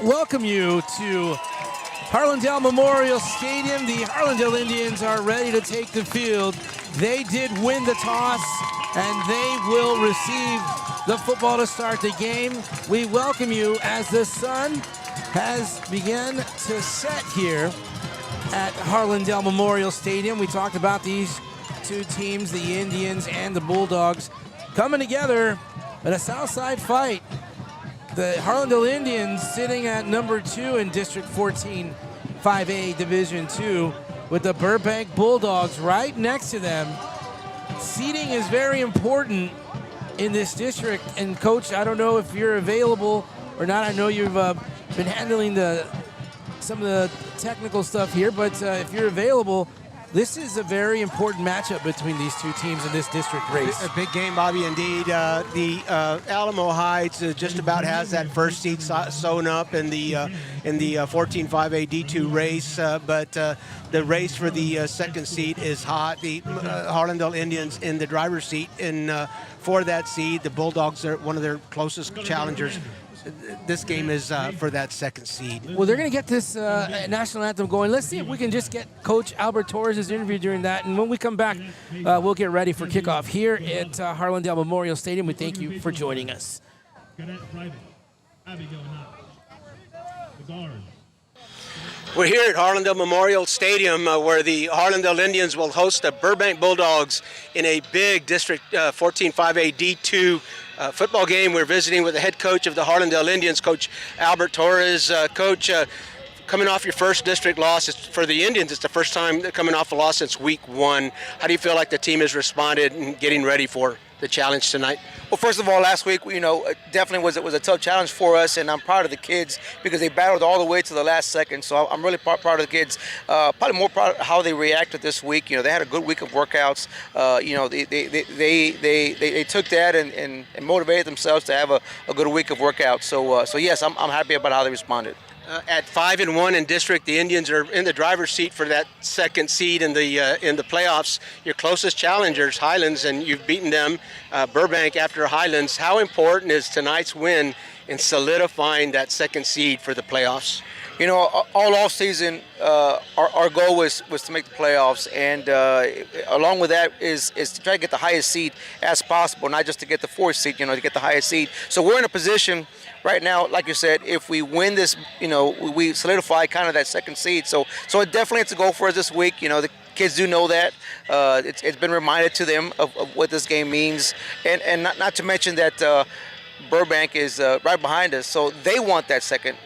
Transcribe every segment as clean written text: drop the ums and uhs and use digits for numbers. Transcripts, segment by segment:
welcome you to Harlandale Memorial Stadium. The Harlandale Indians are ready to take the field. They did win the toss, and they will receive the football to start the game. We welcome you as the sun has begun to set here at Harlandale Memorial Stadium. We talked about these two teams, the Indians and the Bulldogs, coming together in a Southside fight. The Harlandale Indians sitting at number 2 in District 14 5A Division 2 with the Burbank Bulldogs right next to them. Seating is very important in this district. And Coach, I don't know if you're available or not. I know you've been handling some of the technical stuff here, but if you're available, this is a very important matchup between these two teams in this district race. A big game, Bobby, indeed. The Alamo Heights just about has that first seat sewn up in the 14 5A D2 race, but the race for the second seat is hot. The Harlandale Indians in the driver's seat for that seed. The Bulldogs are one of their closest challengers. This game is for that second seed. Well, they're going to get this national anthem going. Let's see if we can just get Coach Albert Torres' interview during that. And when we come back, we'll get ready for kickoff here at Harlandale Memorial Stadium. We thank you for joining us. We're here at Harlandale Memorial Stadium where the Harlandale Indians will host the Burbank Bulldogs in a big District 14 5A D2 football game. We're visiting with the head coach of the Harlandale Indians, Coach Albert Torres. Coach, coming off your first district loss for the Indians, it's the first time they're coming off a loss since week 1. How do you feel like the team has responded and getting ready for the challenge tonight? Well, first of all, last week, definitely was a tough challenge for us, and I'm proud of the kids because they battled all the way to the last second. So I'm really proud of the kids. Probably more proud of how they reacted this week. They had a good week of workouts. They took that and motivated themselves to have a good week of workouts. So yes, I'm happy about how they responded. At 5-1 in district, the Indians are in the driver's seat for that second seed in the playoffs. Your closest challengers, Highlands, and you've beaten them, Burbank after Highlands. How important is tonight's win in solidifying that second seed for the playoffs? All off season, our goal was to make the playoffs, and along with that is to try to get the highest seed as possible, not just to get the 4th seed, to get the highest seed. So we're in a position right now, like you said, if we win this, we solidify kind of that second seed. So it definitely it's a goal for us this week. The kids do know that. It's been reminded to them of what this game means, and not to mention that. Burbank is right behind us, so they want that second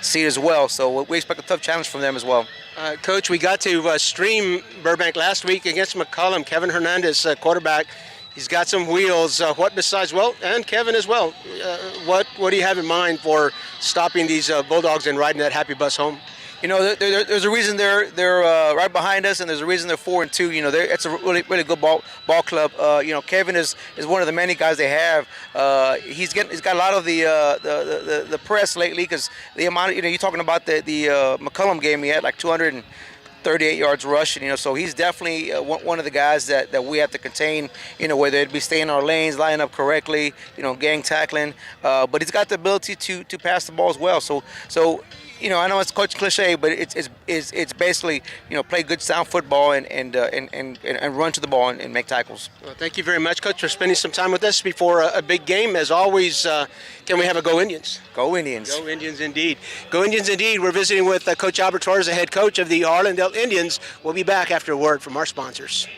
seed as well. So we expect a tough challenge from them as well. Coach, we got to stream Burbank last week against McCollum. Kevin Hernandez, quarterback, he's got some wheels. What besides, and Kevin as well, what do you have in mind for stopping these Bulldogs and riding that happy bus home? There's a reason they're right behind us, and there's a reason they're 4-2. It's a really good ball club. Kevin is one of the many guys they have. He's got a lot of the press lately because the amount of, you're talking about the McCollum game, he had like 238 yards rushing. So he's definitely one of the guys that we have to contain. Whether it be staying in our lanes, lining up correctly, gang tackling, but he's got the ability to pass the ball as well. So. I know it's coach cliche, but it's basically play good sound football and run to the ball and make tackles. Well, thank you very much, Coach, for spending some time with us before a big game. As always, can we have a Go Indians? Go Indians. Go Indians indeed. Go Indians indeed. We're visiting with Coach Albert Torres, the head coach of the Harlandale Indians. We'll be back after a word from our sponsors.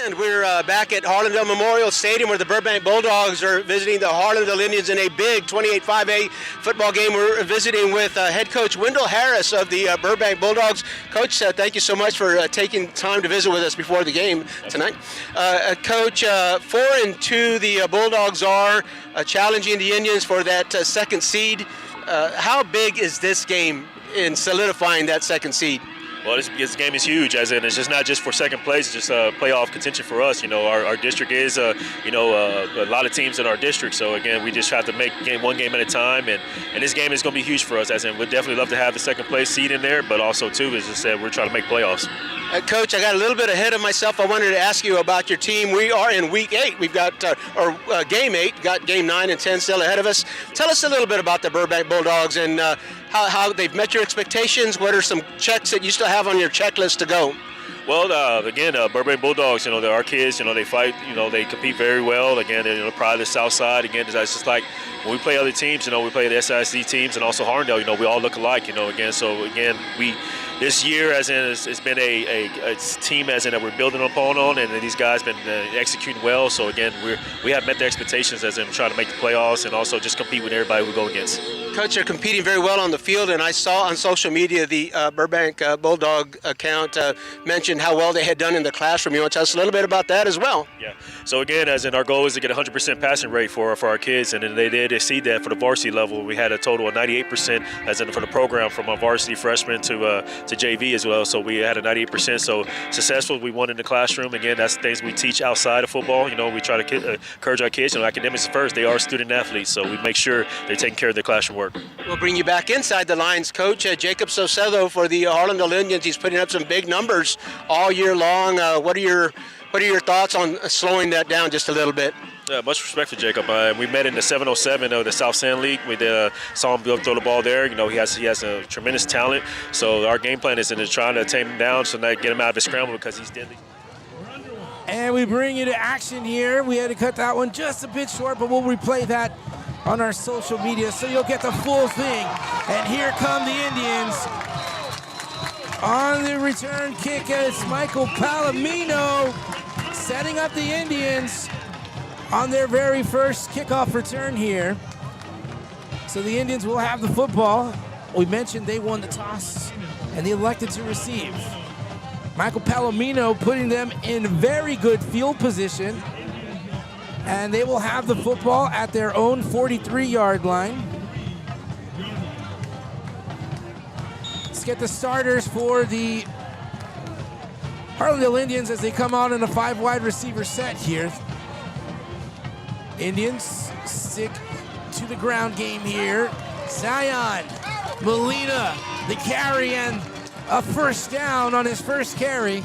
And we're back at Harlandale Memorial Stadium where the Burbank Bulldogs are visiting the Harlandale Indians in a big 28 5A football game. We're visiting with head coach Wendell Harris of the Burbank Bulldogs. Coach, thank you so much for taking time to visit with us before the game tonight. Coach, 4-2 the Bulldogs are challenging the Indians for that second seed. How big is this game in solidifying that second seed? Well, this game is huge, as in it's just not just for second place, it's just playoff contention for us. Our district is, a lot of teams in our district. So, again, we just have to make one game at a time. And this game is going to be huge for us, as in we'd definitely love to have the second place seed in there. But also, too, as I said, we're trying to make playoffs. Coach, I got a little bit ahead of myself. I wanted to ask you about your team. We are in week 8. We've got game 8, got game 9 and 10 still ahead of us. Tell us a little bit about the Burbank Bulldogs and how they've met your expectations. What are some checks that you still have on your checklist to go? Well, again, Burbank Bulldogs, they're our kids, they fight, they compete very well. Again, they're proud of the South Side. Again, it's just like when we play other teams, we play the SISD teams and also Harlandale, we all look alike, again. So, again, this year, as in, it's been a team as in that we're building upon on, and these guys been executing well. So, again, we have met the expectations as in trying to make the playoffs and also just compete with everybody we go against. Coach, you're competing very well on the field, and I saw on social media the Burbank Bulldog account mentioned how well they had done in the classroom. You want to tell us a little bit about that as well? Yeah. So again, as in our goal is to get 100% passing rate for our kids, and then they did exceed that for the varsity level. We had a total of 98% as in for the program from our varsity freshman to JV as well. So we had a 98%. So successful. We won in the classroom. Again, that's things we teach outside of football. We try to encourage our kids. Academics first. They are student athletes, so we make sure they're taking care of their classroom work. We'll bring you back inside the lines, Coach. Jacob Saucedo for the Harlandale Indians. He's putting up some big numbers all year long. What are your thoughts on slowing that down just a little bit? Much respect for Jacob. We met in the 707 of the South Sand League. We saw him throw the ball there. He has a tremendous talent. So our game plan is in trying to tame him down, so not get him out of his scramble because he's deadly. And we bring you to action here. We had to cut that one just a bit short, but we'll replay that on our social media so you'll get the full thing. And here come the Indians. On the return kick, it's Michael Palomino setting up the Indians on their very first kickoff return here. So the Indians will have the football. We mentioned they won the toss and they elected to receive. Michael Palomino putting them in very good field position. And they will have the football at their own 43-yard line. Let's get the starters for the Harlandale Indians as they come out in a 5-wide receiver set here. Indians stick to the ground game here. Zion, Molina, the carry, and a first down on his first carry.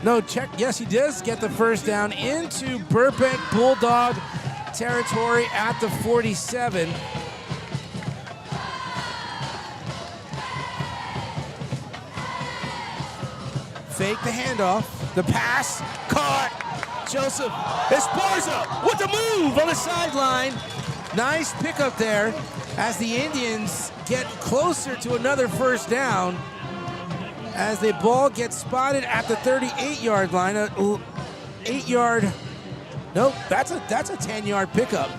No, check. Yes, he does get the first down into Burbank Bulldog territory at the 47. Fake the handoff. The pass caught. Joseph Esparza with the move on the sideline. Nice pickup there as the Indians get closer to another first down. As the ball gets spotted at the 38-yard line, that's a 10-yard pickup.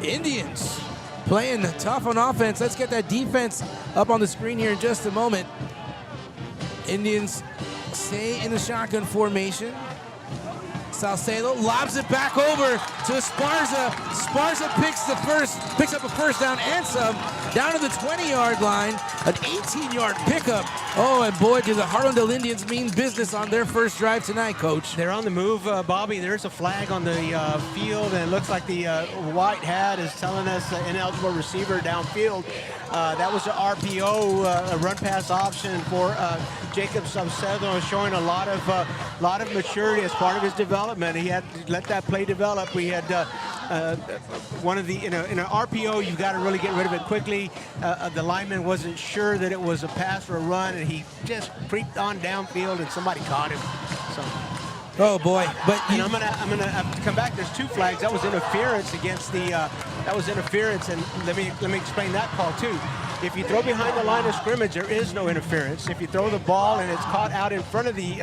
Indians playing tough on offense. Let's get that defense up on the screen here in just a moment. Indians stay in the shotgun formation. Salcedo lobs it back over to Esparza. Esparza picks up a first down and some down to the 20-yard line. An 18-yard pickup. Oh, and boy, do the Harlandale Indians mean business on their first drive tonight, Coach. They're on the move, Bobby. There's a flag on the field, and it looks like the white hat is telling us ineligible receiver downfield. That was an RPO, a run-pass option for Jacob Saucedo, showing a lot of maturity as part of his development. He had to let that play develop. We had one of the in an RPO, you've got to really get rid of it quickly. The lineman wasn't sure that it was a pass or a run, and he just creeped on downfield, and somebody caught him. So. Oh boy! But and I'm gonna have to come back. There's 2 flags. That was interference against the. That was interference, and let me explain that call too. If you throw behind the line of scrimmage, there is no interference. If you throw the ball and it's caught out in front of the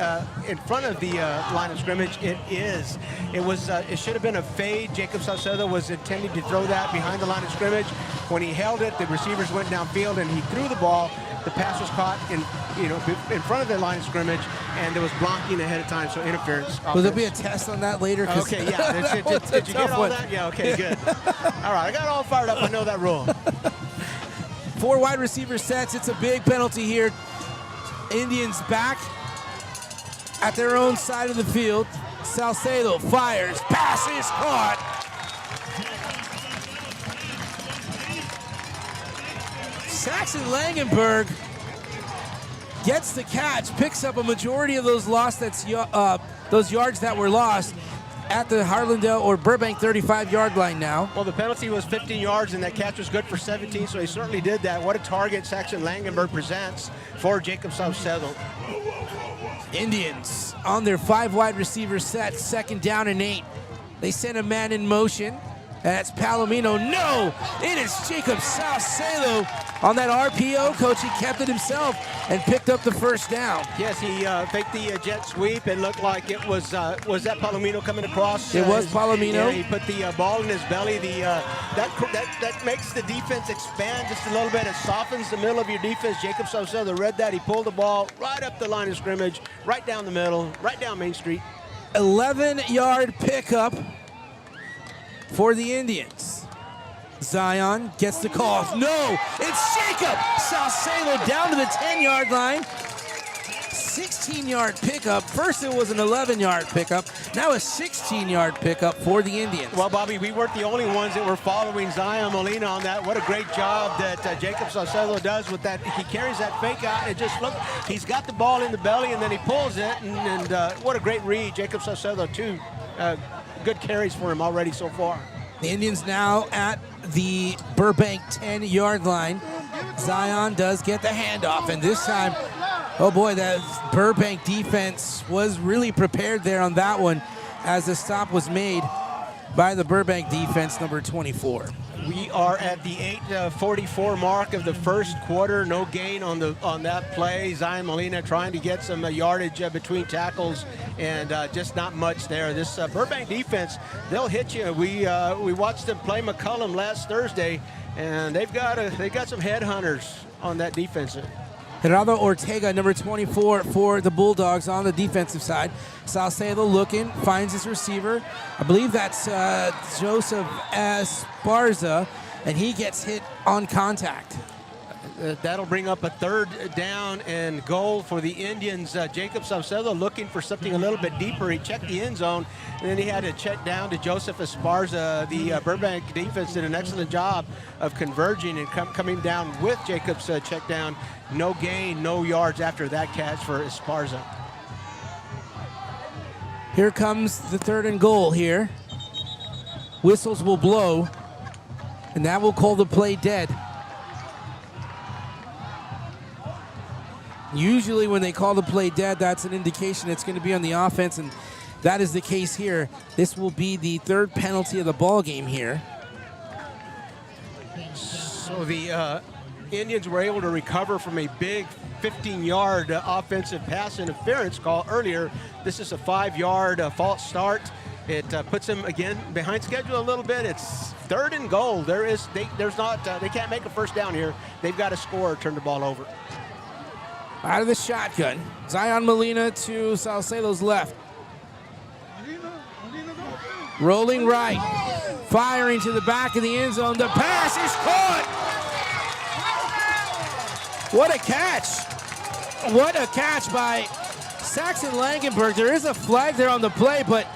line of scrimmage, it is. It should have been a fade. Jacob Saucedo was intending to throw that behind the line of scrimmage. When he held it, the receivers went downfield and he threw the ball. The pass was caught in front of the line of scrimmage, and there was blocking ahead of time, so interference. Will there be a test on that later? Okay, yeah. Did you get all that? Yeah. Okay, good. All right, I got all fired up. I know that rule. 4 wide receiver sets. It's a big penalty here. Indians back at their own side of the field. Salcedo fires. Pass is caught. Saxon Langenberg gets the catch, picks up a majority of those those yards that were lost at the Harlandale or Burbank 35-yard line now. Well, the penalty was 15 yards, and that catch was good for 17, so he certainly did that. What a target Saxon Langenberg presents for Jacob Saucedo. Indians on their 5 wide receiver set, 2nd down and 8. They send a man in motion. That's Palomino. No! It is Jacob Saucedo on that RPO. Coach, he kept it himself and picked up the 1st down. Yes, he faked the jet sweep. It looked like it was that Palomino coming across? It was Palomino. Yeah, he put the ball in his belly. That makes the defense expand just a little bit. It softens the middle of your defense. Jacob Saucedo read that. He pulled the ball right up the line of scrimmage, right down the middle, right down Main Street. 11-yard pickup for the Indians. Zion gets the call. No, it's Jacob Saucedo down to the 10-yard line. 16-yard pickup. First it was an 11-yard pickup. Now a 16-yard pickup for the Indians. Well, Bobby, we weren't the only ones that were following Zion Molina on that. What a great job that Jacob Saucedo does with that. He carries that fake out. It just looked, he's got the ball in the belly and then he pulls it. And what a great read. Jacob Saucedo, too. Good carries for him already so far. The Indians now at the Burbank 10-yard line. Zion does get the handoff, and this time, oh boy, that Burbank defense was really prepared there on that one as the stop was made by the Burbank defense, number 24. We are at the 8:44 mark of the first quarter. No gain on that play. Zion Molina trying to get some yardage between tackles, and just not much there. This Burbank defense, they'll hit you. We watched them play McCullum last Thursday, and they got some headhunters on that defense. Gerardo Ortega, number 24 for the Bulldogs on the defensive side. Saucedo looking, finds his receiver. I believe that's Joseph Esparza, and he gets hit on contact. That'll bring up a 3rd down and goal for the Indians. Jacob Saucedo looking for something a little bit deeper. He checked the end zone, and then he had to check down to Joseph Esparza. The Burbank defense did an excellent job of converging and coming down with Jacob's check down. No gain, no yards after that catch for Esparza. Here comes the 3rd and goal here. Whistles will blow, and that will call the play dead. Usually when they call the play dead, that's an indication it's going to be on the offense, and that is the case here. This will be the 3rd penalty of the ball game here. So the Indians were able to recover from a big 15-yard offensive pass interference call earlier. This is a 5-yard false start. It puts them again behind schedule a little bit. It's 3rd and goal. They can't make a first down here. They've got to score or turn the ball over. Out of the shotgun, Zion Molina to Saucedo's left. Rolling right, firing to the back of the end zone. The pass is caught. What a catch. What a catch by Saxon Langenberg. There is a flag there on the play, but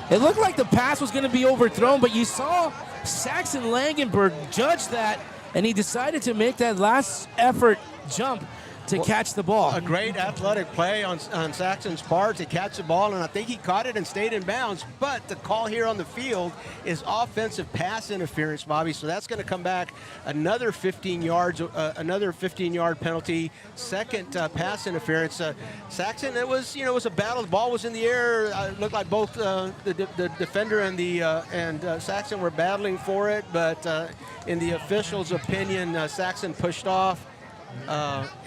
it looked like the pass was going to be overthrown, but you saw Saxon Langenberg judge that, and he decided to make that last effort jump to catch the ball. A great athletic play on Saxon's part to catch the ball, and I think he caught it and stayed in bounds, but the call here on the field is offensive pass interference, Bobby, so that's going to come back another 15 yards, another 15-yard penalty, 2nd pass interference. Saxon, it was a battle. The ball was in the air. It looked like both the defender and Saxon were battling for it, but in the official's opinion, Saxon pushed off.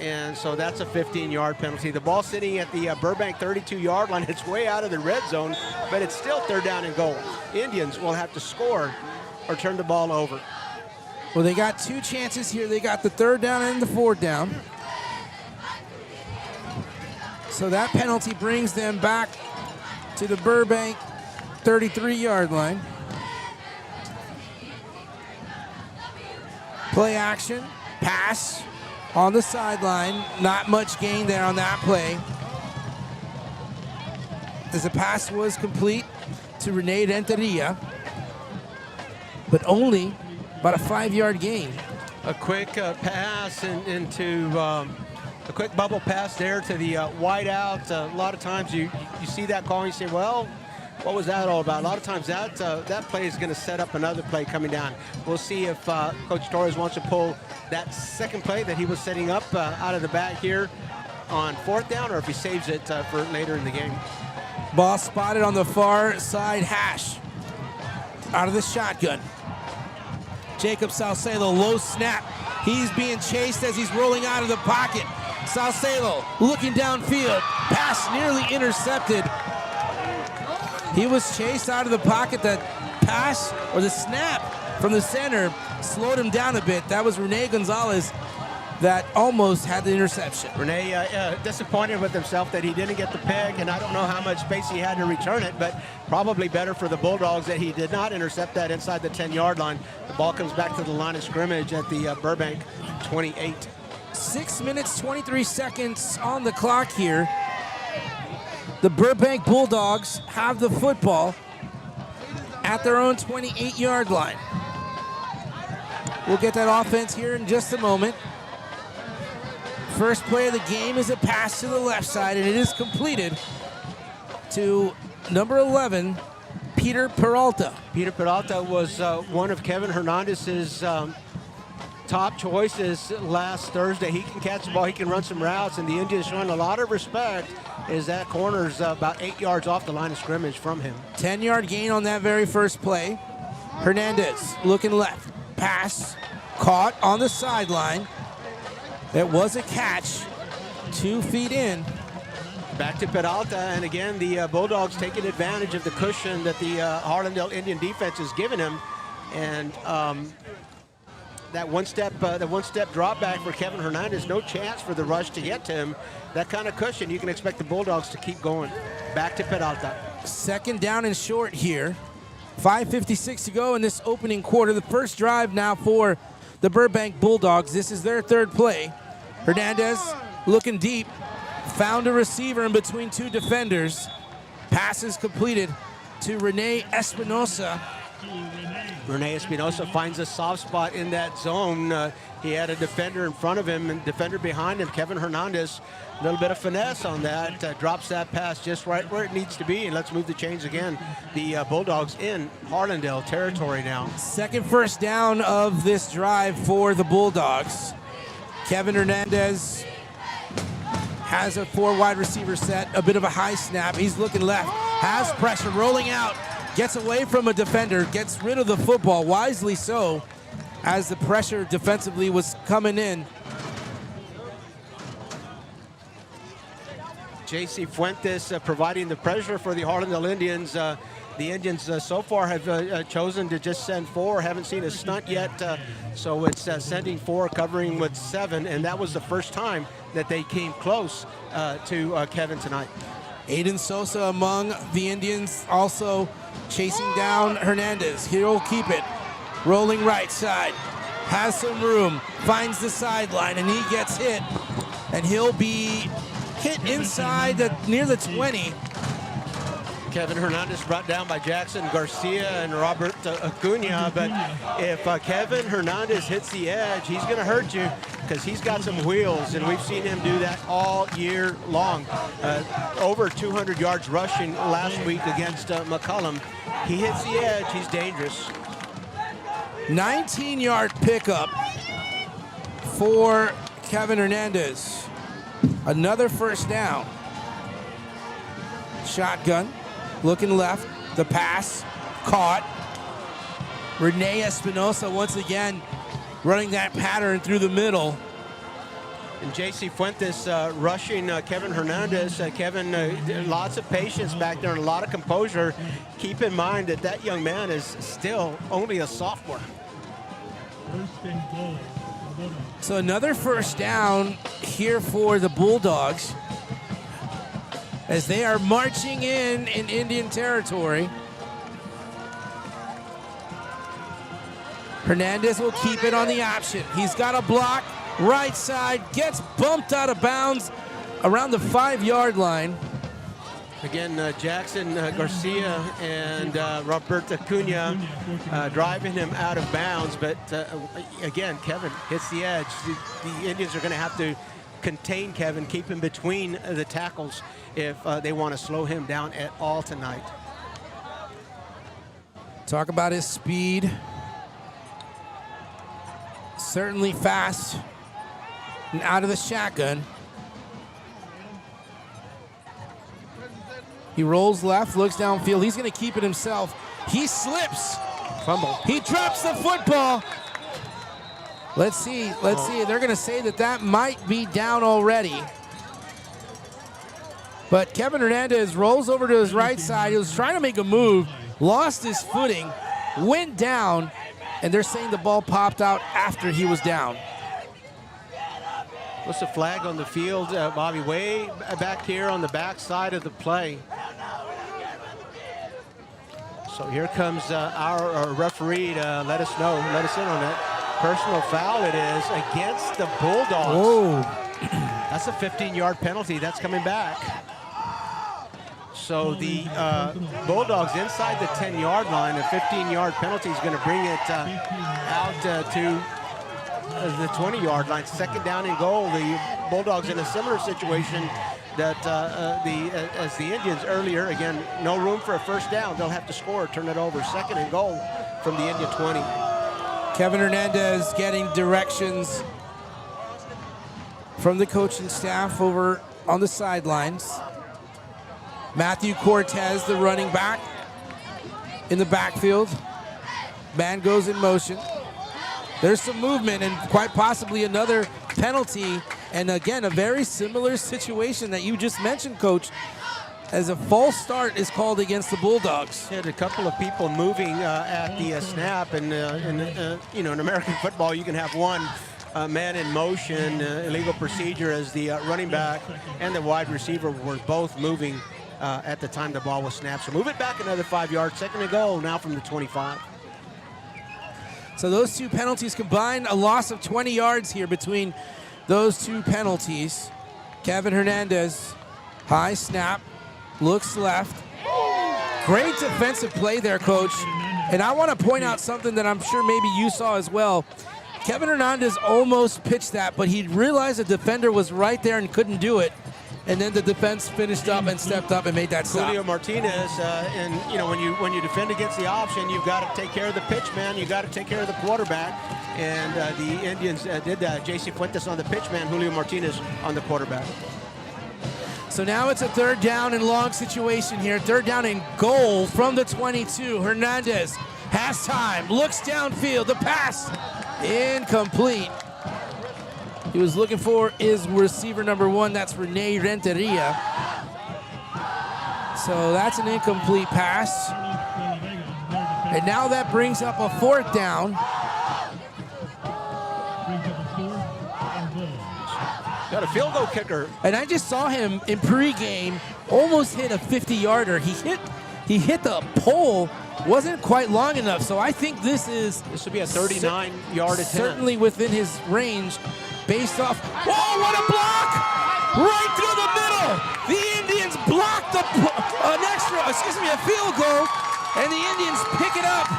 And so that's a 15-yard penalty. The ball sitting at the Burbank 32-yard line. It's way out of the red zone, but it's still 3rd down and goal. Indians will have to score or turn the ball over. Well, they got 2 chances here. They got the 3rd down and the 4th down. So that penalty brings them back to the Burbank 33-yard line. Play action, pass. On the sideline, not much gain there on that play. As the pass was complete to Rene Renteria, but only about a 5-yard gain. A quick pass into A quick bubble pass there to the wide out. A lot of times you see that call and you say, well, what was that all about? A lot of times that play is going to set up another play coming down. We'll see if Coach Torres wants to pull that second play that he was setting up out of the back here on 4th down, or if he saves it for later in the game. Ball spotted on the far side hash. Out of the shotgun. Jacob Salcedo, low snap. He's being chased as he's rolling out of the pocket. Salcedo looking downfield. Pass nearly intercepted. He was chased out of the pocket. The pass or the snap from the center slowed him down a bit. That was Rene Gonzalez that almost had the interception. Rene disappointed with himself that he didn't get the pick, and I don't know how much space he had to return it, but probably better for the Bulldogs that he did not intercept that inside the 10-yard line. The ball comes back to the line of scrimmage at the Burbank 28. 6 minutes, 23 seconds on the clock here. The Burbank Bulldogs have the football at their own 28-yard line. We'll get that offense here in just a moment. First play of the game is a pass to the left side, and it is completed to number 11, Peter Peralta. Peter Peralta was one of Kevin Hernandez's top choices last Thursday. He can catch the ball, he can run some routes, and the Indians showing a lot of respect as that corner's about 8 yards off the line of scrimmage from him. 10-yard gain on that very first play. Hernandez looking left. Pass caught on the sideline. That was a catch, 2 feet in. Back to Peralta, and again, the Bulldogs taking advantage of the cushion that the Harlandale Indian defense has given him. And that one-step drop back for Kevin Hernandez, no chance for the rush to get to him. That kind of cushion, you can expect the Bulldogs to keep going. Back to Peralta. 2nd down and short here. 5:56 to go in this opening quarter. The first drive now for the Burbank Bulldogs. This is their 3rd play. Hernandez looking deep. Found a receiver in between 2 defenders. Passes completed to Rene Espinosa. Rene Espinosa finds a soft spot in that zone. He had a defender in front of him and defender behind him. Kevin Hernandez, a little bit of finesse on that. Drops that pass just right where it needs to be. And let's move the chains again. The Bulldogs in Harlandale territory now. 2nd first down of this drive for the Bulldogs. Kevin Hernandez has a 4 wide receiver set. A bit of a high snap. He's looking left. Has pressure rolling out. Gets away from a defender, gets rid of the football, wisely so, as the pressure defensively was coming in. J.C. Fuentes providing the pressure for the Harlandale Indians. The Indians so far have chosen to just send 4. Haven't seen a stunt yet, so it's sending 4, covering with 7, and that was the first time that they came close to Kevin tonight. Aiden Sosa among the Indians also chasing down Hernandez. He'll keep it. Rolling right side. Has some room. Finds the sideline, and he gets hit. And he'll be hit inside near the 20. Kevin Hernandez brought down by Jackson Garcia and Robert Acuna, but if Kevin Hernandez hits the edge, he's going to hurt you because he's got some wheels, and we've seen him do that all year long. Over 200 yards rushing last week against McCollum. He hits the edge, he's dangerous. 19-yard pickup for Kevin Hernandez. Another first down. Shotgun. Looking left, the pass, caught. Rene Espinosa once again running that pattern through the middle. And J.C. Fuentes rushing Kevin Hernandez. Kevin, lots of patience back there and a lot of composure. Keep in mind that that young man is still only a sophomore. So another first down here for the Bulldogs, as they are marching in Indian territory. Hernandez will keep it on the option. He's got a block, right side, gets bumped out of bounds around the 5-yard line. Again, Jackson Garcia and Robert Acuna driving him out of bounds, but again, Kevin hits the edge. The Indians are going to have to contain Kevin, keep him between the tackles if they want to slow him down at all tonight. Talk about his speed. Certainly fast and out of the shotgun. He rolls left, looks downfield. He's going to keep it himself. He slips. Fumble. He drops the football. Let's see. Let's see. They're going to say that might be down already. But Kevin Hernandez rolls over to his right side. He was trying to make a move, lost his footing, went down, and they're saying the ball popped out after he was down. What's the flag on the field, Bobby? Way back here on the back side of the play. So here comes our referee to let us know, let us in on that. Personal foul it is against the Bulldogs. Whoa. That's a 15-yard penalty. That's coming back. So the Bulldogs inside the 10-yard line. A 15-yard penalty is going to bring it out to the 20-yard line. Second down and goal. The Bulldogs in a similar situation that as the Indians earlier. Again, no room for a first down. They'll have to score, turn it over. Second and goal from the Indian 20. Kevin Hernandez getting directions from the coaching staff over on the sidelines. Matthew Cortez, the running back, in the backfield. Man goes in motion. There's some movement and quite possibly another penalty. And again, a very similar situation that you just mentioned, Coach, as a false start is called against the Bulldogs. Had a couple of people moving at the snap, and you know, in American football, you can have one man in motion, illegal procedure, as the running back and the wide receiver were both moving at the time the ball was snapped. So move it back another 5 yards. Second and goal now from the 25. So those two penalties combined, a loss of 20 yards here between those two penalties. Kevin Hernandez, high snap, looks left. Great defensive play there, Coach. And I want to point out something that I'm sure maybe you saw as well. Kevin Hernandez almost pitched that, but he realized the defender was right there and couldn't do it. And then the defense finished up and stepped up and made that stop. Julio Martinez, and you know, when you defend against the option, you've got to take care of the pitch man. You got to take care of the quarterback. And the Indians did that. J.C. Fuentes on the pitch man, Julio Martinez on the quarterback. So now it's a third down and long situation here. Third down and goal from the 22. Hernandez has time, looks downfield. The pass incomplete. He was looking for his receiver number 1. That's Rene Renteria. So that's an incomplete pass. And now that brings up a fourth down. Got a field goal kicker. And I just saw him in pregame almost hit a 50-yarder. He hit the pole, wasn't quite long enough. So I think this would be a 39-yard attempt. Certainly within his range. Based off, oh, what a block! Right through the middle. The Indians blocked a field goal, and the Indians pick it up,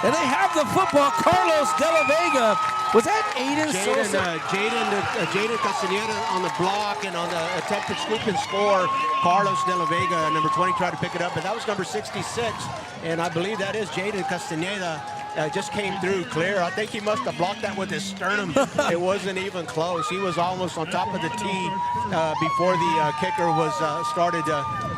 and they have the football. Carlos De La Vega, was that Aiden Sosa? Jaden Castaneda on the block, and on the attempted scoop and score, Carlos De La Vega, number 20, tried to pick it up, but that was number 66, and I believe that is Jaden Castaneda. Just came through clear. I think he must have blocked that with his sternum. It wasn't even close. He was almost on top of the tee before the kicker was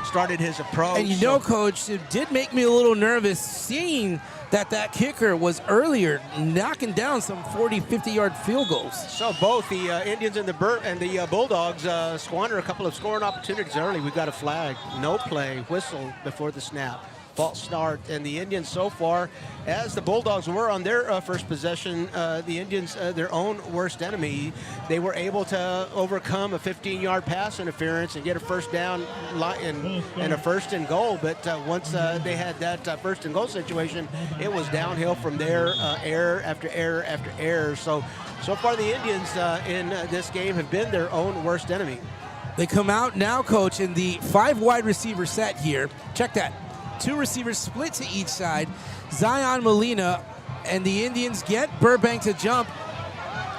started his approach. And you know, Coach, it did make me a little nervous seeing that kicker was earlier knocking down some 40, 50-yard field goals. So both the Indians and the Bulldogs squander a couple of scoring opportunities early. We got a flag, no play, whistle before the snap. False start, and the Indians so far, as the Bulldogs were on their first possession, the Indians, their own worst enemy, they were able to overcome a 15-yard pass interference and get a first down and a first and goal. But once they had that first and goal situation, it was downhill from there, error after error after error. So far the Indians in this game have been their own worst enemy. They come out now, Coach, in the 5 wide receiver set here. Check that. 2 receivers split to each side. Zion Molina, and the Indians get Burbank to jump.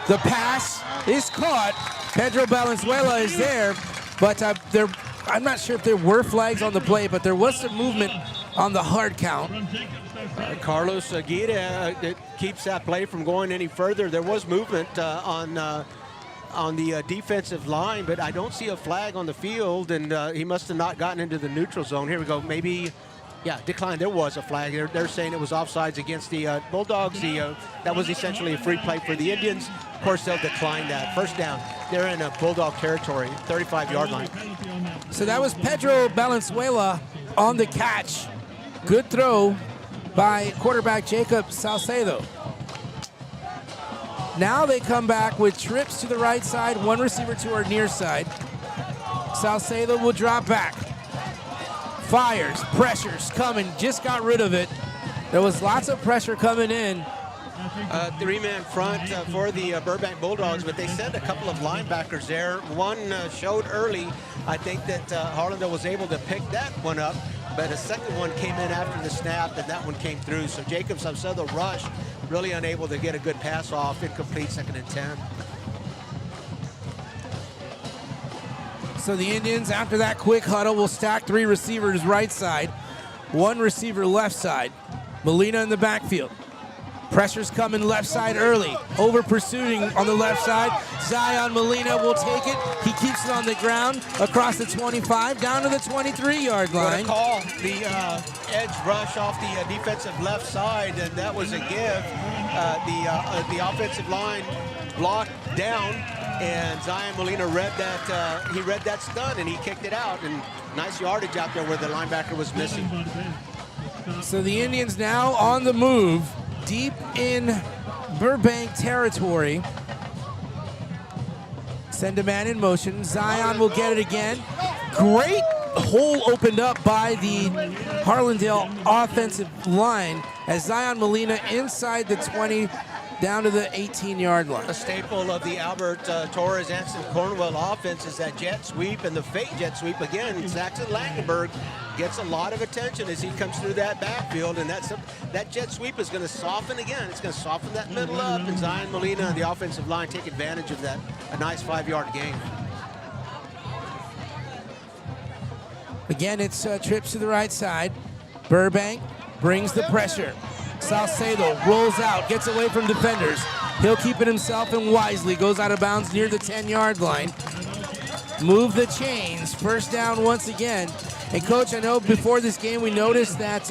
The pass is caught. Pedro Valenzuela is there, but I'm not sure if there were flags on the play, but there was some movement on the hard count. Carlos Aguirre keeps that play from going any further. There was movement on the defensive line, but I don't see a flag on the field, and he must have not gotten into the neutral zone. Here we go. Maybe, yeah, decline. There was a flag. They're saying it was offsides against the Bulldogs. That was essentially a free play for the Indians. Of course, they'll decline that. First down. They're in a Bulldog territory, 35-yard line. So that was Pedro Valenzuela on the catch. Good throw by quarterback Jacob Salcedo. Now they come back with trips to the right side, one receiver to our near side. Salcedo will drop back. Fires, pressures coming, just got rid of it. There was lots of pressure coming in. Three-man front for the Burbank Bulldogs, but they sent a couple of linebackers there. One showed early. I think that Harlandale was able to pick that one up, but a second one came in after the snap, and that one came through. So Jacob Salcedo rushed, really unable to get a good pass off. Incomplete, 2nd and 10. So the Indians, after that quick huddle, will stack 3 receivers right side, 1 receiver left side. Molina in the backfield. Pressure's coming left side early. Over pursuing on the left side. Zion Molina will take it. He keeps it on the ground across the 25, down to the 23-yard line. What a call. The edge rush off the defensive left side, and that was a give. The offensive line blocked down, and Zion Molina read that. He read that stun, and he kicked it out. And nice yardage out there where the linebacker was missing. So the Indians now on the move, deep in Burbank territory. Send a man in motion. Zion will get it again. Great hole opened up by the Harlandale offensive line as Zion Molina inside the 20 down to the 18-yard line. A staple of the Albert Torres Anson Cornwell offense is that jet sweep and the fake jet sweep. Again, Saxon Langenberg gets a lot of attention as he comes through that backfield, and that jet sweep is going to soften again. It's going to soften that middle up, and Zion Molina and the offensive line take advantage of that. A nice 5-yard gain. Again, it's trips to the right side. Burbank brings the pressure. Salcedo rolls out, gets away from defenders. He'll keep it himself and wisely goes out of bounds near the 10-yard line. Move the chains. First down once again. And, Coach, I know before this game we noticed that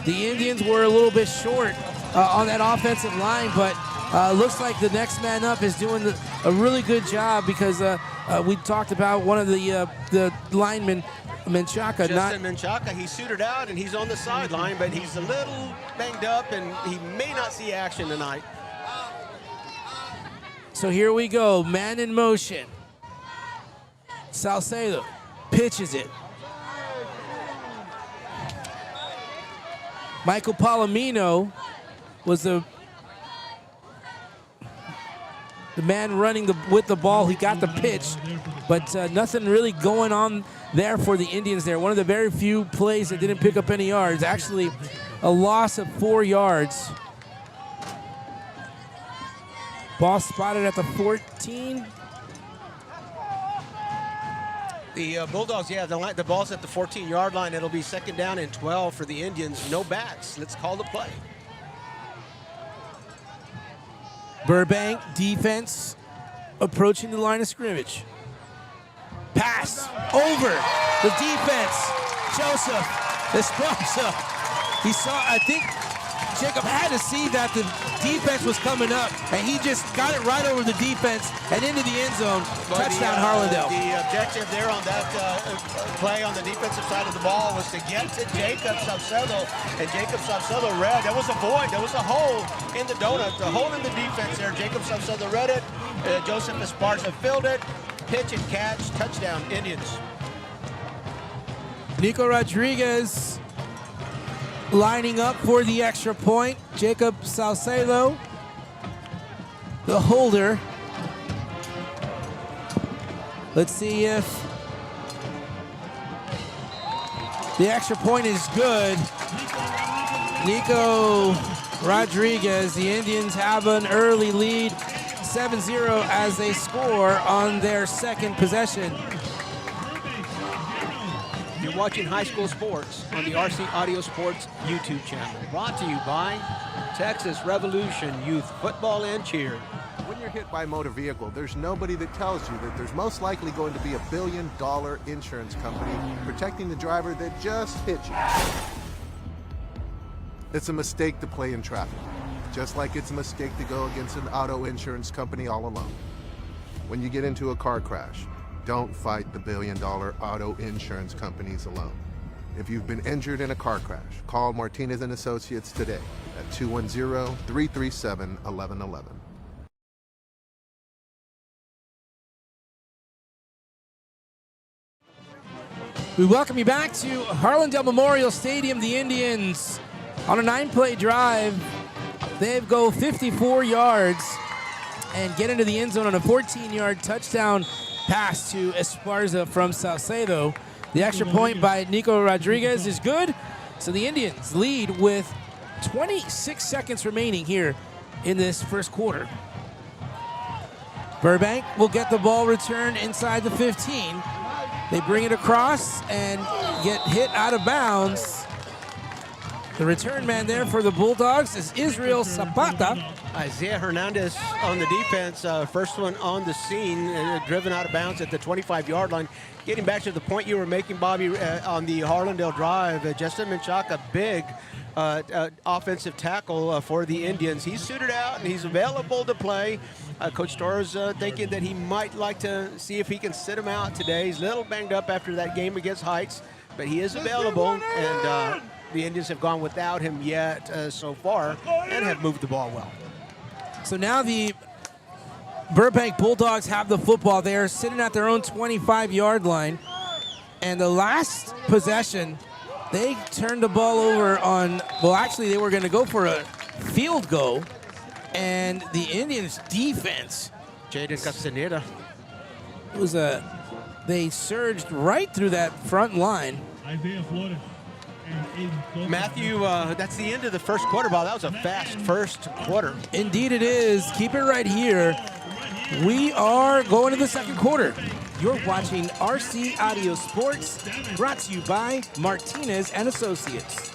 the Indians were a little bit short on that offensive line, but looks like the next man up is doing a really good job because we talked about one of the linemen, Menchaca. Justin Menchaca, he suited out and he's on the sideline, but he's a little banged up and he may not see action tonight. So here we go, man in motion. Salcedo pitches it. Michael Palomino was the man running with the ball. He got the pitch, but nothing really going on there for the Indians there. One of the very few plays that didn't pick up any yards. Actually, a loss of 4 yards. Ball spotted at the 14. The Bulldogs, yeah, the ball's at the 14-yard line. It'll be 2nd down and 12 for the Indians. No backs. Let's call the play. Burbank defense approaching the line of scrimmage. Pass over the defense. Joseph Esparza. He saw, I think Jacob had to see that the defense was coming up, and he just got it right over the defense and into the end zone. Touchdown, Harlandale. The objective there on that play on the defensive side of the ball was to get to Jacob Salcedo, and Jacob Salcedo read. There was a void. There was a hole in the donut, a hole in the defense there. Jacob Salcedo read it. Joseph Esparza filled it. Pitch and catch. Touchdown, Indians. Nico Rodriguez lining up for the extra point. Jacob Salcedo, the holder. Let's see if the extra point is good. Nico Rodriguez, the Indians have an early lead, 7-0 as they score on their second possession. You're watching High School Sports on the RC Audio Sports YouTube channel. Brought to you by Texas Revolution Youth Football and Cheer. When you're hit by a motor vehicle, there's nobody that tells you that there's most likely going to be $1 billion insurance company protecting the driver that just hit you. It's a mistake to play in traffic, just like it's a mistake to go against an auto insurance company all alone. When you get into a car crash, don't fight the $1 billion auto insurance companies alone. If you've been injured in a car crash, call Martinez and Associates today at 210-337-1111. We welcome you back to Harlandale Memorial Stadium. The Indians on a 9-play drive. They go 54 yards and get into the end zone on a 14-yard touchdown pass to Esparza from Salcedo. The extra point by Nico Rodriguez is good. So the Indians lead with 26 seconds remaining here in this first quarter. Burbank will get the ball returned inside the 15. They bring it across and get hit out of bounds. The return man there for the Bulldogs is Israel Zapata. Isaiah Hernandez on the defense, first one on the scene, driven out of bounds at the 25-yard line. Getting back to the point you were making, Bobby, on the Harlandale drive, Justin Menchaca, big offensive tackle for the Indians. He's suited out and he's available to play. Coach Torres thinking that he might like to see if he can sit him out today. He's a little banged up after that game against Heights, but he is available, and the Indians have gone without him yet so far and have moved the ball well. So now the Burbank Bulldogs have the football. They are sitting at their own 25-yard line, and the last possession, they turned the ball over on, well, actually they were going to go for a field goal, and the Indians defense, Jaden Castaneda, they surged right through that front line. Isaiah Flores. Matthew, that's the end of the first quarter, Bob. That was a fast first quarter. Indeed it is. Keep it right here. We are going to the second quarter. You're watching RC Audio Sports, brought to you by Martinez and Associates.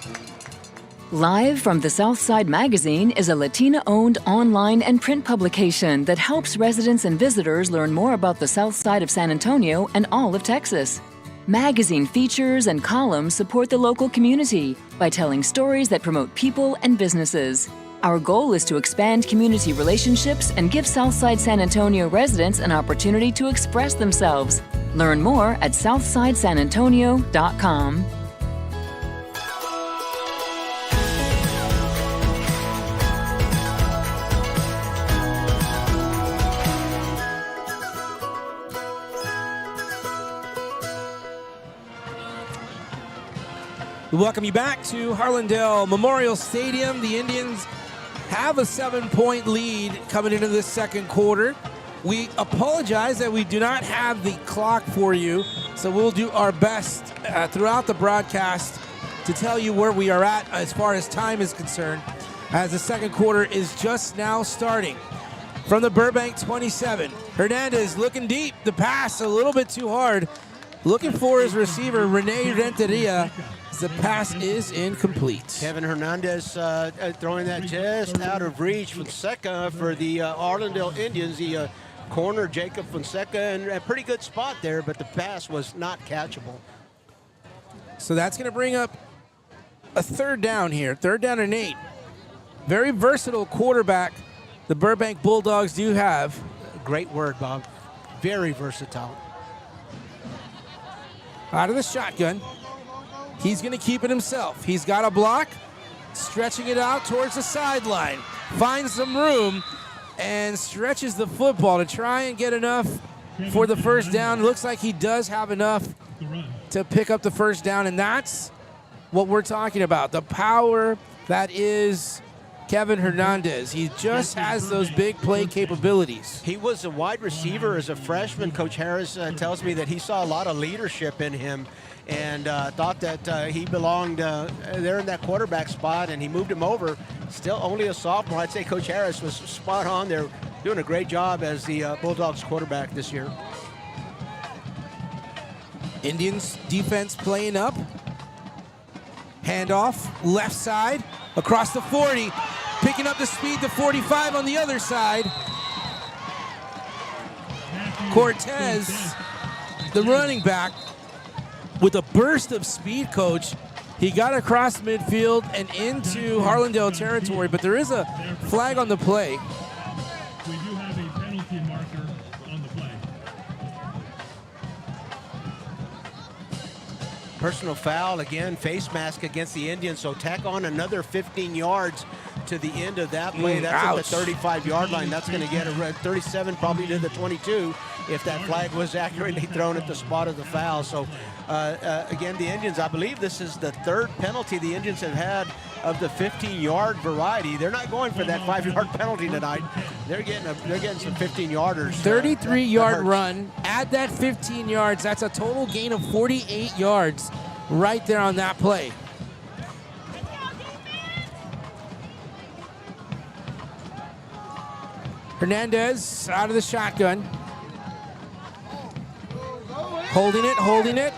Live from the Southside Magazine is a Latina-owned online and print publication that helps residents and visitors learn more about the South Side of San Antonio and all of Texas. Magazine features and columns support the local community by telling stories that promote people and businesses. Our goal is to expand community relationships and give Southside San Antonio residents an opportunity to express themselves. Learn more at southsidesanantonio.com. We welcome you back to Harlandale Memorial Stadium. The Indians have a 7-point lead coming into this second quarter. We apologize that we do not have the clock for you, so we'll do our best throughout the broadcast to tell you where we are at as far as time is concerned, as the second quarter is just now starting. From the Burbank 27, Hernandez looking deep, the pass a little bit too hard, looking for his receiver, Rene Renteria. The pass is incomplete. Kevin Hernandez throwing that just out of reach. Fonseca for the Harlandale Indians. The corner, Jacob Fonseca, in a pretty good spot there, but the pass was not catchable. So that's going to bring up a third down here. Third down and 8. Very versatile quarterback the Burbank Bulldogs do have. Great word, Bob. Very versatile. Out of the shotgun. He's going to keep it himself. He's got a block, stretching it out towards the sideline. Finds some room and stretches the football to try and get enough for the first down. It looks like he does have enough to pick up the first down, and that's what we're talking about. The power that is Kevin Hernandez. He just has those big play capabilities. He was a wide receiver as a freshman. Coach Harris tells me that he saw a lot of leadership in him, and thought that he belonged there in that quarterback spot, and he moved him over. Still only a sophomore. I'd say Coach Harris was spot on there. doing a great job as the Bulldogs quarterback this year. Indians defense playing up. Handoff, left side, across the 40. Picking up the speed to 45 on the other side. Cortez, the running back, with a burst of speed, coach. He got across midfield and into Harlandale territory, but there is a flag on the play. We do have a penalty marker on the play. Personal foul again, face mask against the Indians, so tack on another 15 yards to the end of that play. That's at the 35-yard line. That's going to get a 37 probably to the 22 if that flag was accurately thrown at the spot of the foul. So again, the Indians, I believe this is the third penalty the Indians have had of the 15-yard variety. They're not going for that 5-yard penalty tonight. They're getting some 15-yarders. 33-yard run. Add that 15 yards. That's a total gain of 48 yards right there on that play. Hernandez out of the shotgun. Holding it,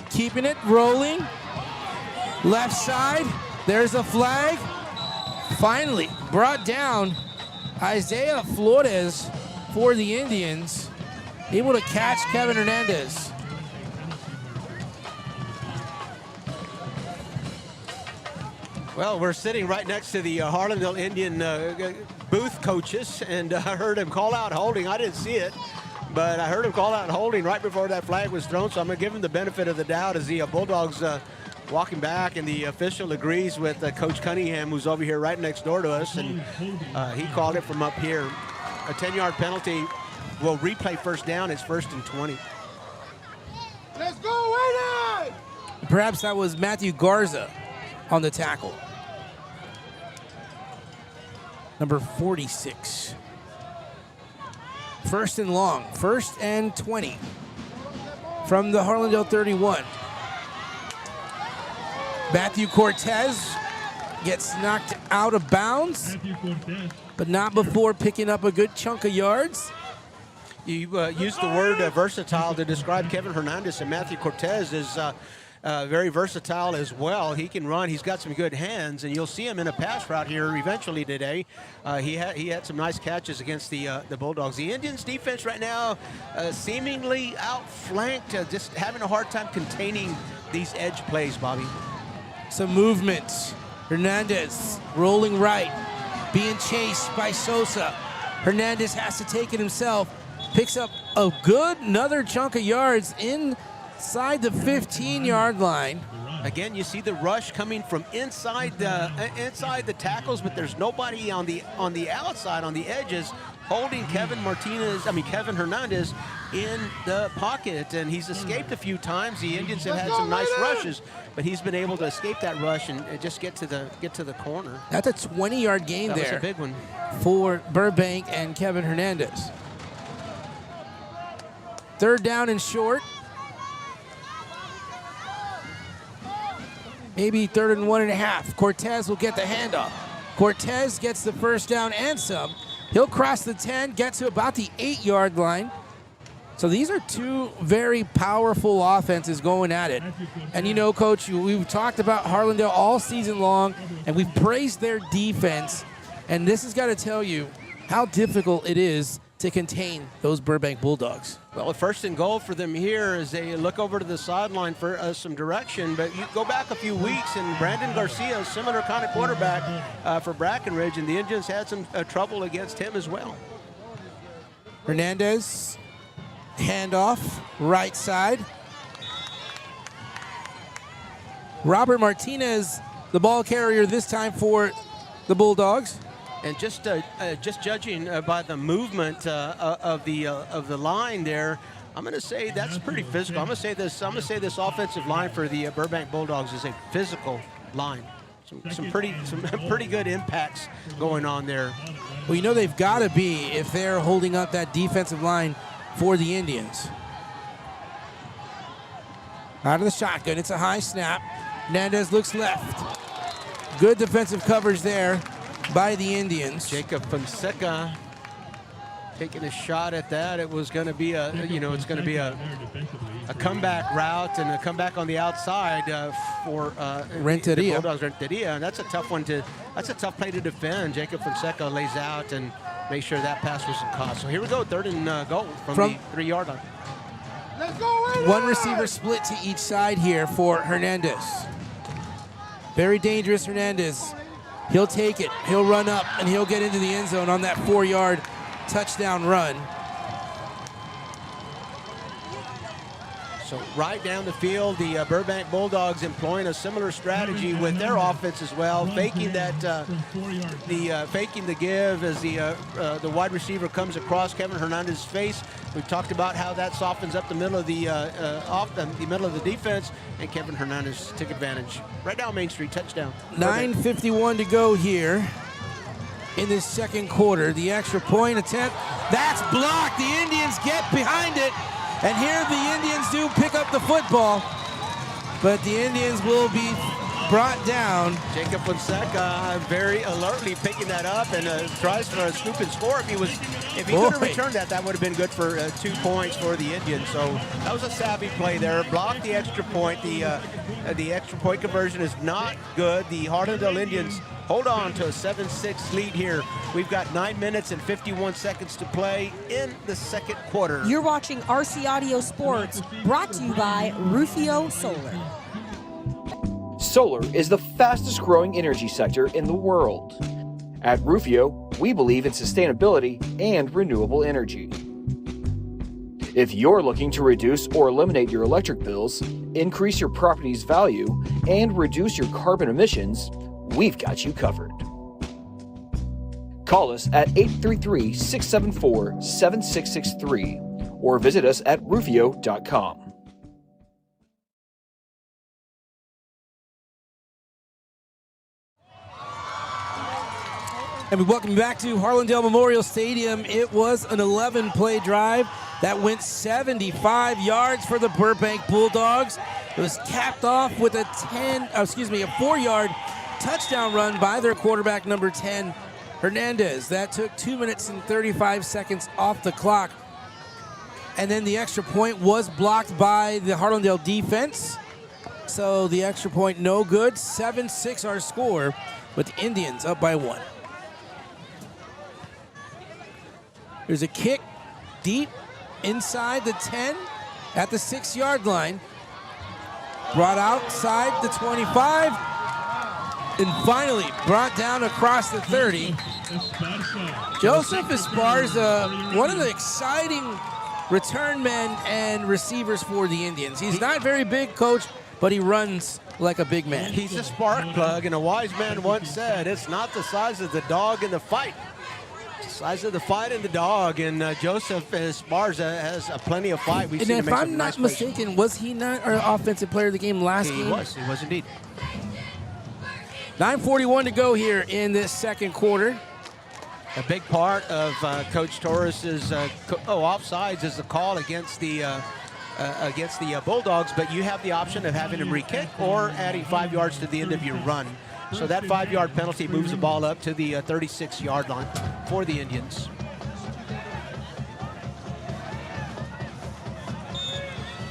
keeping it, rolling. Left side, there's a flag. Finally brought down. Isaiah Flores for the Indians, able to catch Kevin Hernandez. Well, we're sitting right next to the Harlandale Indian booth coaches, and I heard him call out holding. I didn't see it, but I heard him call out holding right before that flag was thrown, so I'm going to give him the benefit of the doubt as the Bulldogs walking back, and the official agrees with Coach Cunningham, who's over here right next door to us, and he called it from up here. A 10-yard penalty will replay first down. It's 1st and 20. Let's go, Wayne! Perhaps that was Matthew Garza on the tackle. Number 46. 1st and long, 1st and 20 from the Harlandale 31. Matthew Cortez gets knocked out of bounds, but not before picking up a good chunk of yards. You used the word versatile to describe Kevin Hernandez, and Matthew Cortez is very versatile as well. He can run. He's got some good hands, and you'll see him in a pass route here eventually today. He had some nice catches against the Bulldogs. The Indians' defense right now seemingly outflanked, just having a hard time containing these edge plays, Bobby. Some movement. Hernandez rolling right, being chased by Sosa. Hernandez has to take it himself. Picks up another chunk of yards inside the 15-yard line. Again, you see the rush coming from inside the tackles, but there's nobody on the outside, on the edges, holding Kevin Hernandez in the pocket, and he's escaped a few times. The Indians have had some nice rushes, but he's been able to escape that rush and just get to the corner. That's a 20-yard gain there. That was a big one for Burbank and Kevin Hernandez. 3rd down and short. Maybe 3rd and 1.5. Cortez will get the handoff. Cortez gets the 1st down and some. He'll cross the 10, get to about the 8-yard line. So these are two very powerful offenses going at it. And you know, Coach, we've talked about Harlandale all season long, and we've praised their defense. And this has got to tell you how difficult it is to contain those Burbank Bulldogs. Well, a 1st and goal for them here as they look over to the sideline for some direction. But you go back a few weeks, and Brandon Garcia, a similar kind of quarterback for Brackenridge, and the Indians had some trouble against him as well. Hernandez, handoff, right side. Robert Martinez, the ball carrier this time for the Bulldogs. And just judging by the movement of the line there, I'm going to say that's pretty physical. I'm going to say this offensive line for the Burbank Bulldogs is a physical line. Some pretty good impacts going on there. Well, you know they've got to be if they're holding up that defensive line for the Indians. Out of the shotgun, it's a high snap. Hernandez looks left. Good defensive coverage there by the Indians. Jacob Fonseca taking a shot at that. It was going to be a, it's going to be a comeback route and a comeback on the outside for Renteria. Bulldogs Renteria, and that's a tough play to defend. Jacob Fonseca lays out and makes sure that pass wasn't caught. So here we go, 3rd and goal from the 3-yard line. Let's go, Raiders! One receiver split to each side here for Hernandez. Very dangerous Hernandez. He'll take it, he'll run up, and he'll get into the end zone on that 4-yard touchdown run. So right down the field, the Burbank Bulldogs employing a similar strategy with their offense as well, faking that, faking the give as the wide receiver comes across Kevin Hernandez's face. We've talked about how that softens up the middle of the middle of the defense, and Kevin Hernandez took advantage. Right down Main Street, touchdown. 9:51 to go here in this second quarter. The extra point attempt, that's blocked. The Indians get behind it. And here the Indians do pick up the football, but the Indians will be brought down. Jacob Fonseca very alertly picking that up and tries for a scoop and score. If he could have returned that, that would have been good for 2 points for the Indians. So that was a savvy play there. Blocked the extra point. The extra point conversion is not good. The Harlandale Indians hold on to a 7-6 lead here. We've got 9 minutes and 51 seconds to play in the second quarter. You're watching RC Audio Sports, brought to you by Rufio Solar. Solar is the fastest growing energy sector in the world. At Rufio, we believe in sustainability and renewable energy. If you're looking to reduce or eliminate your electric bills, increase your property's value, and reduce your carbon emissions, we've got you covered. Call us at 833-674-7663 or visit us at rufio.com. And we welcome you back to Harlandale Memorial Stadium. It was an 11-play drive that went 75 yards for the Burbank Bulldogs. It was capped off with a 4-yard touchdown run by their quarterback, number 10, Hernandez. That took 2 minutes and 35 seconds off the clock. And then the extra point was blocked by the Harlandale defense. So the extra point no good. 7-6 our score, with the Indians up by 1. There's a kick deep inside the 10 at the 6-yard line. Brought outside the 25. And finally brought down across the 30. Joseph Esparza, one of the exciting return men and receivers for the Indians. He's not very big, Coach, but he runs like a big man. He's a spark plug, and a wise man once said, it's not the size of the dog in the fight. Size of the fight and the dog, and Joseph Esparza has plenty of fight. We've seen him make some nice plays. If I'm not mistaken, was he not our offensive player of the game last game? He was indeed. 9:41 to go here in this second quarter. A big part of Coach Torres's offsides is the call against the Bulldogs, but you have the option of having him re-kick or adding 5 yards to the end of your run. So that 5-yard penalty moves the ball up to the 36-yard line for the Indians.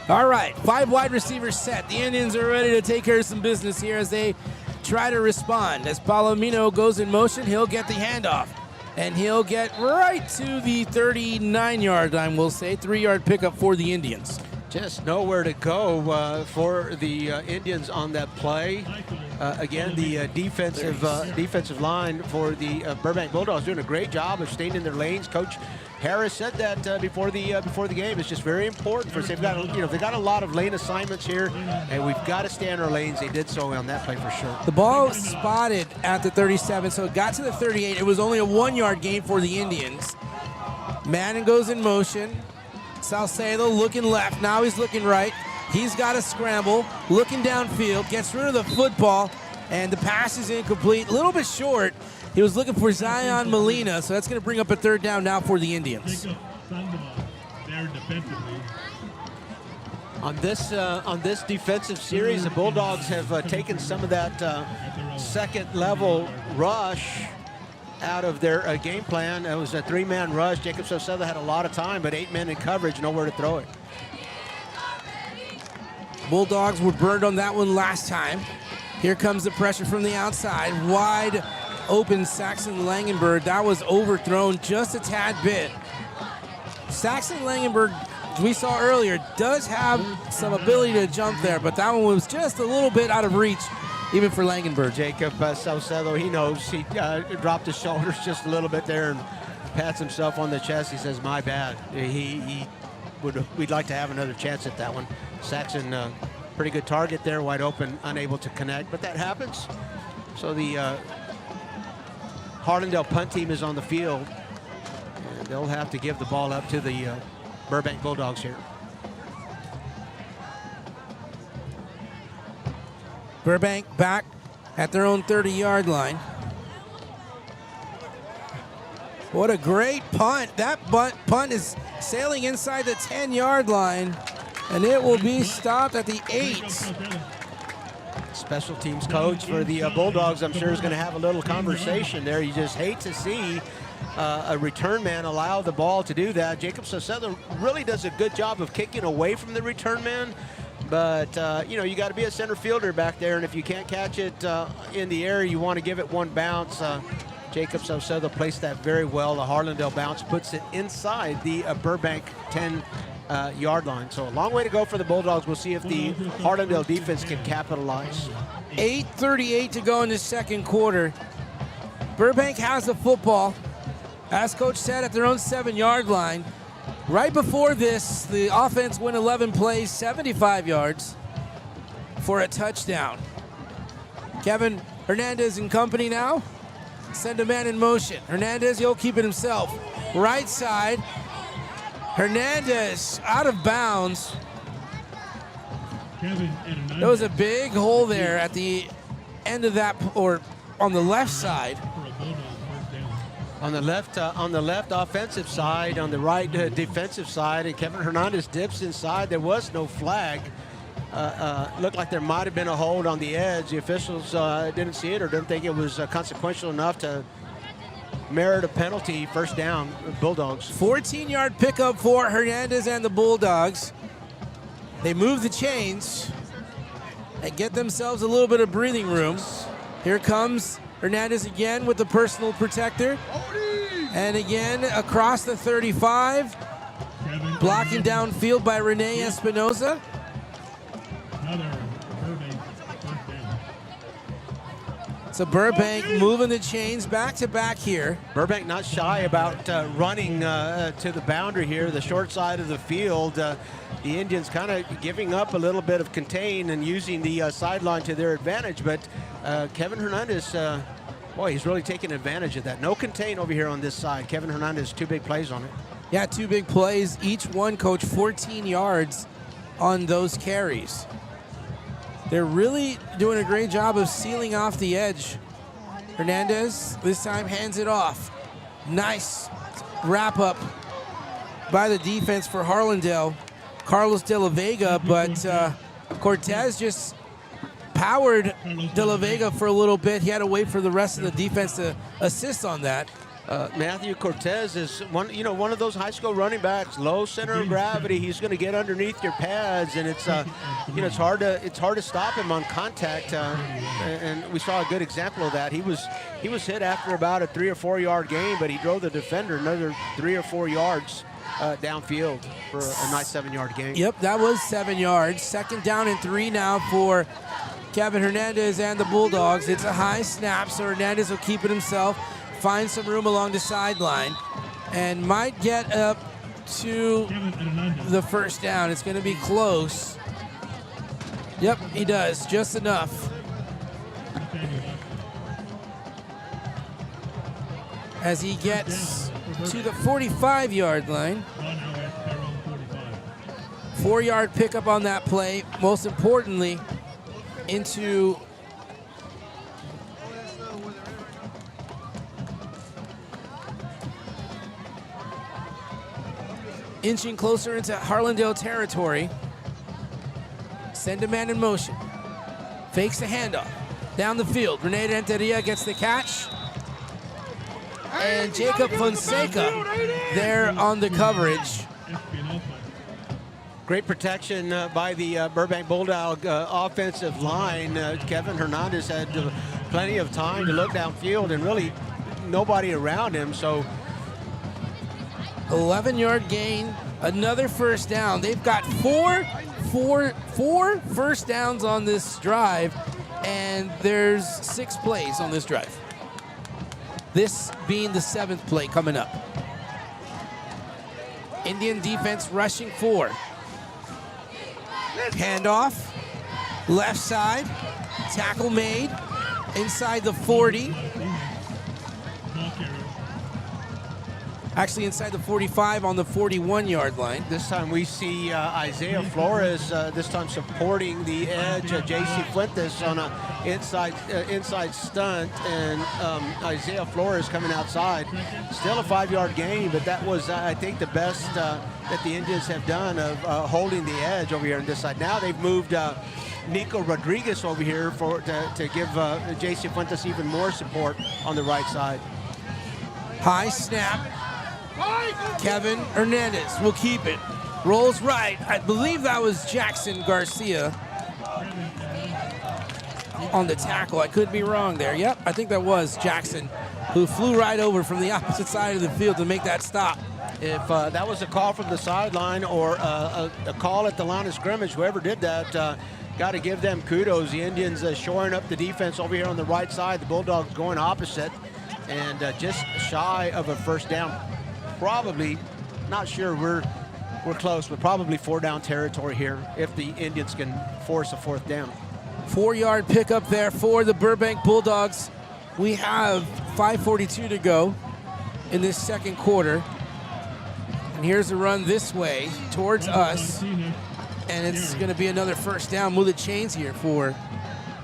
All right, 5 wide receivers set. The Indians are ready to take care of some business here as they try to respond. As Palomino goes in motion, he'll get the handoff. And he'll get right to the 39-yard line, we'll say. 3-yard pickup for the Indians. Just nowhere to go for the Indians on that play. Again, the defensive line for the Burbank Bulldogs doing a great job of staying in their lanes. Coach Harris said that before the game. It's just very important for us. They've got a lot of lane assignments here, and we've got to stay in our lanes. They did so on that play for sure. The ball spotted at the 37, so it got to the 38. It was only a 1-yard gain for the Indians. Madden goes in motion. Salcedo looking left. Now he's looking right. He's got to scramble. Looking downfield. Gets rid of the football. And the pass is incomplete. A little bit short. He was looking for Zion Molina. So that's going to bring up a 3rd down now for the Indians. On this defensive series, the Bulldogs have taken some of that second level rush out of their game plan. It was a 3-man rush. Jacob Saucedo had a lot of time, but 8 men in coverage, nowhere to throw it. Bulldogs were burned on that one last time. Here comes the pressure from the outside. Wide open Saxon Langenberg. That was overthrown just a tad bit. Saxon Langenberg, we saw earlier, does have some ability to jump there, but that one was just a little bit out of reach, even for Langenberg. Jacob Saucedo, he knows. He dropped his shoulders just a little bit there and pats himself on the chest. He says, my bad. We'd like to have another chance at that one. Saxon, pretty good target there, wide open, unable to connect, but that happens. So the Harlandale punt team is on the field, and they'll have to give the ball up to the Burbank Bulldogs here. Burbank back at their own 30-yard line. What a great punt. That punt is sailing inside the 10-yard line, and it will be stopped at the 8. Special teams coach for the Bulldogs, I'm sure, is going to have a little conversation there. You just hate to see a return man allow the ball to do that. Jacob Saucedo really does a good job of kicking away from the return man, but you got to be a center fielder back there, and if you can't catch it in the air, you want to give it one bounce. Jacob Saucedo placed that very well. The Harlandale bounce puts it inside the Burbank 10-yard line. So a long way to go for the Bulldogs. We'll see if the Harlandale defense can capitalize. 8:38 to go in the second quarter. Burbank has the football, as Coach said, at their own 7-yard line. Right before this, the offense went 11 plays, 75 yards for a touchdown. Kevin Hernandez and company now. Send a man in motion. Hernandez, he'll keep it himself. Right side. Hernandez out of bounds. There was a big hole there at the end of that, or on the left side. On the left offensive side, on the right defensive side, and Kevin Hernandez dips inside. There was no flag. Looked like there might have been a hold on the edge. The officials didn't see it or didn't think it was consequential enough to merit a penalty. First down, Bulldogs. 14-yard pickup for Hernandez and the Bulldogs. They move the chains and get themselves a little bit of breathing room. Here comes Hernandez again with the personal protector. And again across the 35. Blocking downfield by Rene Espinoza. So Burbank moving the chains back to back here. Burbank not shy about running to the boundary here, the short side of the field. The Indians kind of giving up a little bit of contain and using the sideline to their advantage, but Kevin Hernandez, boy, he's really taking advantage of that. No contain over here on this side. Kevin Hernandez, 2 big plays on it. Yeah, 2 big plays. Each one, Coach, 14 yards on those carries. They're really doing a great job of sealing off the edge. Hernandez this time hands it off. Nice wrap up by the defense for Harlandale. Carlos De La Vega, but Cortez just powered De La Vega for a little bit. He had to wait for the rest of the defense to assist on that. Matthew Cortez is one of those high school running backs, low center of gravity. He's going to get underneath your pads, and it's it's hard to stop him on contact. And we saw a good example of that. He was hit after about a 3 or 4 yard gain, but he drove the defender another 3 or 4 yards downfield for a nice 7-yard gain. Yep, that was 7 yards. 2nd down and 3 now for Kevin Hernandez and the Bulldogs. It's a high snap, so Hernandez will keep it himself. Find some room along the sideline and might get up to the first down. It's going to be close. Yep, he does. Just enough. As he gets to the 45-yard line. 4-yard pickup on that play. Most importantly, into inching closer into Harlandale territory. Send a man in motion. Fakes the handoff. Down the field. Rene Renteria gets the catch. and Jacob Fonseca there on the coverage. Great protection by the Burbank Bulldog offensive line. Kevin Hernandez had plenty of time to look downfield and really nobody around him. So 11-yard gain, another first down. They've got four first downs on this drive, and there's 6 plays on this drive. This being the 7th play coming up. Indian defense rushing 4. Handoff, left side, tackle made, inside the 40. Actually inside the 45 on the 41-yard line. This time we see Isaiah Flores, this time supporting the edge. J.C. Fuentes on an inside stunt, and Isaiah Flores coming outside. Still a 5-yard gain, but that was, I think, the best that the Indians have done of holding the edge over here on this side. Now they've moved Nico Rodriguez over here to give J.C. Fuentes even more support on the right side. High snap. Kevin Hernandez will keep it. Rolls right. I believe that was Jackson Garcia on the tackle. I could be wrong there. Yep, I think that was Jackson, who flew right over from the opposite side of the field to make that stop. If that was a call from the sideline or a call at the line of scrimmage, whoever did that, got to give them kudos. The Indians shoring up the defense over here on the right side. The Bulldogs going opposite, and just shy of a first down. Probably, not sure we're close, but probably 4-down territory here if the Indians can force a 4th down. 4-yard pickup there for the Burbank Bulldogs. We have 5:42 to go in this second quarter. And here's a run this way towards us. And it's going to be another first down. Move the chains here for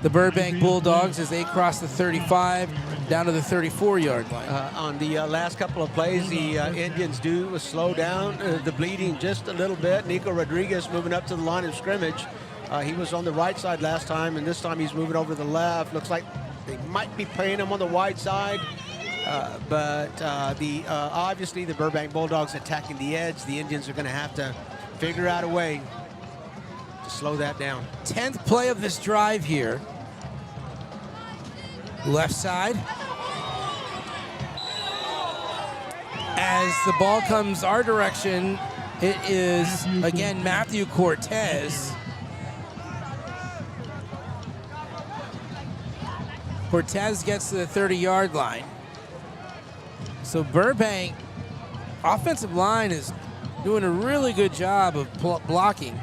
the Burbank Bulldogs as they cross the 35 down to the 34-yard line. On the last couple of plays, the Indians do slow down the bleeding just a little bit. Nico Rodriguez moving up to the line of scrimmage. He was on the right side last time, and this time he's moving over to the left. Looks like they might be playing him on the wide side. But obviously the Burbank Bulldogs attacking the edge. The Indians are going to have to figure out a way to slow that down. 10th play of this drive here. Left side. As the ball comes our direction, it is, again, Matthew Cortez. Cortez gets to the 30-yard line. So Burbank offensive line is doing a really good job of blocking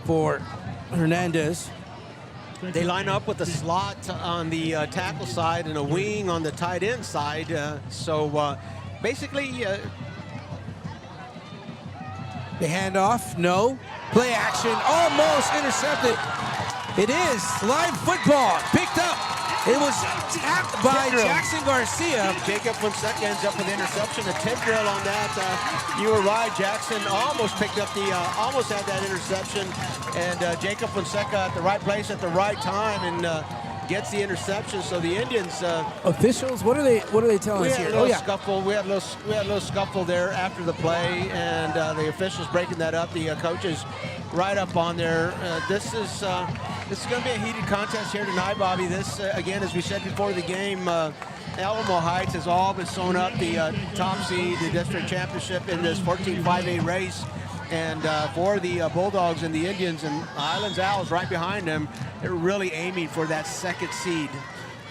for Hernandez. They line up with a slot on the tackle side and a wing on the tight end side. Basically, the handoff, no. Play action, almost intercepted. It is live football, picked up. It was tapped by Jackson Garcia. Jacob Fonseca ends up with the interception. A tip drill on that. You were right. Jackson almost picked up almost had that interception. And Jacob Fonseca at the right place at the right time and gets the interception. So the Indians officials, what are they telling us here? Scuffle. We had a little scuffle there after the play, and the officials breaking that up. The coaches right up on there. This is going to be a heated contest here tonight, Bobby. This, again, as we said before the game, Alamo Heights has all but sewn up the top seed, the district championship in this 14-5A race. And for the Bulldogs and the Indians and Highlands Owls right behind them, they're really aiming for that second seed.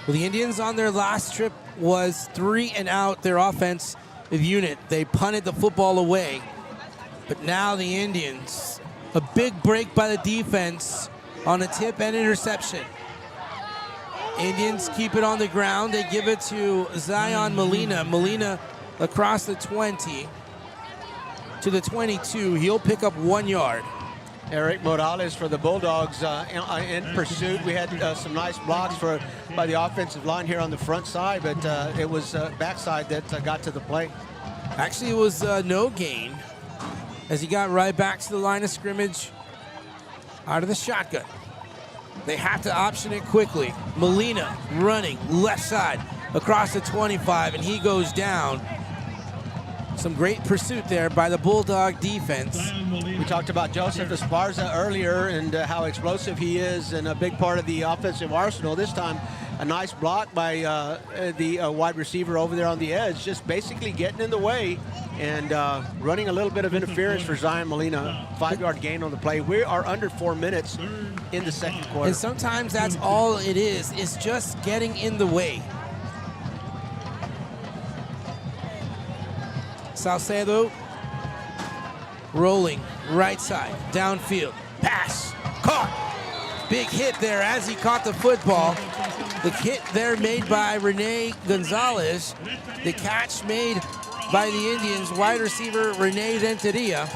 Well, the Indians on their last trip was 3 and out, their offensive unit. They punted the football away. But now the Indians, a big break by the defense on a tip and interception. Indians keep it on the ground. They give it to Zion Molina. Molina across the 20 to the 22. He'll pick up 1 yard. Eric Morales for the Bulldogs in pursuit. We had some nice blocks by the offensive line here on the front side, but it was backside that got to the play. Actually, it was no gain as he got right back to the line of scrimmage out of the shotgun. They have to option it quickly. Molina running left side across the 25, and he goes down. Some great pursuit there by the Bulldog defense. We talked about Joseph Esparza earlier and how explosive he is and a big part of the offensive arsenal. This time, a nice block by the wide receiver over there on the edge, just basically getting in the way and running a little bit of interference for Zion Molina. 5-yard gain on the play. We are under 4 minutes in the second quarter. And sometimes that's all it is. It's just getting in the way. Salcedo rolling right side, downfield, pass, caught. Big hit there as he caught the football. The hit there made by Rene Gonzalez. The catch made by the Indians, wide receiver Rene Renteria.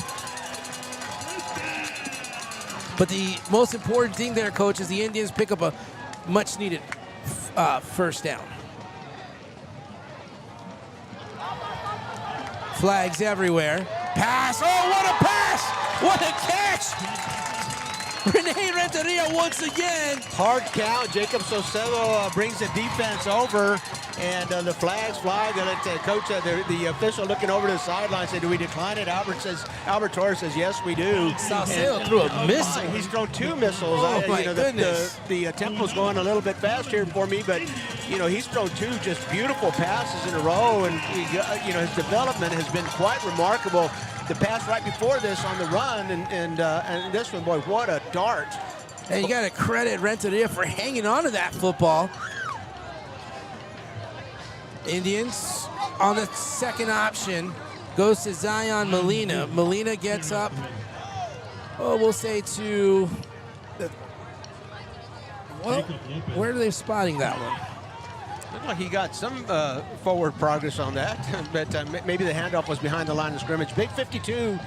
But the most important thing there, Coach, is the Indians pick up a much needed first down. Flags everywhere. Pass. Oh, what a pass! What a catch! Rene Renteria once again. Hard count. Jacob Salcedo brings the defense over, and the flags fly. Coach, the official looking over to the sideline said, "Do we decline it?" Albert Torres says, "Yes, we do." Salcedo threw a missile. He's thrown 2 missiles. Oh, my goodness. The tempo's going a little bit fast here for me, but he's thrown 2 just beautiful passes in a row, and his development has been quite remarkable. The pass right before this on the run, and this one, boy, what a dart. And you got to credit Renteria for hanging on to that football. Indians on the second option goes to Zion Molina. Molina gets up, we'll say to, where are they spotting that one? Looked like he got some forward progress on that, but maybe the handoff was behind the line of scrimmage. Big 52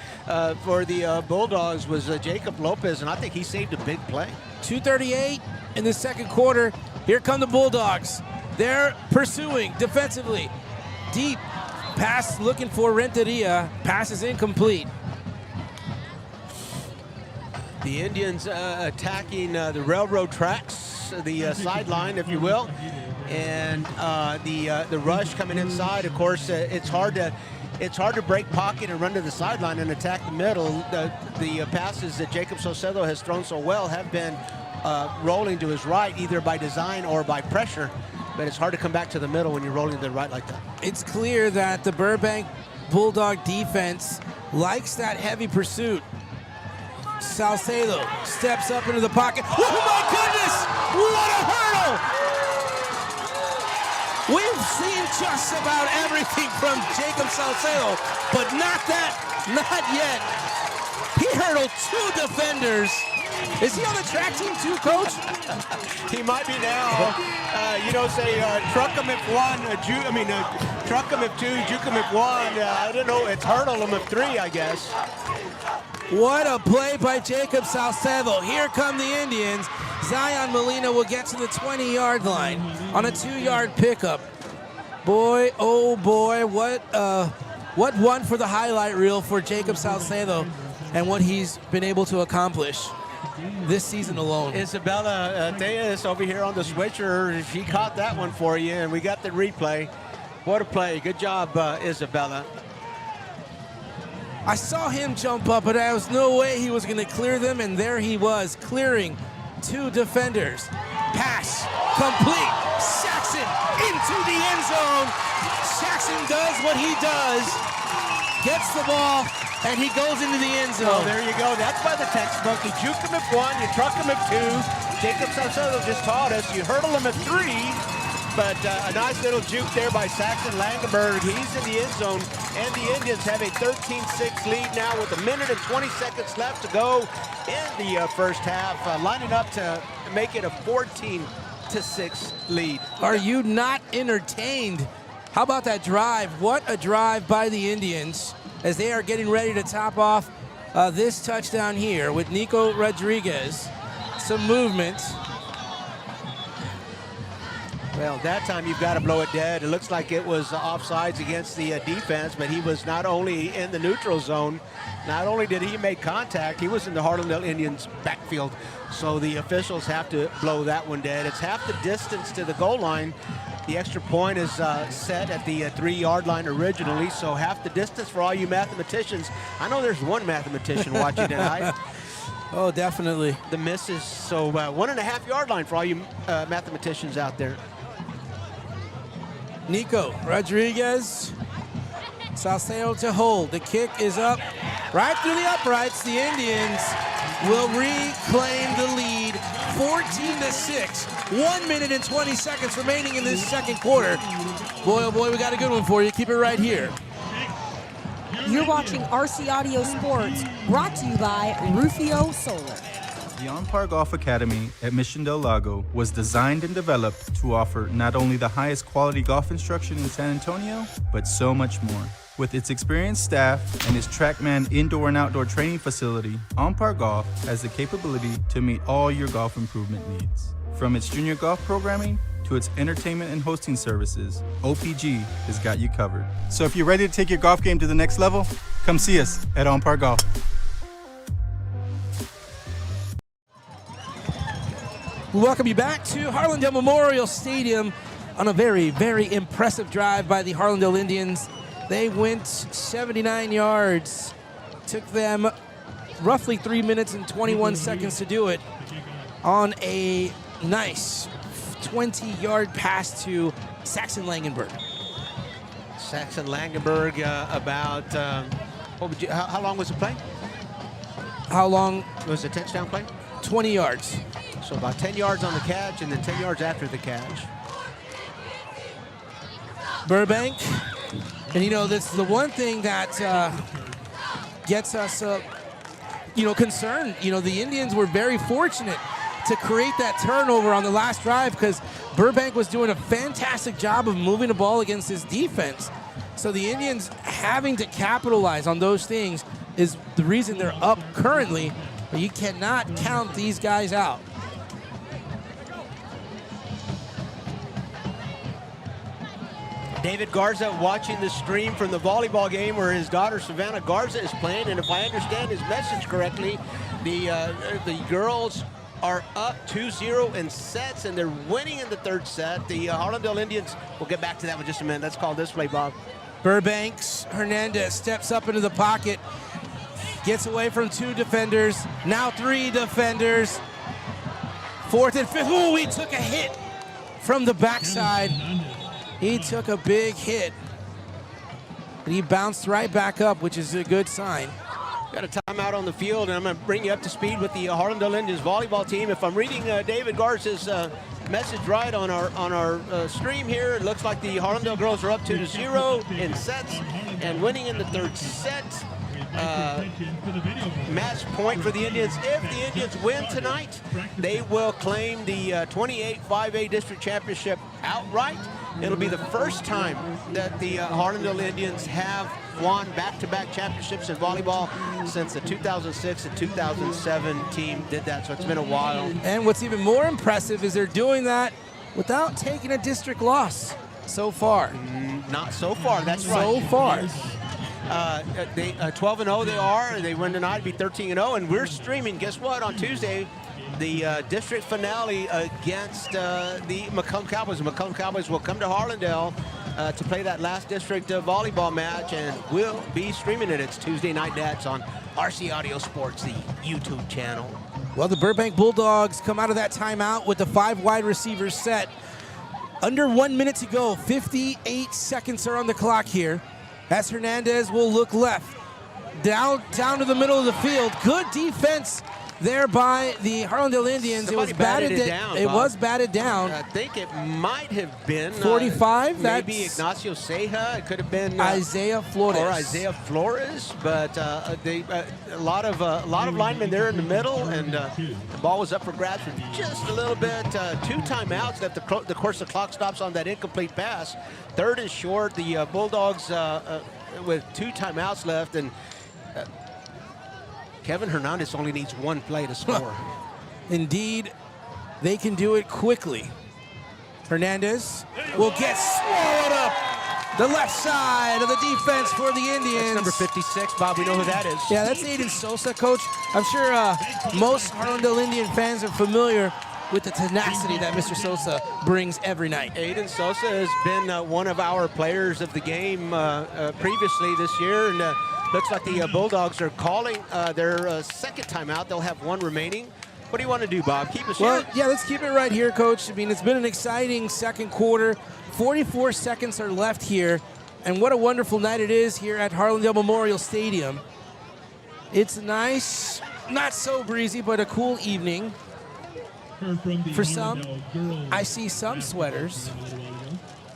for the Bulldogs was Jacob Lopez, and I think he saved a big play. 2:38 in the second quarter. Here come the Bulldogs. They're pursuing defensively. Deep pass looking for Renteria. Pass is incomplete. The Indians attacking the railroad tracks, the sideline, if you will. And the rush coming inside, of course, it's hard to break pocket and run to the sideline and attack the middle. The passes that Jacob Salcedo has thrown so well have been rolling to his right, either by design or by pressure. But it's hard to come back to the middle when you're rolling to the right like that. It's clear that the Burbank Bulldog defense likes that heavy pursuit. Salcedo steps up into the pocket. Oh my goodness! What a hurdle! We've seen just about everything from Jacob Salcedo, but not yet. He hurdled 2 defenders. Is he on the track team too, Coach? He might be now. Say truck him if 1, truck him if 2, juke him if 1. I don't know, it's hurdle him if 3, I guess. What a play by Jacob Salcedo. Here come the Indians. Zion Molina will get to the 20-yard line on a 2-yard pickup. Boy, oh boy, what one for the highlight reel for Jacob Salcedo and what he's been able to accomplish this season alone. Isabella Tejas over here on the switcher, she caught that one for you, and we got the replay. What a play. Good job, Isabella. I saw him jump up, but there was no way he was going to clear them, and there he was, clearing 2 defenders. Pass complete. Saxon into the end zone. Saxon does what he does, gets the ball, and he goes into the end zone. Oh, there you go. That's by the textbook. You juke him at 1, you truck him at 2. Jacob Salcedo just taught us. You hurdle him at 3. But a nice little juke there by Saxon Langenberg. He's in the end zone, and the Indians have a 13-6 lead now with 1 minute and 20 seconds left to go in the first half, lining up to make it a 14-6 lead. Are you not entertained? How about that drive? What a drive by the Indians as they are getting ready to top off this touchdown here with Nico Rodriguez. Some movement. Well, that time you've got to blow it dead. It looks like it was offsides against the defense, but he was not only in the neutral zone, Not only did he make contact, he was in the Harlandale Indians backfield. So the officials have to blow that one dead. It's half the distance to the goal line. The extra point is set at the 3-yard line originally, so half the distance for all you mathematicians. I know there's one mathematician watching tonight. Oh, definitely. The misses, so 1.5-yard line for all you mathematicians out there. Nico Rodriguez, Salcedo to hold. The kick is up, right through the uprights. The Indians will reclaim the lead, 14-6. 1 minute and 20 seconds remaining in this second quarter. Boy, oh boy, we got a good one for you. Keep it right here. You're watching RC Audio Sports, brought to you by Rufio Solar. The On-Par Golf Academy at Mission Del Lago was designed and developed to offer not only the highest quality golf instruction in San Antonio, but so much more. With its experienced staff and its TrackMan indoor and outdoor training facility, On-Par Golf has the capability to meet all your golf improvement needs. From its junior golf programming to its entertainment and hosting services, OPG has got you covered. So if you're ready to take your golf game to the next level, come see us at On-Par Golf. We welcome you back to Harlandale Memorial Stadium on a very, very impressive drive by the Harlandale Indians. They went 79 yards. Took them roughly 3 minutes and 21 seconds to do it on a nice 20-yard pass to Saxon Langenberg. Saxon Langenberg, how long was the play? How long? Was it a touchdown play? 20 yards. So about 10 yards on the catch and then 10 yards after the catch. Burbank. And, you know, this is the one thing that gets us, concerned. You know, the Indians were very fortunate to create that turnover on the last drive because Burbank was doing a fantastic job of moving the ball against his defense. So the Indians having to capitalize on those things is the reason they're up currently, but you cannot count these guys out. David Garza watching the stream from the volleyball game where his daughter Savannah Garza is playing, and if I understand his message correctly, the girls are up 2-0 in sets, and they're winning in the third set. The Harlandale Indians, we'll get back to that in just a minute. Let's call this play, Bob. Burbanks Hernandez steps up into the pocket, gets away from 2 defenders, now 3 defenders. 4th and 5th. Ooh, he took a hit from the backside. He took a big hit, but he bounced right back up, which is a good sign. Got a timeout on the field, and I'm going to bring you up to speed with the Harlandale Indians volleyball team. If I'm reading David Garza's message right on our stream here, it looks like the Harlandale girls are up 2-0 in sets and winning in the third set. Match point for the Indians. If the Indians win tonight, they will claim the 28 5A District Championship outright. It'll be the first time that the Harlandale Indians have won back-to-back championships in volleyball since the 2006 and 2007 team did that, so it's been a while. And what's even more impressive is they're doing that without taking a district loss so far. Not so far, that's right. So far. 12-0 they are. They win tonight, be 13-0, and we're streaming, guess what, on Tuesday, the district finale against the McCollum Cowboys. The McCollum Cowboys will come to Harlandale to play that last district volleyball match, and we'll be streaming it. It's Tuesday Night Nets on RC Audio Sports, the YouTube channel. Well, the Burbank Bulldogs come out of that timeout with the 5 wide receivers set. Under 1 minute to go, 58 seconds are on the clock here. As Hernandez will look left, down to the middle of the field. Good defense there by the Harlandale Indians. Somebody it was batted down. It was batted down. I think it might have been 45. Maybe Ignacio Ceja. It could have been Isaiah Flores. Or Isaiah Flores. But a lot of linemen there in the middle, and the ball was up for grabs with just a little bit. 2 timeouts left. Of course, the clock stops on that incomplete pass. 3rd and short. The Bulldogs with 2 timeouts left, and Kevin Hernandez only needs 1 play to score. Indeed, they can do it quickly. Hernandez will get swallowed up The left side of the defense for the Indians. That's number 56, Bob. We know who that is. Yeah, that's Aiden Sosa, Coach. I'm sure most Harlandale Indian fans are familiar with the tenacity that Mr. Sosa brings every night. Aiden Sosa has been one of our players of the game previously this year, and looks like the Bulldogs are calling their second timeout. They'll have one remaining. What do you want to do, Bob? Keep us here? Yeah, let's keep it right here, Coach. I mean, it's been an exciting second quarter. 44 seconds are left here, and what a wonderful night it is here at Harlandale Memorial Stadium. It's nice, not so breezy, but a cool evening. For some, I see some sweaters,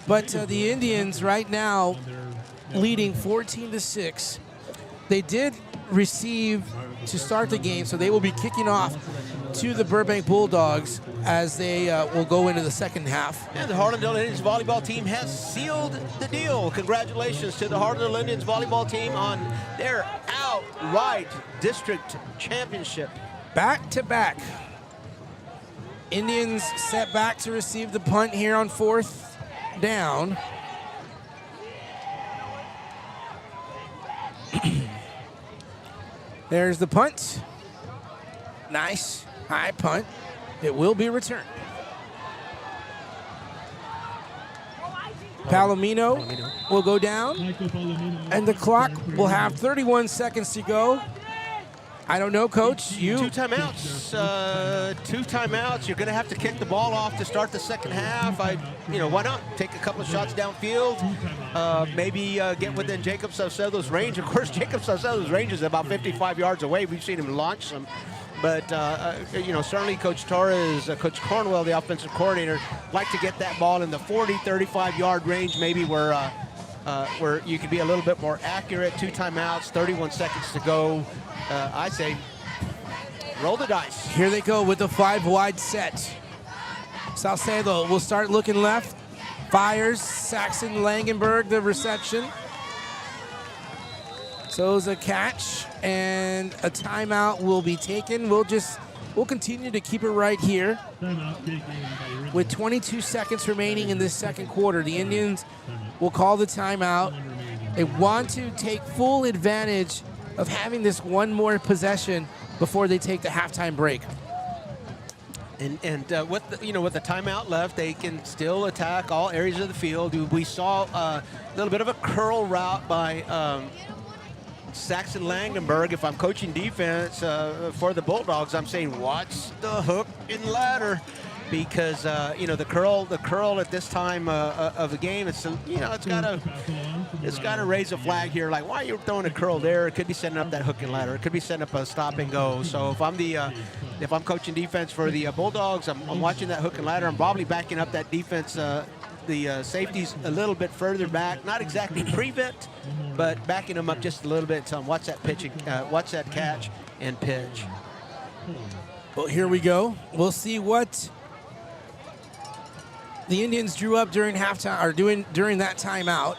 but the Indians right now leading 14-6. They did receive to start the game, so they will be kicking off to the Burbank Bulldogs as they will go into the second half. And the Harlandale Indians volleyball team has sealed the deal. Congratulations to the Harlandale Indians volleyball team on their outright district championship. Back to back. Indians set back to receive the punt here on 4th down. There's the punt. Nice high punt. It will be returned. Palomino will go down, and the clock will have 31 seconds to go. I don't know, Coach. Two timeouts. Two timeouts. You're going to have to kick the ball off to start the second half. Why not take a couple of shots downfield? Maybe get within Jacob Saucedo's range. Of course, Jacob Saucedo's range is about 55 yards away. We've seen him launch some. But, certainly Coach Torres, Coach Cornwell, the offensive coordinator, like to get that ball in the 40, 35-yard range, maybe where you could be a little bit more accurate. Two timeouts, 31 seconds to go. I say roll the dice. Here they go with the 5-wide set. Salcedo will start looking left. Fires. Saxon Langenberg, the reception. So it's a catch, and a timeout will be taken. We'll continue to keep it right here. With 22 seconds remaining in this second quarter, the Indians will call the timeout. They want to take full advantage of having this one more possession before they take the halftime break. And with the timeout left, they can still attack all areas of the field. We saw a little bit of a curl route by Saxon Langenberg. If I'm coaching defense for the Bulldogs, I'm saying watch the hook and ladder, because the curl at this time of the game, it's got to raise a flag here. Like, why are you throwing a curl there? It could be setting up that hook and ladder. It could be setting up a stop and go. So if I'm coaching defense for the Bulldogs, I'm watching that hook and ladder. I'm probably backing up that defense. The safeties a little bit further back, not exactly prevent, but backing them up just a little bit. So watch that pitch, watch that catch and pitch. Well, here we go. We'll see what the Indians drew up during halftime, or during that timeout.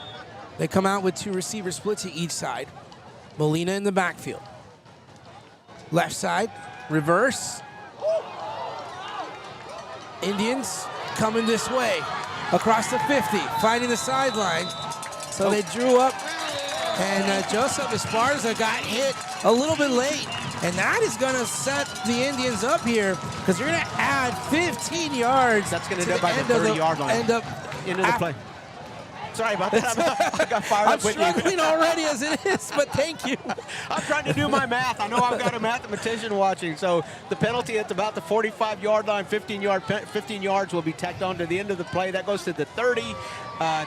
They come out with 2 receiver splits to each side. Molina in the backfield. Left side, reverse. Indians coming this way. Across the 50, finding the sideline. So they drew up, and Joseph Esparza got hit a little bit late. And that is going to set the Indians up here, because they're going to add 15 yards. That's going to end up by the 30-yard line. End up into the play. Sorry about that. I got fired up with you. I'm struggling already as it is, but thank you. I'm trying to do my math. I know I've got a mathematician watching. So the penalty at about the 45-yard line, 15 yards will be tacked on to the end of the play. That goes to the 30.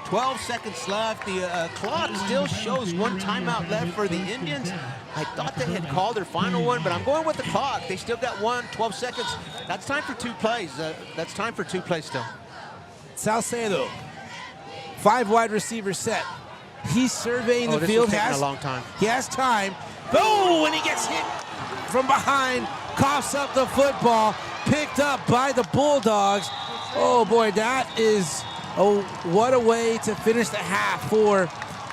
12 seconds left. The clock still shows one timeout left for the Indians. I thought they had called their final one, but I'm going with the clock. They still got 12 seconds. That's time for 2 plays. That's time for 2 plays still. Salcedo. 5 wide receiver set. He's surveying the field. This is taking a long time. He has time. Oh, and he gets hit from behind. Coughs up the football. Picked up by the Bulldogs. Oh, boy, that is... Oh, what a way to finish the half for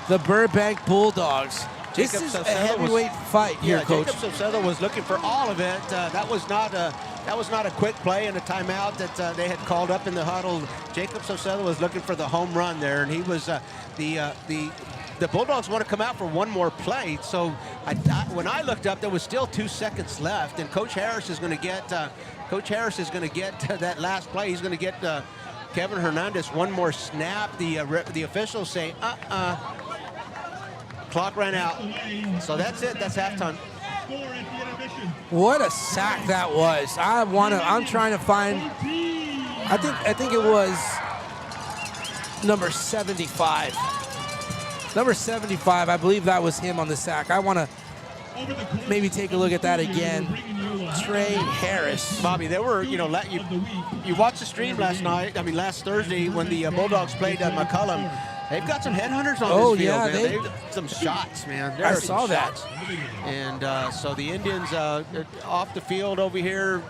the Burbank Bulldogs. This is a heavyweight fight here, Coach. Jacob Saucedo was looking for all of it. That was not a quick play and a timeout that they had called up in the huddle. Jacob Saucedo was looking for the home run there, and he was the Bulldogs want to come out for one more play. So when I looked up, there was still 2 seconds left, and Coach Harris is going to get that last play. He's going to get Kevin Hernandez one more snap. The officials say, clock ran out. So that's it. That's halftime. What a sack that was. I'm trying to find, I think it was number 75. Number 75, I believe that was him on the sack. I want to maybe take a look at that again. Trey Harris. Bobby, there were, you watched the stream last Thursday when the Bulldogs played at McCullum. They've got some headhunters on this field, yeah, man. They've some shots, man. I saw that. And so the Indians off the field over here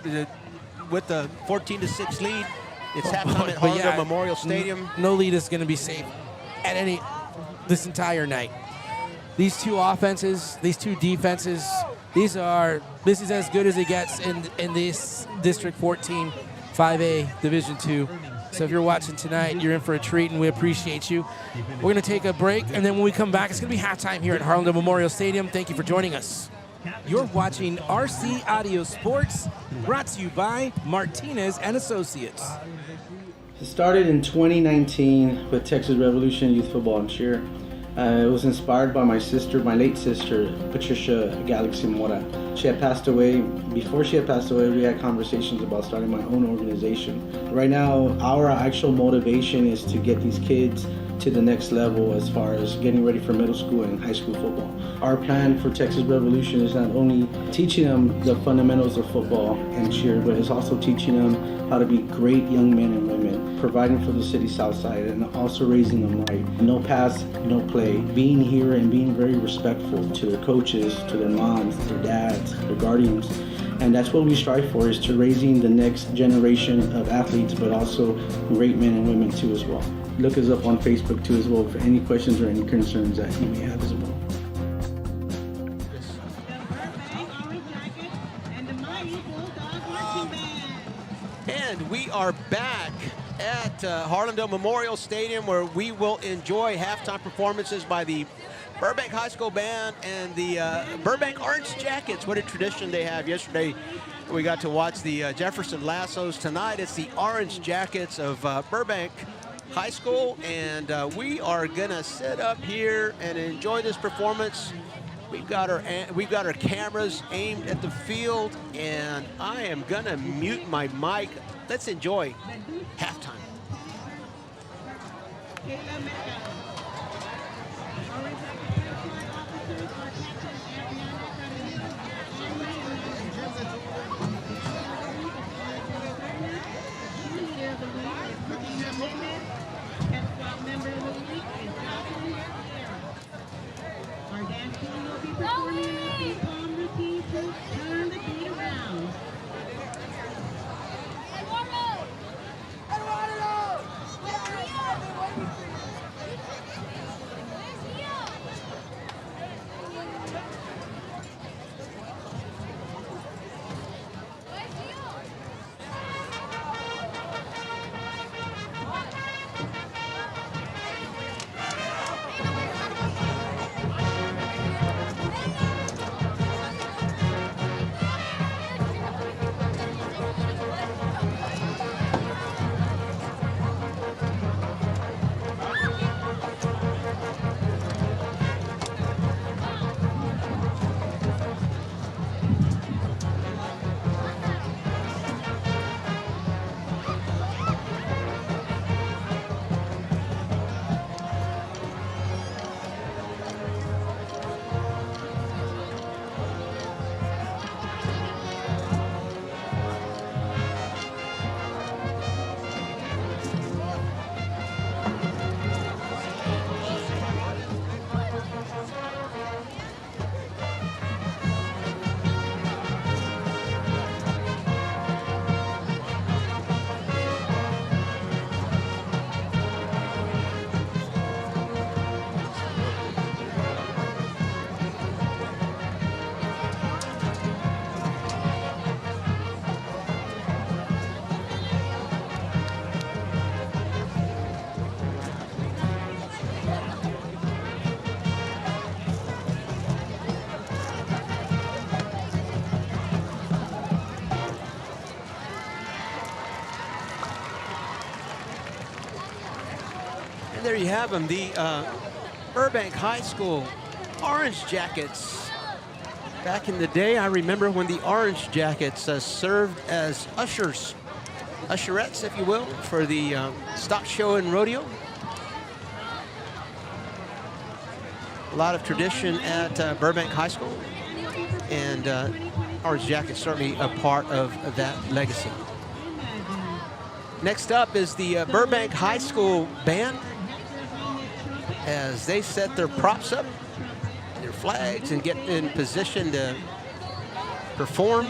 with the 14-6 lead. It's halftime at Harlandale Memorial Stadium. No lead is going to be safe at this entire night. These two offenses, these two defenses, this is as good as it gets in this District 14 5A Division II. So if you're watching tonight, you're in for a treat, and we appreciate you. We're going to take a break, and then when we come back, it's going to be halftime here at Harlandale Memorial Stadium. Thank you for joining us. You're watching RC Audio Sports, brought to you by Martinez and Associates. It started in 2019 with Texas Revolution Youth Football and Cheer. It was inspired by my late sister, Patricia Galaxy Mora. She had passed away. Before she had passed away, we had conversations about starting my own organization. Right now, our actual motivation is to get these kids to the next level as far as getting ready for middle school and high school football. Our plan for Texas Revolution is not only teaching them the fundamentals of football and cheer, but it's also teaching them how to be great young men and women, providing for the city south side and also raising them right. No pass, no play. Being here and being very respectful to their coaches, to their moms, their dads, their guardians. And that's what we strive for, is to raising the next generation of athletes, but also great men and women too as well. Look us up on Facebook too as well for any questions or any concerns that you may have as well. And we are back at Harlandale Memorial Stadium, where we will enjoy halftime performances by the Burbank High School Band and the Burbank Orange Jackets. What a tradition they have. Yesterday we got to watch the Jefferson Lassos. Tonight it's the Orange Jackets of Burbank High School, and we are gonna sit up here and enjoy this performance. We've got our cameras aimed at the field, and I am gonna mute my mic. Let's enjoy halftime. Our dance team will be performing a palm routine to turn the beat around. And there you have them, the Burbank High School Orange Jackets. Back in the day, I remember when the Orange Jackets served as ushers, usherettes, if you will, for the stock show and rodeo. A lot of tradition at Burbank High School, and Orange Jackets certainly a part of that legacy. Next up is the Burbank High School band as they set their props up, their flags, and get in position to perform.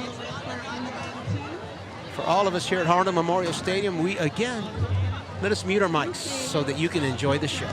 For all of us here at Harlandale Memorial Stadium, we again, let us mute our mics so that you can enjoy the show.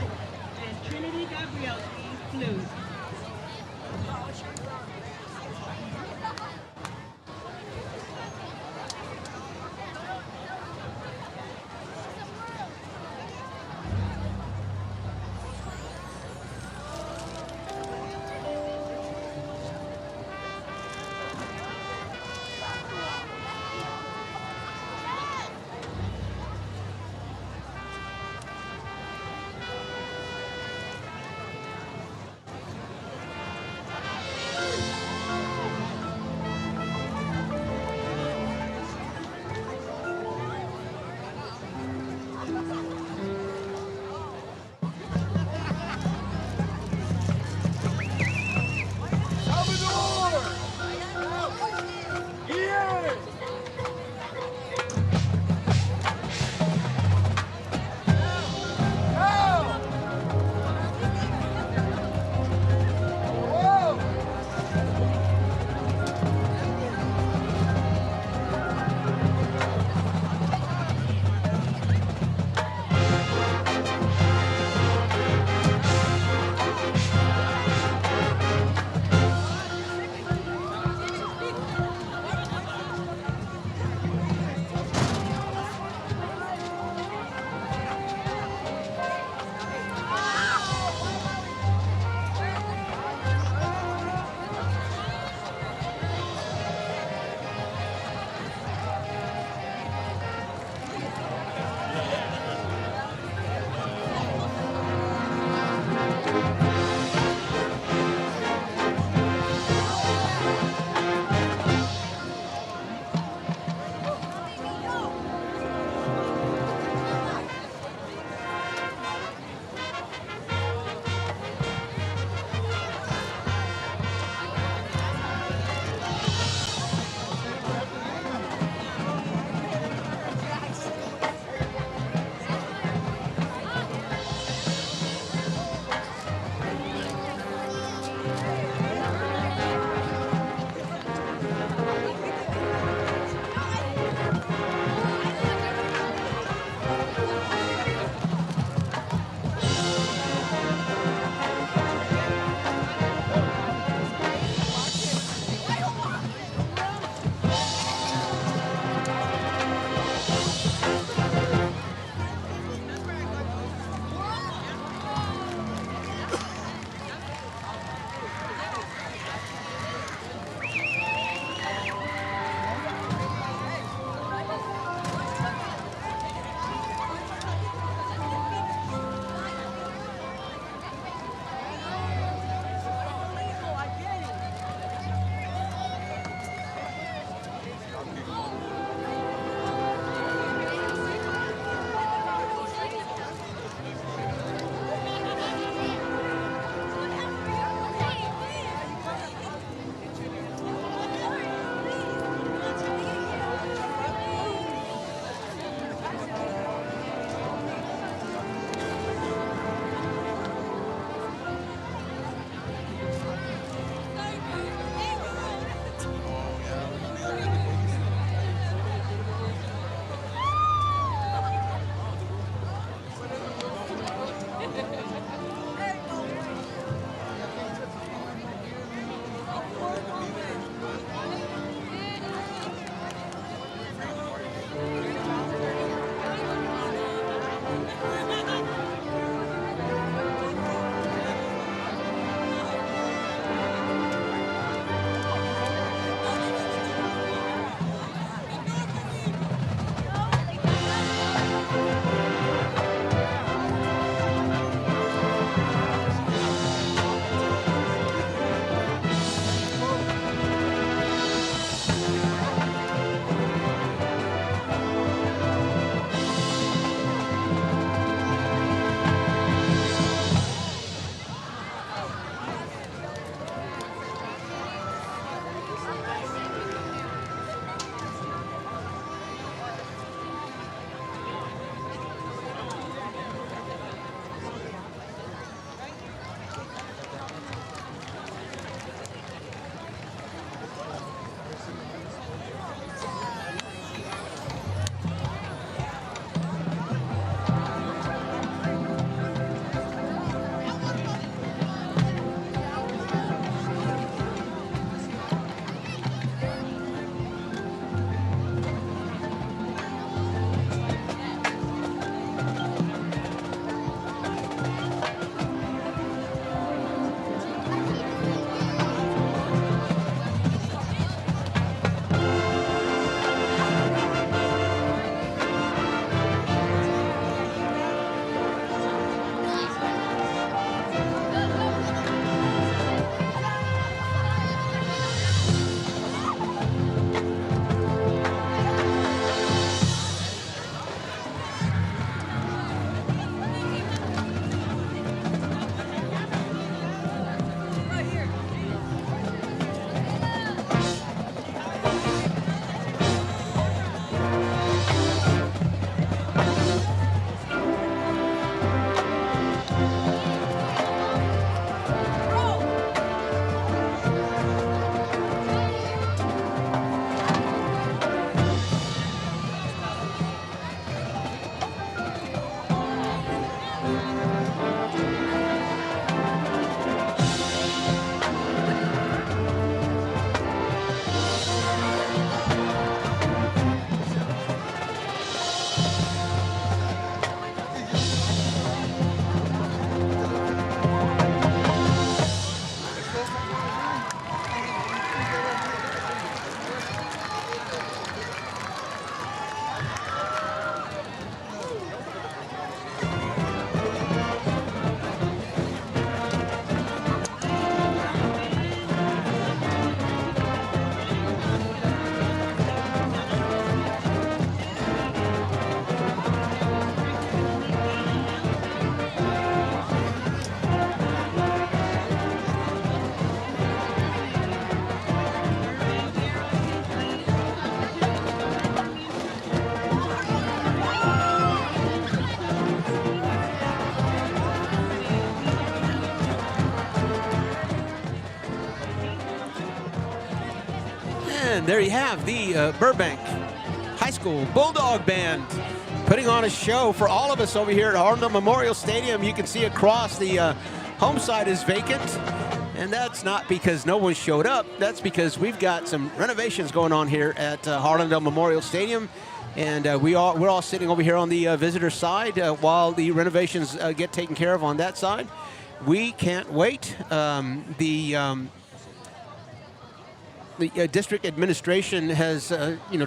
there you have the Burbank High School Bulldog Band putting on a show for all of us over here at Harlandale Memorial Stadium. You can see across the home side is vacant, and that's not because no one showed up. That's because we've got some renovations going on here at Harlandale Memorial Stadium, and we're all sitting over here on the visitor side while the renovations get taken care of on that side. We can't wait. The district administration has,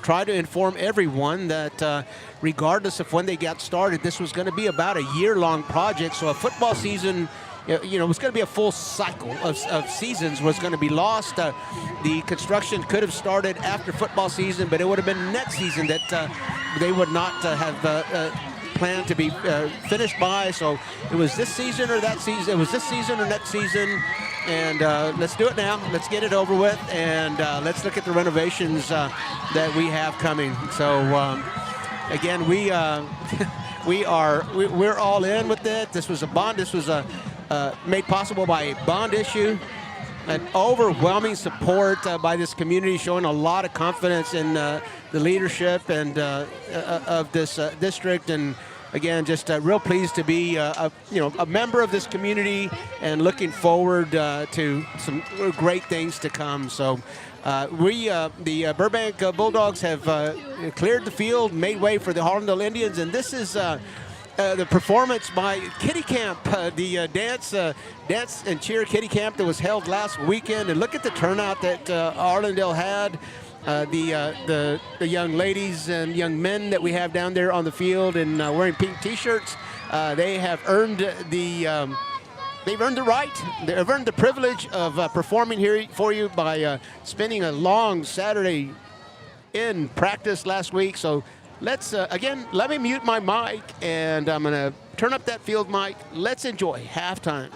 tried to inform everyone that regardless of when they got started, this was going to be about a year-long project. So a football season, was going to be a full cycle of seasons was going to be lost. The construction could have started after football season, but it would have been next season that they would not have planned to be finished by. So it was this season or that season. It was this season or next season. And let's do it now. Let's get it over with, and let's look at the renovations that we have coming. So again, we're all in with it. This was a bond. This was made possible by a bond issue. An overwhelming support by this community, showing a lot of confidence in the leadership and of this district. And again, just real pleased to be a member of this community and looking forward to some great things to come. So the Burbank Bulldogs have cleared the field, made way for the Harlandale Indians, and this is the performance by Kitty Camp, the dance and cheer Kitty Camp that was held last weekend. And look at the turnout that Harlandale had. The young ladies and young men that we have down there on the field and wearing pink T-shirts, they have earned the right. They've earned the privilege of performing here for you by spending a long Saturday in practice last week. So let's again, let me mute my mic, and I'm going to turn up that field mic. Let's enjoy halftime.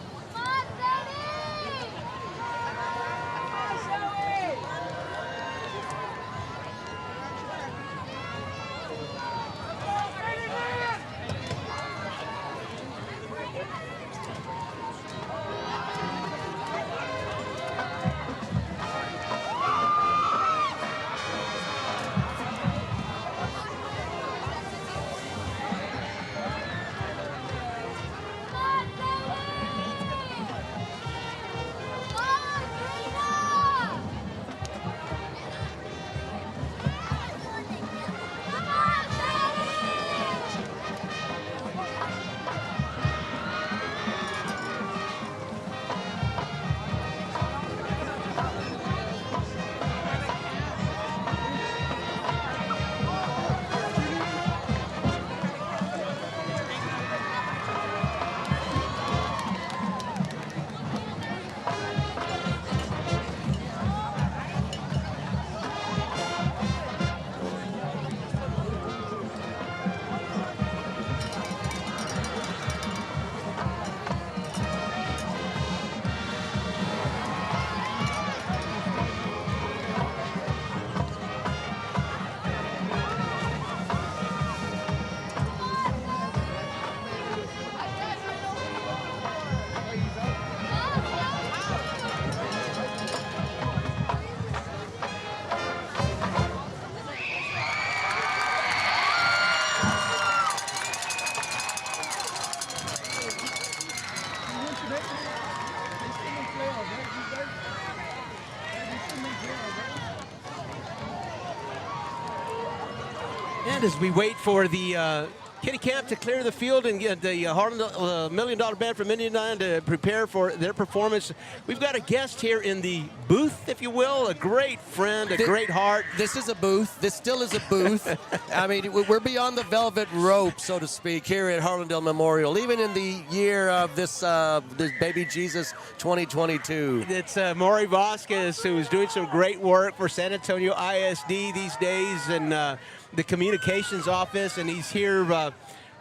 And as we wait for the Kitty Camp to clear the field and get the $1 million band from Indiana to prepare for their performance, we've got a guest here in the booth, if you will, a great friend, a great heart. This is a booth. This still is a booth. I mean, we're beyond the velvet rope, so to speak, here at Harlandale Memorial, even in the year of this baby Jesus 2022. It's Maury Vasquez, who's doing some great work for San Antonio ISD these days, and the communications office, and he's here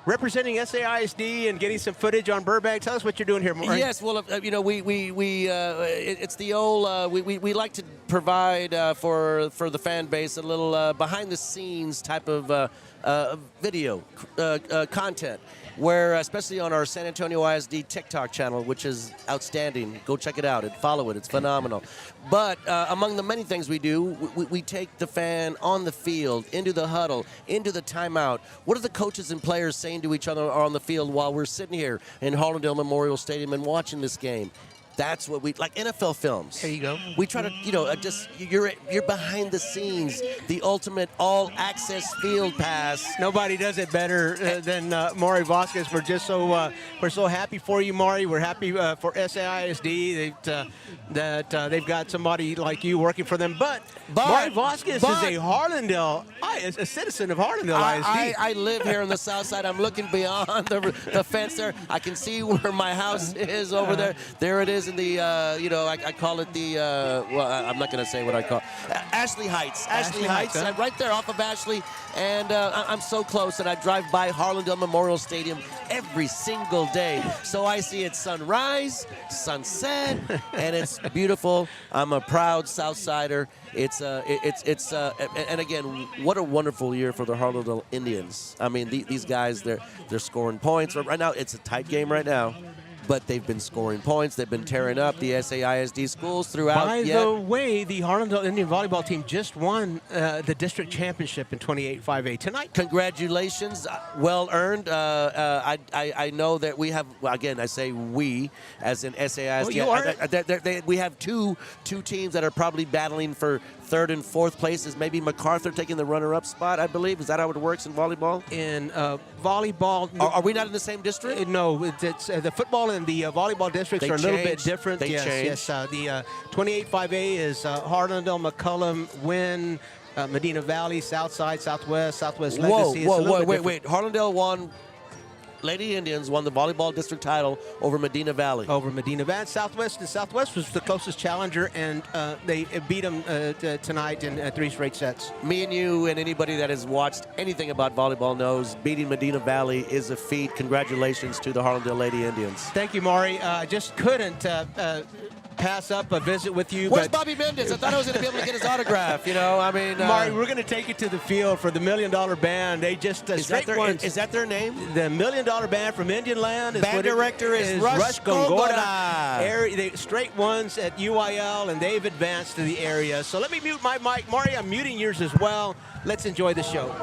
representing SAISD and getting some footage on Burbank. Tell us what you're doing here, Maury. Yes, well, it's the old, we like to provide for the fan base a little behind-the-scenes type of video content. where, especially on our San Antonio ISD TikTok channel, which is outstanding. Go check it out and follow it. It's phenomenal. But among the many things we do, we take the fan on the field, into the huddle, into the timeout. What are the coaches and players saying to each other on the field while we're sitting here in Harlandale Memorial Stadium and watching this game? That's what we like. NFL films. There you go. We try to, just you're behind the scenes, the ultimate all-access field pass. Nobody does it better than Maury Vasquez. We're so happy for you, Maury. We're happy for SAISD that they've got somebody like you working for them. But Maury Vasquez is a Harlandale, a citizen of Harlandale ISD. I live here on the south side. I'm looking beyond the fence there. I can see where my house is over there. There it is in the, I call it the, I'm not going to say what I call Ashley Heights. Ashley Heights, right there off of Ashley. And I'm so close, and I drive by Harlandale Memorial Stadium every single day. So I see it sunrise, sunset, and it's beautiful. I'm a proud Southsider. And again, what a wonderful year for the Harlandale Indians. I mean, these guys, they're scoring points. Right now, it's a tight game right now. But they've been scoring points. They've been tearing up the SAISD schools throughout. By the way, the Harlandale Indian volleyball team just won the district championship in 28-5A tonight. Congratulations, well earned. I know that we have, again, I say we as in SAISD. We have two teams that are probably battling for third and fourth places. Maybe MacArthur taking the runner-up spot, I believe. Is that how it works in volleyball? In volleyball, are we not in the same district? No, it's the football and the volleyball districts are a little bit different. They changed. Yes. The 28-5A is Harlandale, McCullum, Wynn, Medina Valley, Southside, Southwest Legacy. Wait. Harlandale won. Lady Indians won the volleyball district title over Medina Valley. Southwest was the closest challenger, and they beat them tonight in 3 straight sets. Me and you and anybody that has watched anything about volleyball knows beating Medina Valley is a feat. Congratulations to the Harlandale Lady Indians. Thank you, Maury. I just couldn't pass up a visit with you. Where's Bobby Mendez? I thought I was going to be able to get his autograph. Maury, we're going to take you to the field for the $1 Million Band. They just is that their name? The $1 Million Band from Indian Land. Band director is Rush Gongora. Straight ones at UIL, and they've advanced to the area. So let me mute my mic. Maury, I'm muting yours as well. Let's enjoy the show.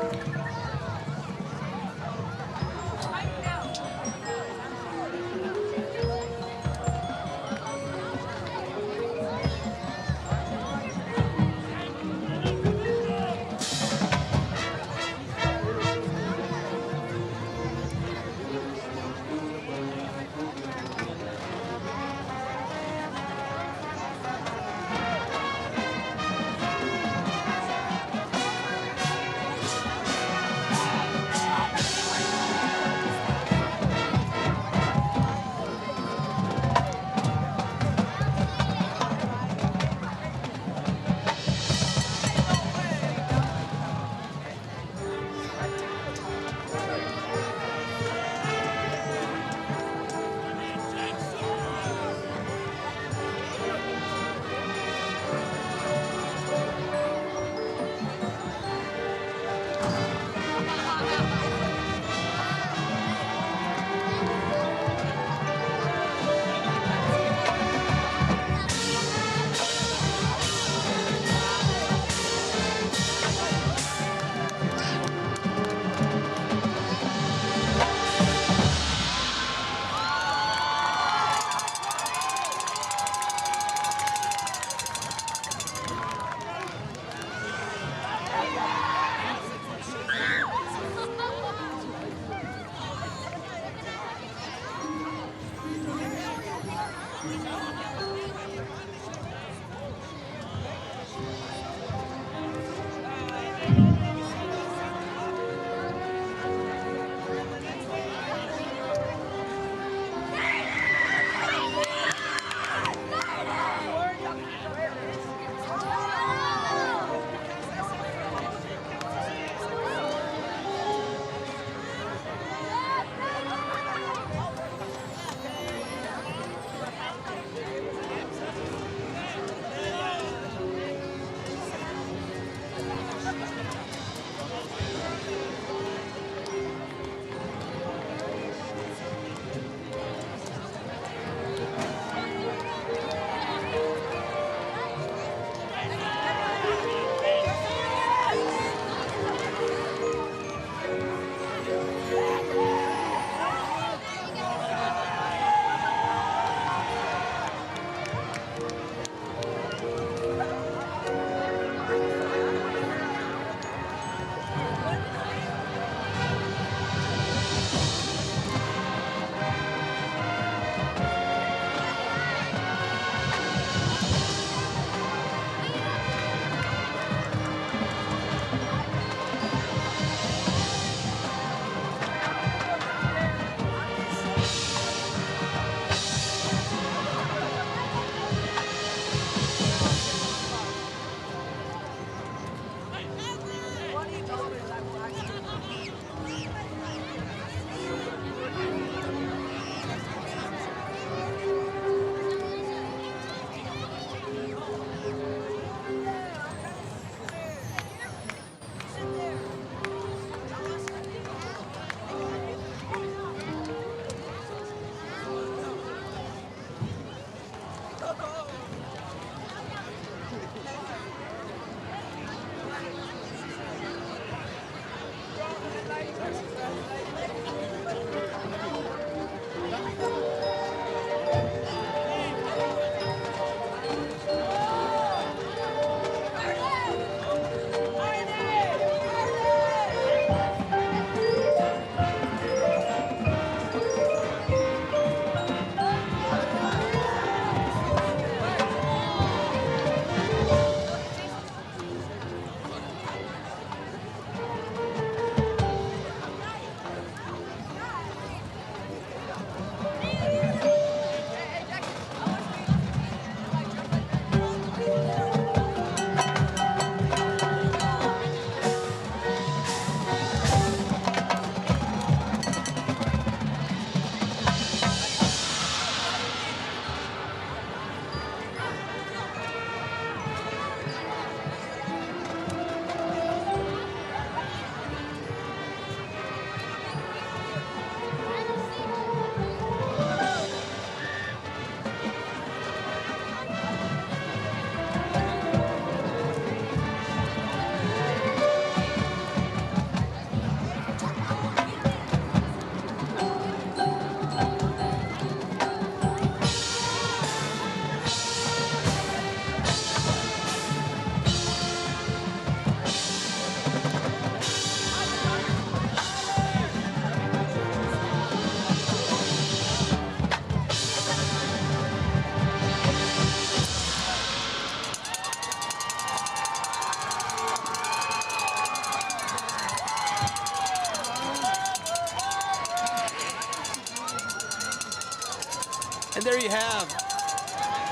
And there you have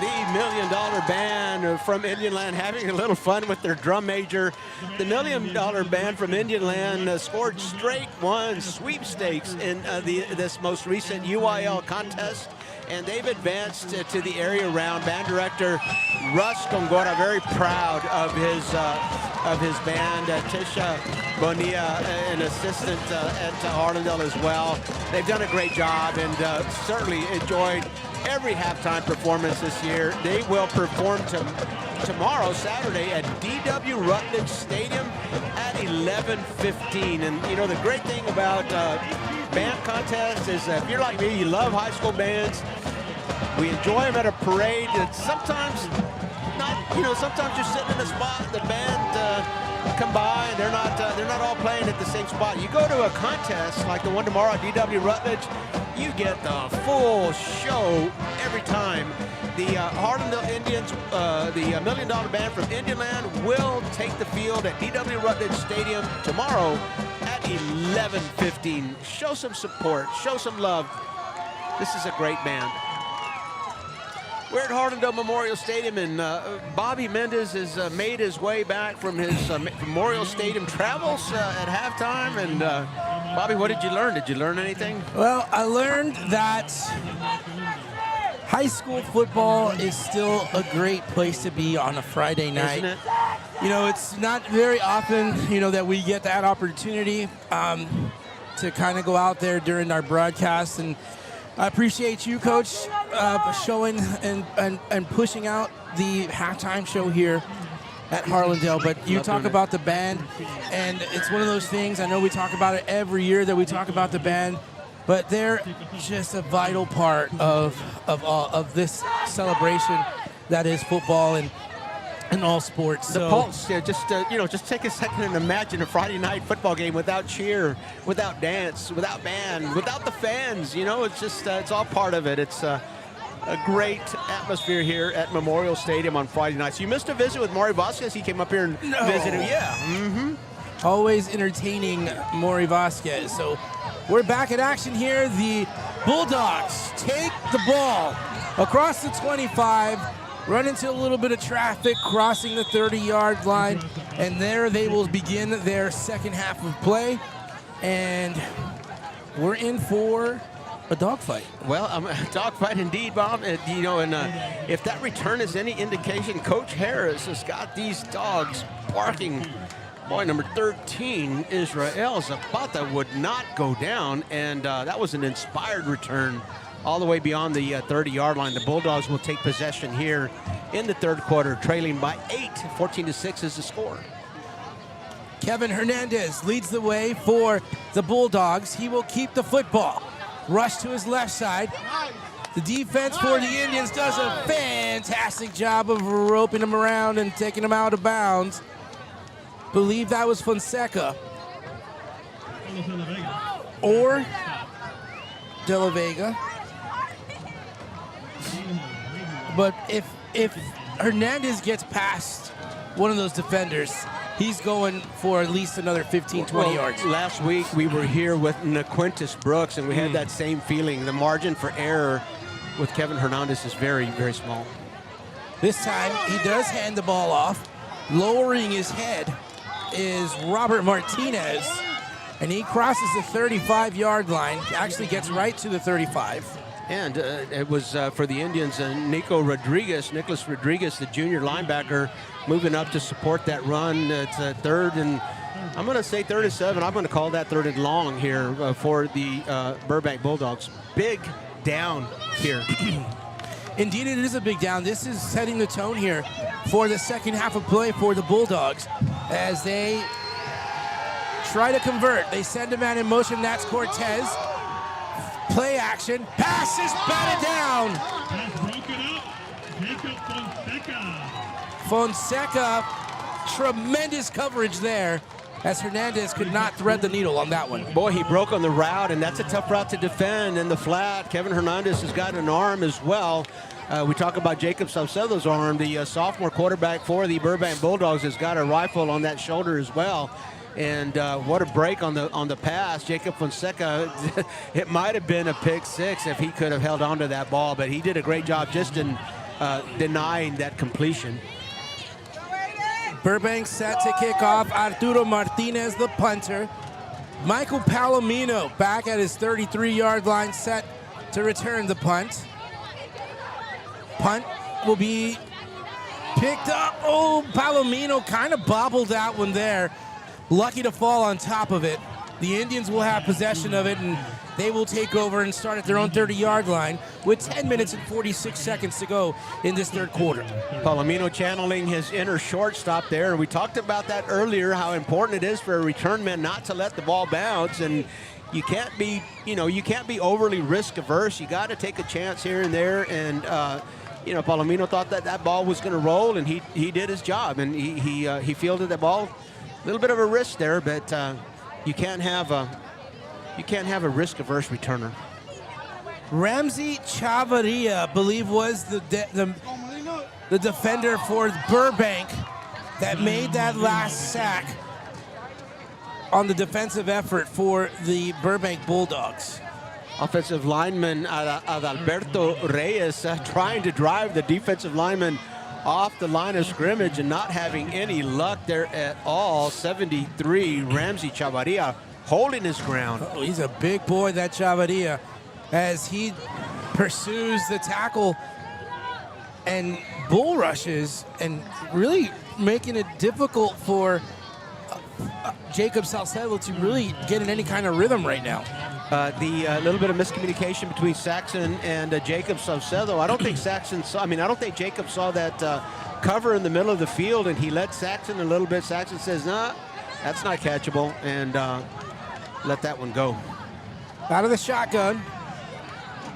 the $1 Million Band from Indian Land having a little fun with their drum major. The $1 Million Band from Indian Land scored straight one sweepstakes in this most recent UIL contest, and they've advanced to the area round. Band director Russ Gongora, very proud of his band. Tisha Bonilla, an assistant at Harlandale as well. They've done a great job and certainly enjoyed every halftime performance this year. They will perform tomorrow, Saturday, at D.W. Rutledge Stadium at 11:15. And you know, the great thing about band contests is if you're like me, you love high school bands. We enjoy them at a parade. And sometimes sometimes you're sitting in a spot, the band come by, and they're not all playing at the same spot. You go to a contest like the one tomorrow at D.W. Rutledge, you get the full show every time. The Harlandale Indians, the $1 Million Band from Indian Land, will take the field at D.W. Rutledge Stadium tomorrow at 11:15. Show some support, show some love. This is a great band. We're at Harlandale Memorial Stadium, and Bobby Mendez has made his way back from his Memorial Stadium travels at halftime. And Bobby, what did you learn? Did you learn anything? Well, I learned that high school football is still a great place to be on a Friday night. Isn't it? You know, it's not very often, that we get that opportunity to kind of go out there during our broadcast. And I appreciate you, Coach, showing and pushing out the halftime show here at Harlandale. But you talk about the band, and it's one of those things. I know we talk about it every year that we talk about the band, but they're just a vital part of this celebration that is football and all sports. The pulse, just take a second and imagine a Friday night football game without cheer, without dance, without band, without the fans. It's just, it's all part of it. It's a great atmosphere here at Memorial Stadium on Friday nights. You missed a visit with Maury Vasquez. He came up here and visited. Yeah. Mm-hmm. Always entertaining Maury Vasquez. So we're back in action here. The Bulldogs take the ball across the 25, run into a little bit of traffic, crossing the 30-yard line, and there they will begin their second half of play. And we're in for a dogfight. Well, a dogfight indeed, Bob. And if that return is any indication, Coach Harris has got these dogs barking. Boy, number 13, Israel Zapata, would not go down, and that was an inspired return all the way beyond the 30-yard line. The Bulldogs will take possession here in the third quarter, trailing by 8. 14-6 is the score. Kevin Hernandez leads the way for the Bulldogs. He will keep the football. Rush to his left side. The defense for the Indians does a fantastic job of roping him around and taking him out of bounds. Believe that was Fonseca. Or De La Vega. But if Hernandez gets past one of those defenders, he's going for at least another 15, 20 yards. Last week we were here with Naquintus Brooks, and we had that same feeling. The margin for error with Kevin Hernandez is very, very small. This time he does hand the ball off. Lowering his head is Robert Martinez, and he crosses the 35-yard line, actually gets right to the 35. And it was for the Indians, Nicholas Rodriguez, the junior linebacker, moving up to support that run. It's third and, I'm going to say 3rd and 7. I'm going to call that 3rd and long here for the Burbank Bulldogs. Big down here. Indeed, it is a big down. This is setting the tone here for the second half of play for the Bulldogs as they try to convert. They send a man in motion. That's Cortez. Play action. Pass is batted down. Fonseca, tremendous coverage there as Hernandez could not thread the needle on that one. Boy, he broke on the route, and that's a tough route to defend in the flat. Kevin Hernandez has got an arm as well. We talk about Jacob Saucedo's arm. The sophomore quarterback for the Burbank Bulldogs has got a rifle on that shoulder as well. And what a break on the pass. Jacob Fonseca, it might have been a pick six if he could have held on to that ball, but he did a great job just in denying that completion. Burbank set to kick off. Arturo Martinez, the punter. Michael Palomino back at his 33-yard line, set to return the punt. Punt will be picked up. Oh, Palomino kind of bobbled that one there. Lucky to fall on top of it. The Indians will have possession of it, and they will take over and start at their own 30-yard line with 10 minutes and 46 seconds to go in this third quarter. Palomino channeling his inner shortstop there. We talked about that earlier, how important it is for a return man not to let the ball bounce, and you can't be, you can't be overly risk averse. You got to take a chance here and there, and Palomino thought that ball was going to roll, and he did his job, and he fielded the ball. A little bit of a risk there, but you can't have a risk-averse returner. Ramsey Chavarria, I believe, was the defender for Burbank that made that last sack on the defensive effort for the Burbank Bulldogs. Offensive lineman Adalberto Reyes trying to drive the defensive lineman off the line of scrimmage and not having any luck there at all. 73, Ramsey Chavarria holding his ground. Oh, he's a big boy, that Chavarria, as he pursues the tackle and bull rushes and really making it difficult for Jacob Salcedo to really get in any kind of rhythm right now. The little bit of miscommunication between Saxon and Jacob Salcedo. I don't think Jacob saw that cover in the middle of the field, and he let Saxon a little bit. Saxon says, nah, that's not catchable, and let that one go. Out of the shotgun.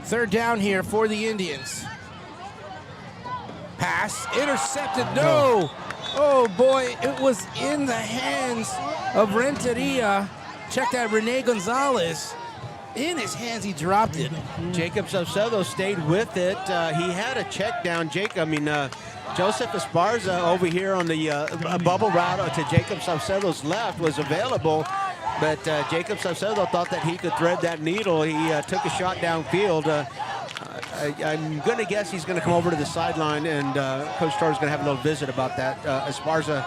Third down here for the Indians. Pass intercepted. No. Oh boy, it was in the hands of Renteria. Check that, Rene Gonzalez. In his hands, he dropped it. Jacob Salcedo stayed with it. He had a check down. Joseph Esparza over here on the bubble route to Jacob Salcedo's left was available, but Jacob Salcedo thought that he could thread that needle. He took a shot downfield. I'm going to guess he's going to come over to the sideline, and Coach Torres is going to have a little visit about that. Esparza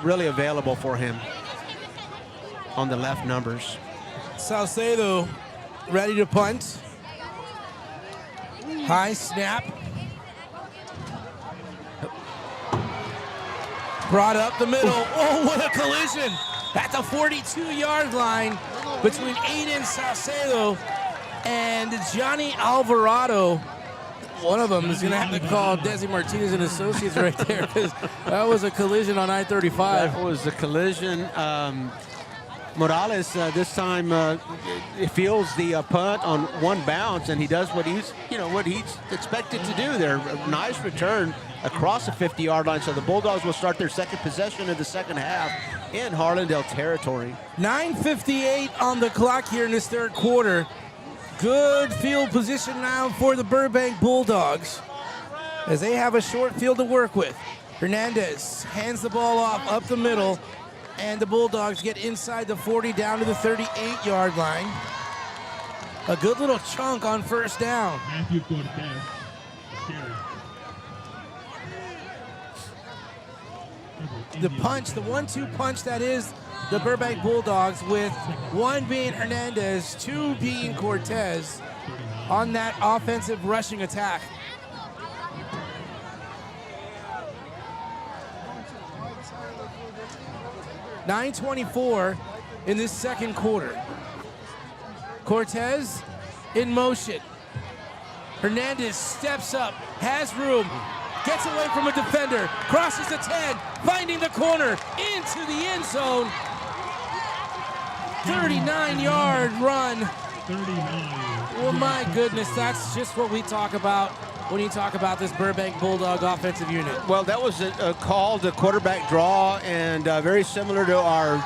really available for him on the left numbers. Salcedo ready to punt. High snap. Brought up the middle. Oh, what a collision at the 42-yard line between Aiden Salcedo and Johnny Alvarado. One of them is going to have to call Desi Martinez and Associates right there, because that was a collision on I-35. That was a collision. Morales this time fields the punt on one bounce, and he does what he's expected to do there. A nice return across the 50-yard line. So the Bulldogs will start their second possession of the second half in Harlandale territory. 9:58 on the clock here in this third quarter. Good field position now for the Burbank Bulldogs, as they have a short field to work with. Hernandez hands the ball off up the middle, and the Bulldogs get inside the 40 down to the 38-yard line. A good little chunk on first down. Matthew Cortez, carry. The punch, the 1-2 punch that is the Burbank Bulldogs, with one being Hernandez, two being Cortez on that offensive rushing attack. .924 in this second quarter. Cortez in motion. Hernandez steps up, has room, gets away from a defender, crosses the 10, finding the corner, into the end zone. 39-yard run. 39. Well, my goodness, that's just what we talk about when you talk about this Burbank Bulldog offensive unit. Well, that was a call to quarterback draw, and very similar to our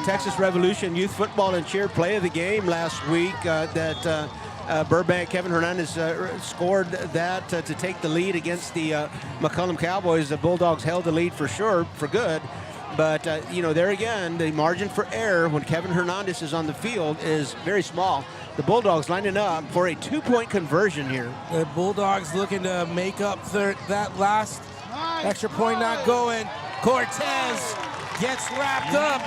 Texas Revolution Youth Football and Cheer play of the game last week. Burbank, Kevin Hernandez scored that to take the lead against the McCollum Cowboys. The Bulldogs held the lead for sure, for good. But, there again, the margin for error when Kevin Hernandez is on the field is very small. The Bulldogs lining up for a 2-point conversion here. The Bulldogs looking to make up that last extra point not going. Cortez gets wrapped up.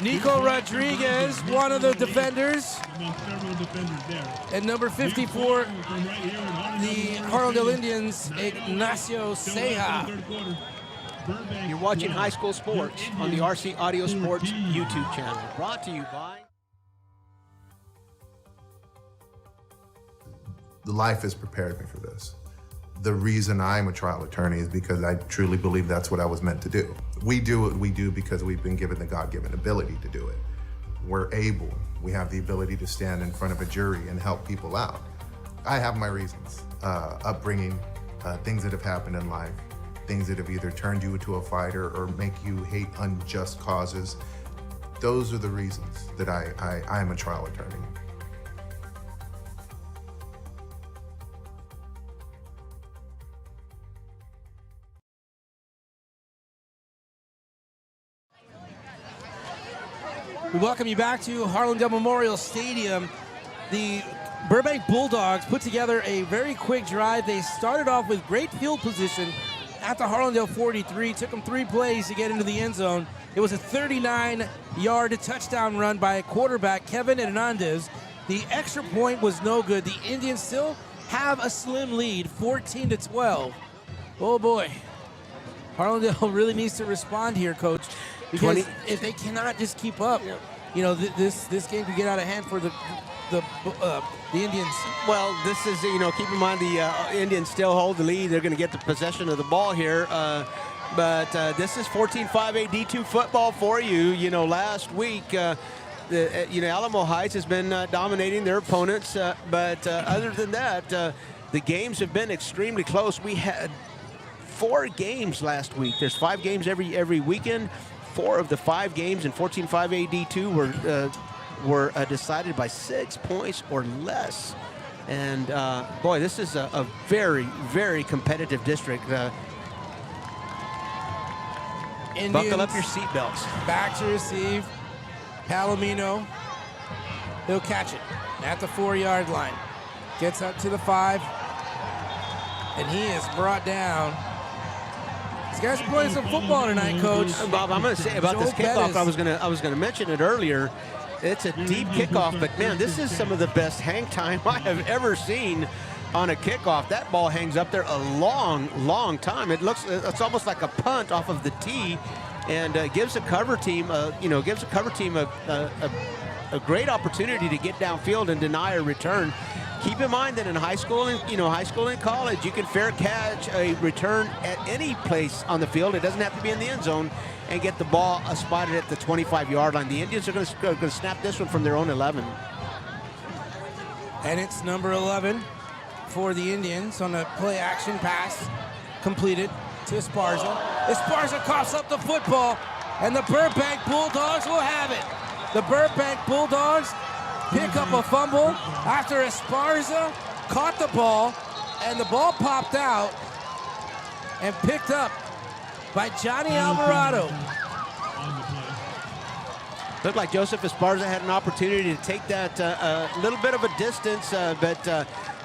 Nico Rodriguez, one of the defenders. And number 54, the Harlandale Indians, Ignacio Ceja. You're watching High School Sports on the RC Audio Sports YouTube channel. Brought to you by... Life has prepared me for this. The reason I'm a trial attorney is because I truly believe that's what I was meant to do. We do what we do because we've been given the God-given ability to do it. We're able, we have the ability to stand in front of a jury and help people out. I have my reasons, upbringing, things that have happened in life, things that have either turned you into a fighter or make you hate unjust causes. Those are the reasons that I am a trial attorney. We welcome you back to Harlandale Memorial Stadium. The Burbank Bulldogs put together a very quick drive. They started off with great field position at the Harlandale 43. Took them 3 plays to get into the end zone. It was a 39-yard touchdown run by quarterback Kevin Hernandez. The extra point was no good. The Indians still have a slim lead, 14-12. Oh boy, Harlandale really needs to respond here, Coach. Because if they cannot just keep up, this game could get out of hand for the Indians. Well, this is, keep in mind the Indians still hold the lead. They're going to get the possession of the ball here. But this is 14-5A D2 football for you. Last week, Alamo Heights has been dominating their opponents. But other than that, the games have been extremely close. We had 4 games last week. There's 5 games every weekend. 4 of the 5 games in 14-5A D2 were decided by 6 points or less. And boy, this is a very, very competitive district. Buckle up your seatbelts. Back to receive. Palomino. He'll catch it at the 4-yard line. Gets up to the 5. And he is brought down. These guys are playing some football tonight, Coach. Bob, I'm going to say about this kickoff, I was going to mention it earlier. It's a deep kickoff, but man, this is some of the best hang time I have ever seen on a kickoff. That ball hangs up there a long, long time. It's almost like a punt off of the tee, and gives a cover team, a great opportunity to get downfield and deny a return. Keep in mind that in high school and college, you can fair catch a return at any place on the field. It doesn't have to be in the end zone, and get the ball spotted at the 25-yard line. The Indians are going to snap this one from their own 11. And it's number 11 for the Indians on a play action pass completed to Esparza. Esparza coughs up the football, and the Burbank Bulldogs will have it. The Burbank Bulldogs pick up a fumble after Esparza caught the ball, and the ball popped out and picked up by Johnny Alvarado. Looked like Joseph Esparza had an opportunity to take that a little bit of a distance, but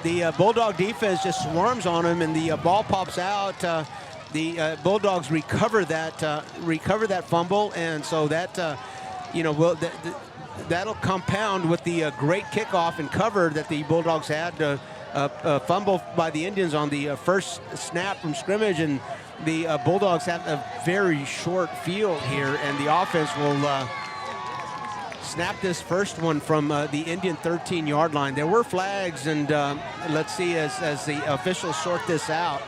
the Bulldog defense just swarms on him, and the ball pops out. The Bulldogs recover that fumble, and so that that'll compound with the great kickoff and cover that the Bulldogs had. Fumble by the Indians on the first snap from scrimmage, and the Bulldogs have a very short field here, and the offense will snap this first one from the Indian 13-yard line. There were flags, and let's see as the officials sort this out.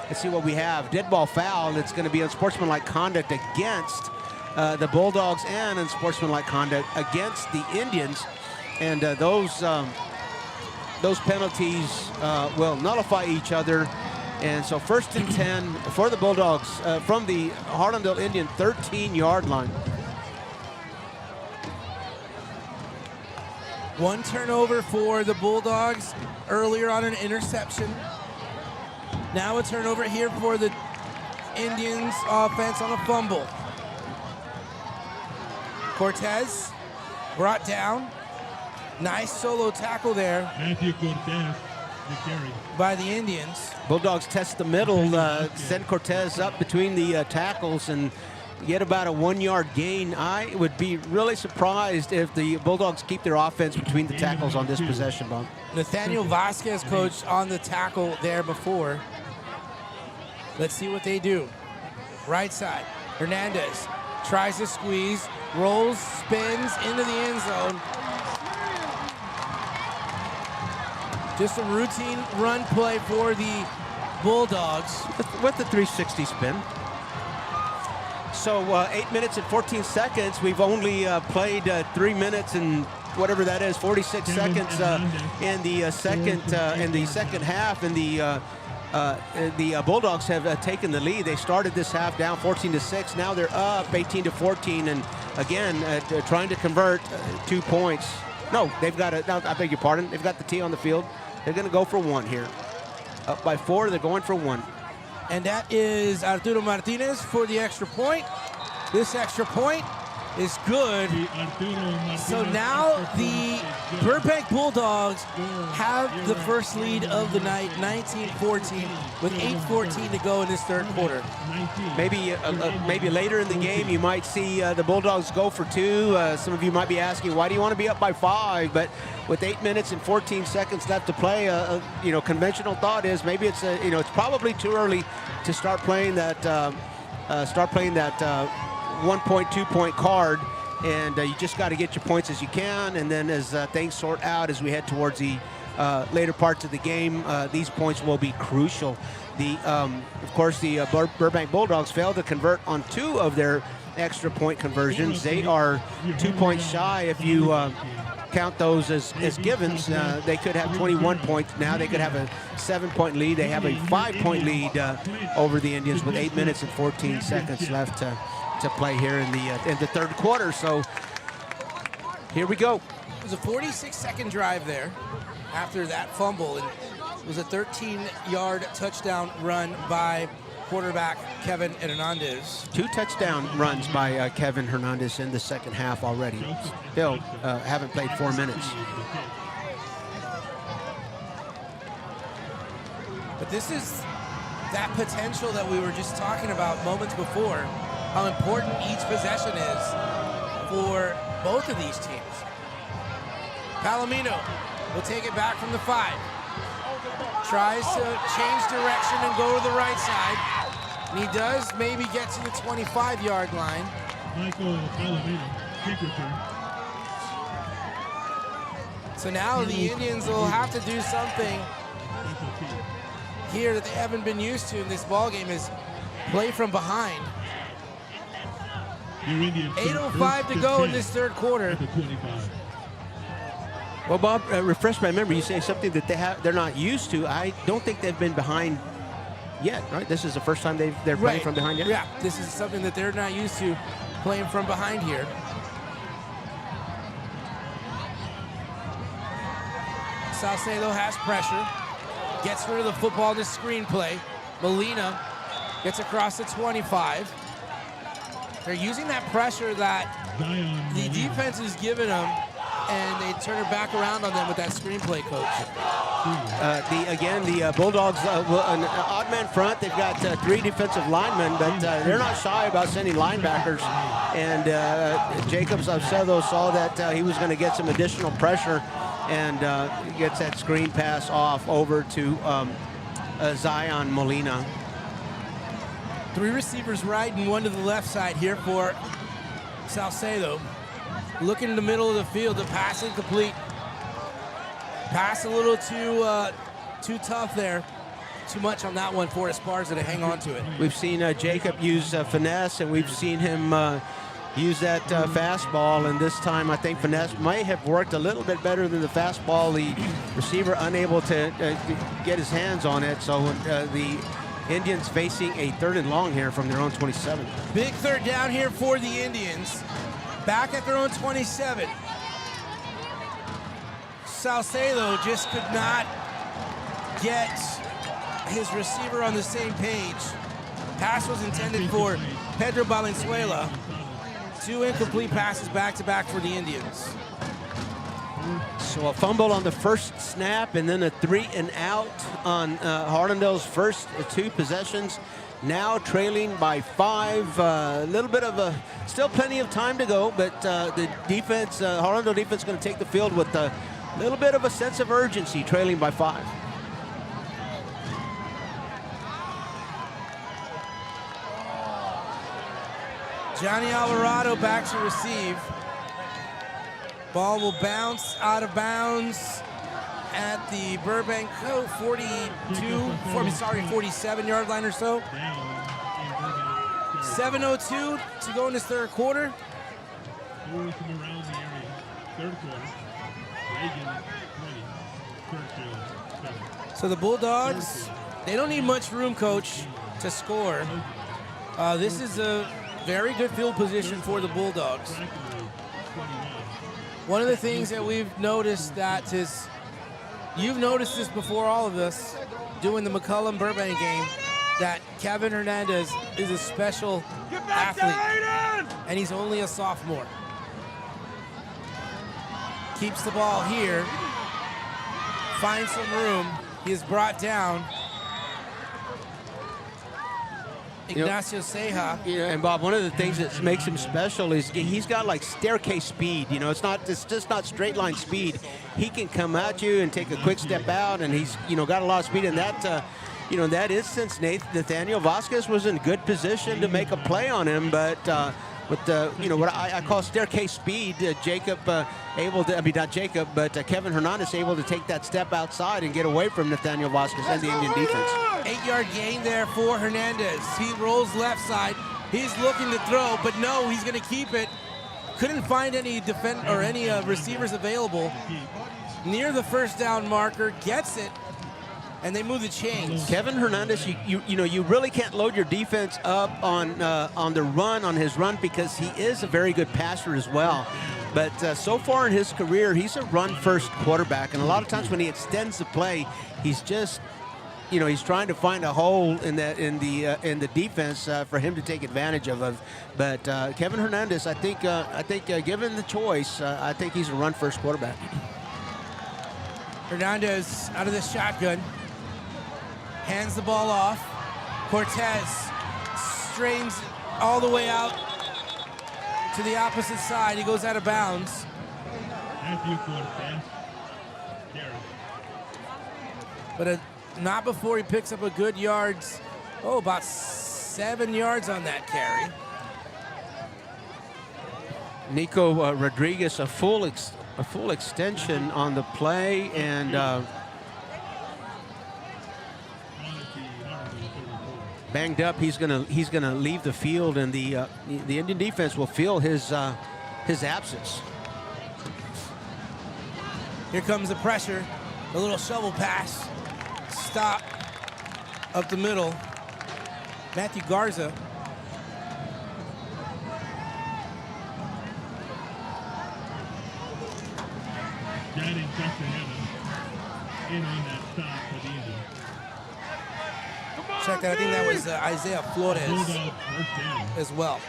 Let's see what we have. Dead ball foul. It's going to be unsportsmanlike conduct against the Bulldogs and unsportsmanlike conduct against the Indians, and those penalties will nullify each other. And so 1st and 10 for the Bulldogs from the Harlandale Indian 13-yard line. One turnover for the Bulldogs earlier on an interception. Now a turnover here for the Indians offense on a fumble. Cortez brought down. Nice solo tackle there Matthew Cortez, the carry. by the Indians. Bulldogs test the middle, send Cortez up between the tackles and get about a 1 yard gain. I would be really surprised if the Bulldogs keep their offense between the tackles on this possession, Bob. Nathaniel Vasquez coached on the tackle there before. Let's see what they do. Right side, Hernandez tries to squeeze, rolls, spins into the end zone. Just a routine run play for the Bulldogs. With the 360 spin. So 8 minutes and 14 seconds. We've only played 3 minutes and whatever that is, 46 seconds in the second half. And the Bulldogs have taken the lead. They started this half down 14-6. Now they're up 18-14. And again, trying to convert 2 points. No, they've got it. I beg your pardon. They've got the T on the field. They're going to go for 1 here. Up by 4, they're going for 1. And that is Arturo Martinez for the extra point. This extra point is good. So now the Burbank Bulldogs have the first lead of the night, 19-14, with 8:14 to go in this third quarter. Maybe later in the game you might see the Bulldogs go for 2. Some of you might be asking, why do you want to be up by 5? But with 8 minutes and 14 seconds left to play, conventional thought is maybe it's it's probably too early to start playing that 1-point, 2-point card, and you just got to get your points as you can, and then as things sort out as we head towards the later parts of the game, these points will be crucial. Of course, the Burbank Bulldogs failed to convert on 2 of their extra point conversions. They are 2 points shy if you count those as givens. They could have 21 points now. They could have a 7-point lead. They have a 5-point lead over the Indians with 8 minutes and 14 seconds left to play here in the third quarter. So here we go. It was a 46-second drive there after that fumble, and it was a 13-yard touchdown run by quarterback Kevin Hernandez. 2 touchdown runs by Kevin Hernandez in the second half already. Still haven't played 4 minutes. But this is that potential that we were just talking about moments before, how important each possession is for both of these teams. Palomino will take it back from the 5. Tries to change direction and go to the right side. And he does maybe get to the 25-yard line. Michael Palomino, kick return. So now the Indians will have to do something here that they haven't been used to in this ball game, is play from behind. 8:05 to go in this third quarter. Well, Bob, refresh my memory. You say something that they're not used to. I don't think they've been behind yet, right? This is the first time they're playing from behind yet? Yeah, this is something that they're not used to, playing from behind here. Salcedo has pressure, gets rid of the football in the screenplay. Molina gets across the 25. They're using that pressure that the defense is giving them, and they turn it back around on them with that screenplay, Coach. The Bulldogs, an odd man front. They've got 3 defensive linemen, but they're not shy about sending linebackers. And Jacob Salcedo saw that he was going to get some additional pressure, and gets that screen pass off over to Zion Molina. 3 receivers right and 1 to the left side here for Salcedo. Looking in the middle of the field, the pass incomplete. Pass a little too tough there. Too much on that one for Esparza to hang on to it. We've seen Jacob use finesse, and we've seen him use that fastball, and this time I think finesse may have worked a little bit better than the fastball. The receiver unable to get his hands on it, so the Indians facing a 3rd and long here from their own 27. Big third down here for the Indians. Back at their own 27. Salcedo just could not get his receiver on the same page. Pass was intended for Pedro Valenzuela. 2 incomplete passes back-to-back for the Indians. So a fumble on the first snap and then a 3 and out on Harlandale's first 2 possessions. Now trailing by 5. A little bit of still plenty of time to go, but the defense, Harlandale defense, going to take the field with a little bit of a sense of urgency, trailing by 5. Johnny Alvarado back to receive. Ball will bounce out of bounds at the Burbank 47-yard line or so. 7:02 to go in this third quarter. From around the area. Third quarter. Reagan 20. Churchill 7. So the Bulldogs, they don't need much room, Coach, to score. This is a very good field position for the Bulldogs. One of the things that we've noticed that is, you've noticed this before all of us, doing the McCullum-Burbank game, that Kevin Hernandez is a special athlete, and he's only a sophomore. Keeps the ball here, finds some room, he is brought down. Ignacio Ceja. And Bob, one of the things that makes him special is he's got like staircase speed. It's just not straight line speed. He can come at you and take a quick step out, and he's got a lot of speed. And that in that instance, Nathaniel Vasquez was in good position to make a play on him, but with what I call staircase speed, Kevin Hernandez able to take that step outside and get away from Nathaniel Vasquez and the Indian defense. 8-yard gain there for Hernandez. He rolls left side. He's looking to throw, but no, he's going to keep it. Couldn't find any receivers available. Near the first down marker, gets it, and they move the chains. Kevin Hernandez, you really can't load your defense up on the run, on his run, because he is a very good passer as well. But so far in his career, he's a run-first quarterback, and a lot of times when he extends the play, he's just, he's trying to find a hole in the defense for him to take advantage of. But Kevin Hernandez, I think given the choice, I think he's a run-first quarterback. Hernandez out of the shotgun. Hands the ball off. Cortez strains all the way out to the opposite side. He goes out of bounds. But not before he picks up a good yards. About 7 yards on that carry. Nico Rodriguez, a full extension on the play, and banged up. He's gonna leave the field, and the Indian defense will feel his absence. Here comes the pressure. A little shovel pass. Stop up the middle. Matthew Garza. Guiding Justin Evans in on that stop for the Indians. Check that. I think that was Isaiah Flores as well.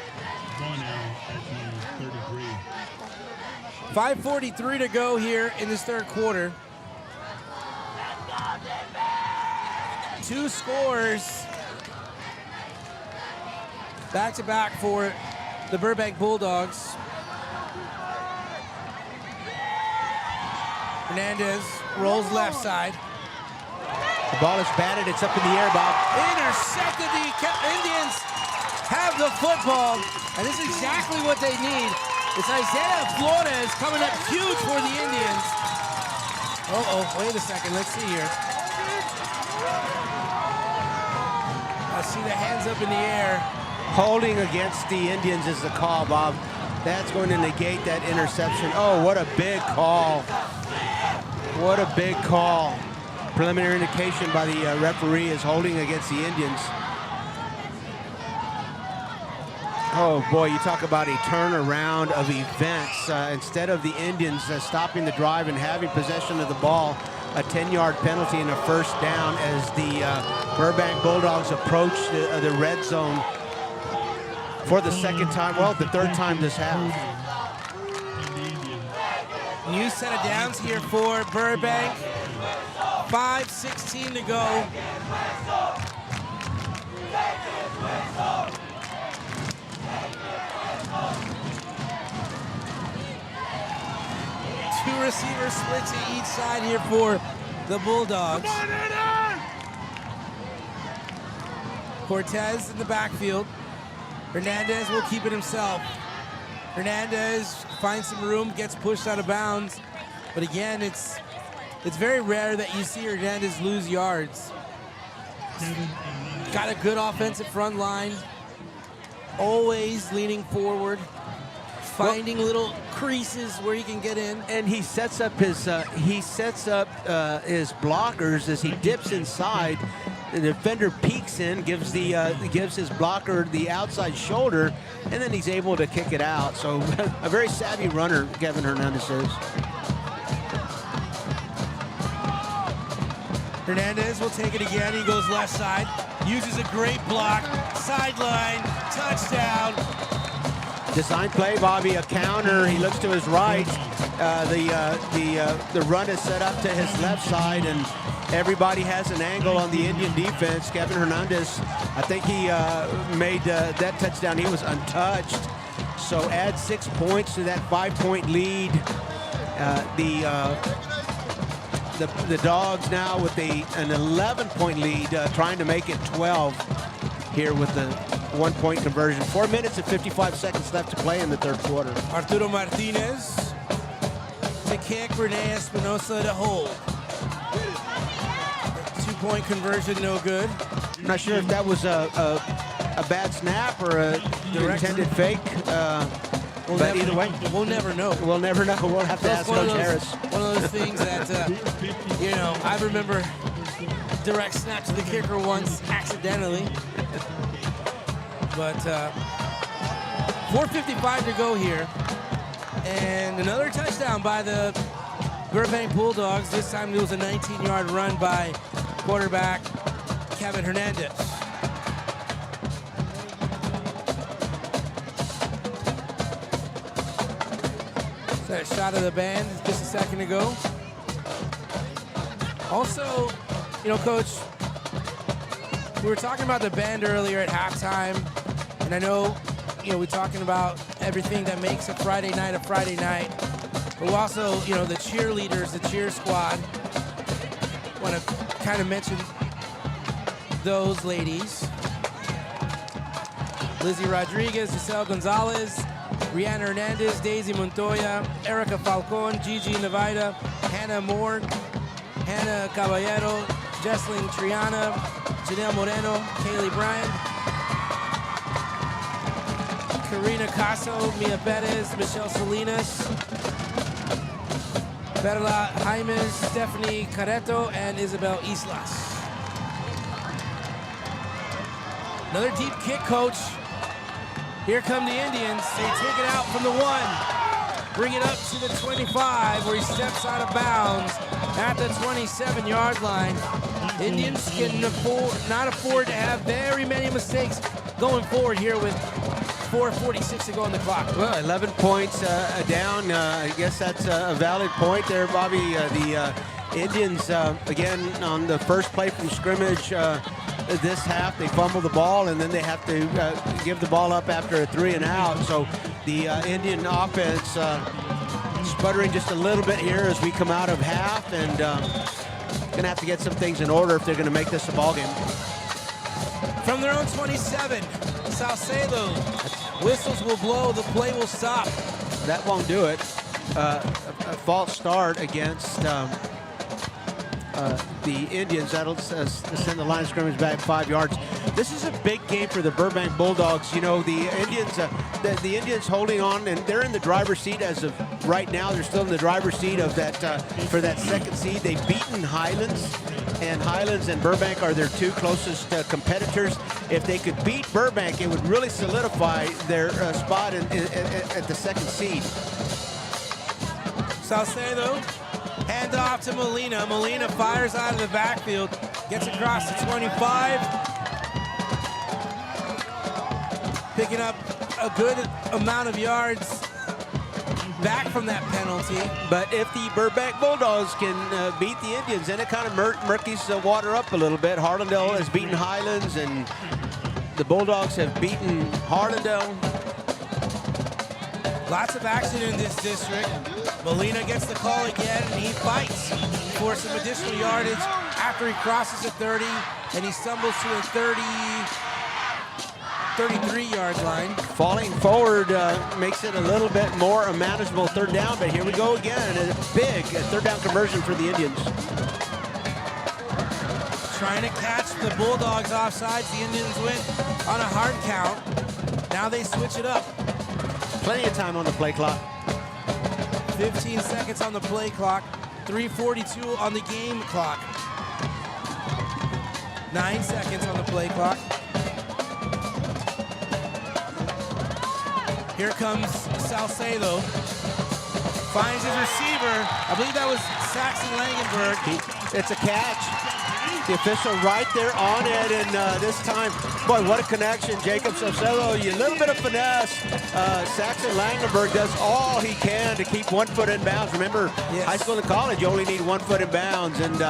5:43 to go here in this third quarter. 2 scores back-to-back for the Burbank Bulldogs. Hernandez rolls left side. The ball is batted. It's up in the air, Bob. Intercepted. The Indians have the football, and this is exactly what they need. It's Isaiah Flores coming up huge for the Indians. Wait a second. Let's see here. I see the hands up in the air. Holding against the Indians is the call, Bob. That's going to negate that interception. Oh, what a big call. What a big call. Preliminary indication by the referee is holding against the Indians. Oh boy, you talk about a turnaround of events. Instead of the Indians stopping the drive and having possession of the ball, a 10-yard penalty and a first down as the Burbank Bulldogs approach the red zone. for the second time, well, the third time this half. New set of downs here for Burbank. 5:16 to go. Two receiver splits to each side here for the Bulldogs. Cortez in the backfield. Hernandez will keep it himself. Hernandez finds some room, gets pushed out of bounds. But again, it's very rare that you see Hernandez lose yards. Got a good offensive front line. Always leaning forward. Finding little creases where he can get in. And he sets up his blockers as he dips inside. The defender peeks in, gives his blocker the outside shoulder, and then he's able to kick it out. So a very savvy runner, Kevin Hernandez is. Hernandez will take it again. He goes left side, uses a great block, sideline, touchdown. Design play, Bobby, a counter. He looks to his right. The run is set up to his left side, and everybody has an angle on the Indian defense. Kevin Hernandez, I think he made that touchdown. He was untouched. So add 6 points to that 5-point lead. The Dogs now with an 11-point lead, trying to make it 12 here with the 1-point conversion. 4 minutes and 55 seconds left to play in the third quarter. Arturo Martinez to kick, Rene Espinosa to hold. 2-point conversion, no good. I'm not sure if that was a bad snap or a intended fake. But either way, we'll never know. We'll never know. We'll have to ask Coach Harris. One of those things that, I remember direct snap to the kicker once accidentally. But 4:55 to go here. And another touchdown by the Burbank Bulldogs. This time it was a 19-yard run by quarterback Kevin Hernandez. That shot of the band just a second ago. Also, Coach, we were talking about the band earlier at halftime, and I know, we're talking about everything that makes a Friday night, but we also, the cheerleaders, the cheer squad. Want to kind of mention those ladies. Lizzie Rodriguez, Giselle Gonzalez, Rihanna Hernandez, Daisy Montoya, Erica Falcon, Gigi Navaida, Hannah Moore, Hannah Caballero, Jesslyn Triana, Janelle Moreno, Kaylee Bryan, Karina Caso, Mia Perez, Michelle Salinas, Perla Jaimes, Stephanie Carreto, and Isabel Islas. Another deep kick, Coach. Here come the Indians. They take it out from the 1. Bring it up to the 25, where he steps out of bounds at the 27-yard line. Indians can not afford to have very many mistakes going forward here with 4:46 to go on the clock. Well, 11 points down. I guess that's a valid point there, Bobby. The Indians, again, on the first play from scrimmage, this half, they fumble the ball, and then they have to give the ball up after a 3 and out. So the Indian offense sputtering just a little bit here as we come out of half, and going to have to get some things in order if they're going to make this a ball game. From their own 27, Salcedo. Whistles will blow, the play will stop. That won't do it. A false start against the Indians. That'll send the line of scrimmage back 5 yards. This is a big game for the Burbank Bulldogs. The Indians holding on, and they're in the driver's seat as of right now. They're still in the driver's seat of that for that second seed. They've beaten Highlands, and Highlands and Burbank are their two closest competitors. If they could beat Burbank, it would really solidify their spot at the second seed. Salcedo, hand off to Molina. Molina fires out of the backfield, gets across the 25. Picking up a good amount of yards back from that penalty. But if the Burbank Bulldogs can beat the Indians, then it kind of murkies the water up a little bit. Harlandale has beaten Highlands, and the Bulldogs have beaten Harlandale. Lots of action in this district. Molina gets the call again, and he fights for some additional yardage after he crosses the 30, and he stumbles to a 33-yard line. Falling forward makes it a little bit more a manageable third down, but here we go again. A big third down conversion for the Indians. Trying to catch the Bulldogs offsides. The Indians win on a hard count. Now they switch it up. Plenty of time on the play clock. 15 seconds on the play clock. 3:42 on the game clock. 9 seconds on the play clock. Here comes Salcedo. Finds his receiver. I believe that was Saxon Langenberg. It's a catch. The official right there on it, and this time, boy, what a connection. Jacob Salcedo, a little bit of finesse. Saxon Langenberg does all he can to keep 1 foot in bounds. Remember, high school and college, you only need 1 foot in bounds, and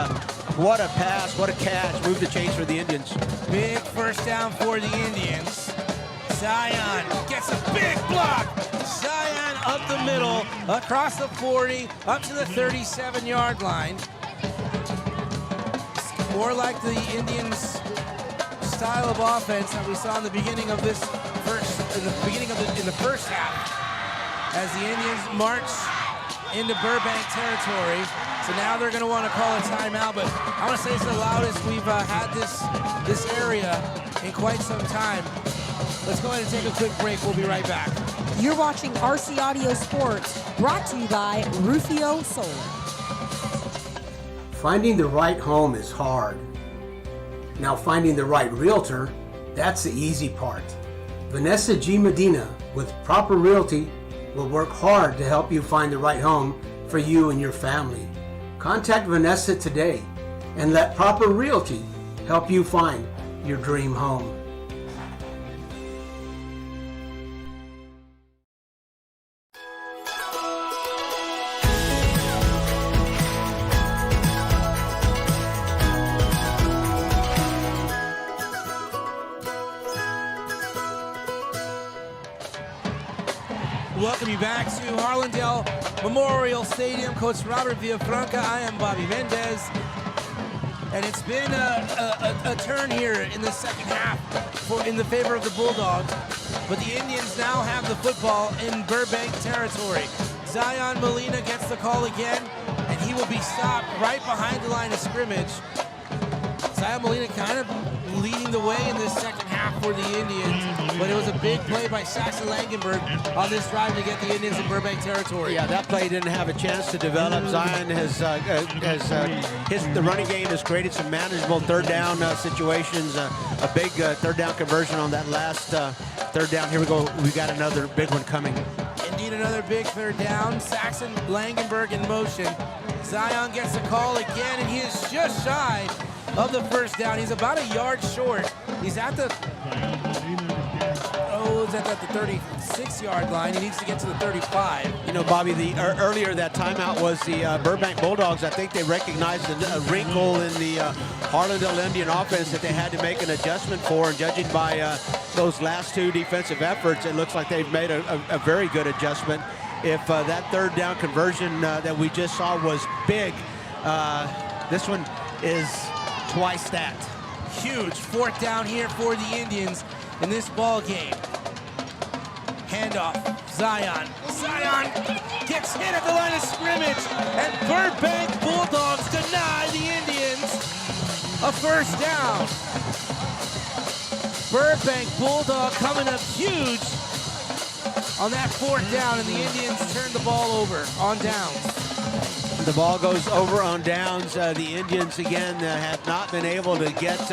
what a pass, what a catch. Move the chains for the Indians. Big first down for the Indians. Zion gets a big block. Zion up the middle, across the 40, up to the 37-yard line. More like the Indians' style of offense that we saw in the beginning of this in the first half, as the Indians march into Burbank territory. So now they're going to want to call a timeout, but I want to say it's the loudest we've had this area in quite some time. Let's go ahead and take a quick break. We'll be right back. You're watching RC Audio Sports, brought to you by Rufio Soul. Finding the right home is hard. Now finding the right realtor, that's the easy part. Vanessa G. Medina with Proper Realty will work hard to help you find the right home for you and your family. Contact Vanessa today and let Proper Realty help you find your dream home. Welcome you back to Harlandale Memorial Stadium. Coach Robert Villafranca, I am Bobby Mendez. And it's been a turn here in the second half in the favor of the Bulldogs. But the Indians now have the football in Burbank territory. Zion Molina gets the call again, and he will be stopped right behind the line of scrimmage. Zion Molina kind of leading the way in this second half for the Indians, but it was a big play by Saxon Langenberg on this drive to get the Indians in Burbank territory. Yeah, that play didn't have a chance to develop. Zion the running game has created some manageable third down situations. A big third down conversion on that last third down. Here we go. We got another big one coming. Indeed, another big third down. Saxon Langenberg in motion. Zion gets the call again, and he is just shy of the first down. He's about a yard short. He's at the 36-yard line. He needs to get to the 35. You know, Bobby, earlier that timeout was the Burbank Bulldogs. I think they recognized a wrinkle in the Harlandale Indian offense that they had to make an adjustment for, and judging by those last two defensive efforts, it looks like they've made a very good adjustment. If that third down conversion that we just saw was big, this one is twice that. Huge fourth down here for the Indians in this ball game. Handoff, Zion. Zion gets hit at the line of scrimmage, and Burbank Bulldogs deny the Indians a first down. Burbank Bulldog coming up huge on that fourth down, and the Indians turn the ball over on downs. The ball goes over on downs. The Indians, again, have not been able to get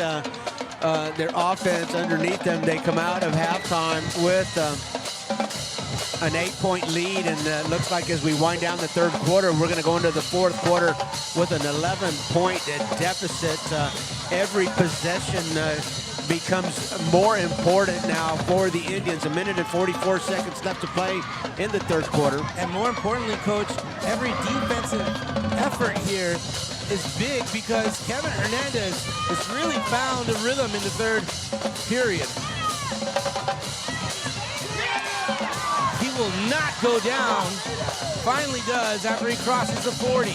their offense underneath them. They come out of halftime with an 8-point lead, and it looks like as we wind down the third quarter, we're going to go into the fourth quarter with an 11-point deficit. Every possession becomes more important now for the Indians. 1 minute and 44 seconds left to play in the third quarter. And more importantly, Coach, every defensive effort here is big because Kevin Hernandez has really found a rhythm in the third period. He will not go down. Finally does after he crosses the 40.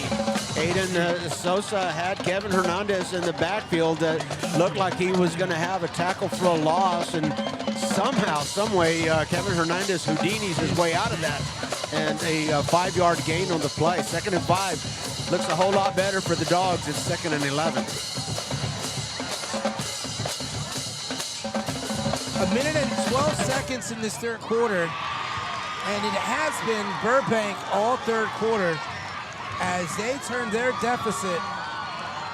Aiden Sosa had Kevin Hernandez in the backfield that looked like he was going to have a tackle for a loss, and somehow, some way, Kevin Hernandez Houdini's his way out of that, and a 5-yard gain on the play. 2nd and 5 looks a whole lot better for the Dogs. It's 2nd and 11. 1 minute and 12 seconds in this third quarter, and it has been Burbank all third quarter as they turn their deficit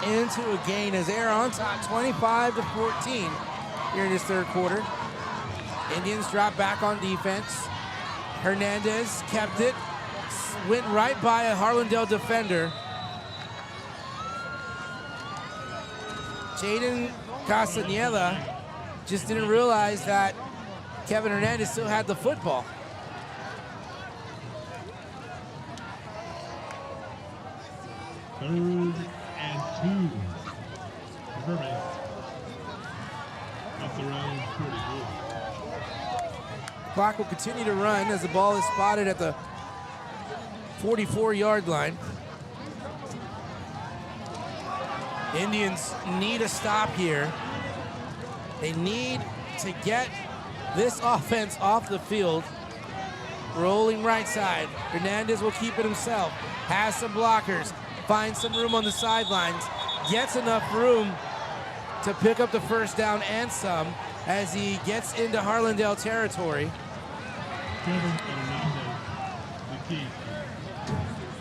into a gain as they are on top 25-14 here in this third quarter. Indians drop back on defense. Hernandez kept it, went right by a Harlandale defender. Jaden Castaneda just didn't realize that Kevin Hernandez still had the football. Third and 2. Burbank. Off their own 44. Clock will continue to run as the ball is spotted at the 44-yard line. Indians need a stop here. They need to get this offense off the field. Rolling right side. Hernandez will keep it himself. Has some blockers. Finds some room on the sidelines. Gets enough room to pick up the first down and some as he gets into Harlandale territory.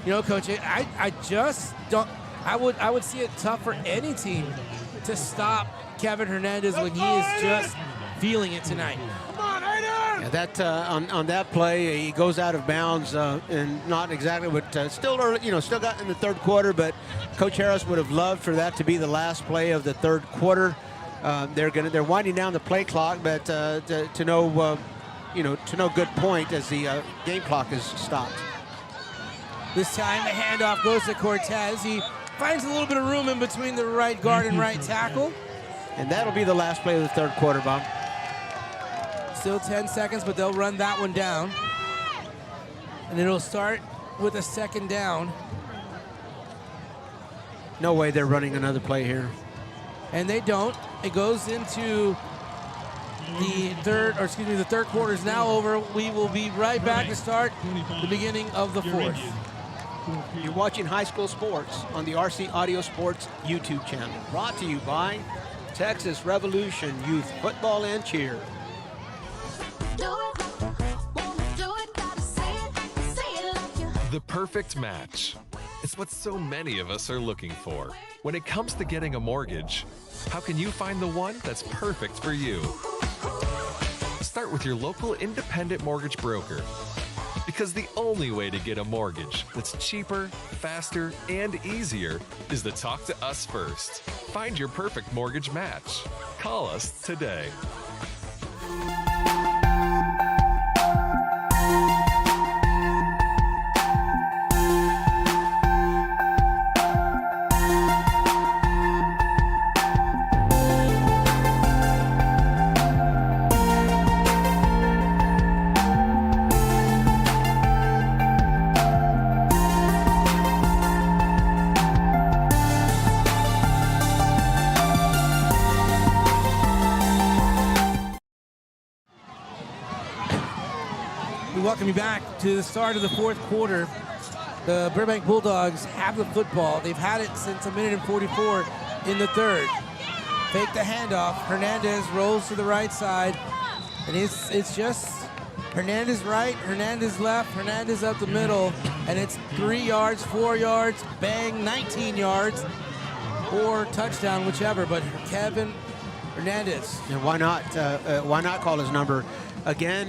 You know, Coach, I just don't. I would see it tough for any team to stop Kevin Hernandez when he is just feeling it tonight. Yeah, that on that play, he goes out of bounds and not exactly what still early, still got in the third quarter, but Coach Harris would have loved for that to be the last play of the third quarter. They're winding down the play clock, but to no good point as the game clock is stopped. This time the handoff goes to Cortez. He finds a little bit of room in between the right guard and right tackle. And that'll be the last play of the third quarter, Bob. Still 10 seconds, but they'll run that one down. And it'll start with a second down. No way they're running another play here. And they don't. It goes into the third quarter is now over. We will be right back to start the beginning of the fourth. You're watching High School Sports on the RC Audio Sports YouTube channel. Brought to you by Texas Revolution Youth Football and Cheer. The perfect match. It's what so many of us are looking for. When it comes to getting a mortgage, how can you find the one that's perfect for you? Start with your local independent mortgage broker. Because the only way to get a mortgage that's cheaper, faster, and easier is to talk to us first. Find your perfect mortgage match. Call us today. Welcome you back to the start of the fourth quarter. The Burbank Bulldogs have the football. They've had it since 1 minute and 44 in the third. Fake the handoff. Hernandez rolls to the right side. And it's just Hernandez right, Hernandez left, Hernandez up the middle. And it's 3 yards, 4 yards, bang, 19 yards, or touchdown, whichever. But Kevin Hernandez. And why not? Why not call his number? Again,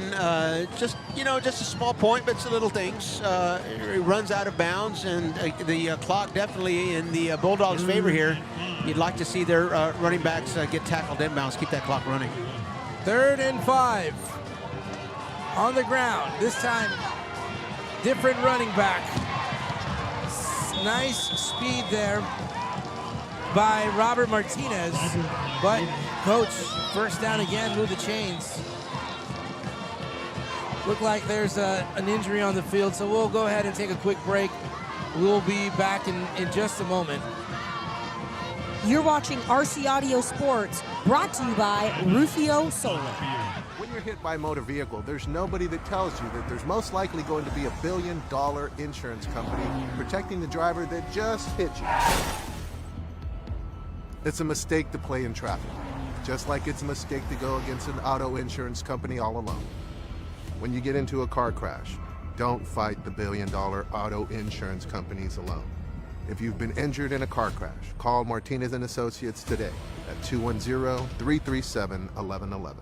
just a small point, but it's the little things. He runs out of bounds, and the clock definitely in the Bulldogs' favor here. You'd like to see their running backs get tackled inbounds, keep that clock running. 3rd and 5. On the ground. This time, different running back. Nice speed there by Robert Martinez. But coach, first down again, move the chains. Look like there's an injury on the field, so we'll go ahead and take a quick break. We'll be back in just a moment. You're watching RC Audio Sports, brought to you by Rufio Solar. When you're hit by a motor vehicle, there's nobody that tells you that there's most likely going to be $1 billion insurance company protecting the driver that just hit you. It's a mistake to play in traffic, just like it's a mistake to go against an auto insurance company all alone. When you get into a car crash, don't fight the $1 billion auto insurance companies alone. If you've been injured in a car crash, call Martinez & Associates today at 210-337-1111.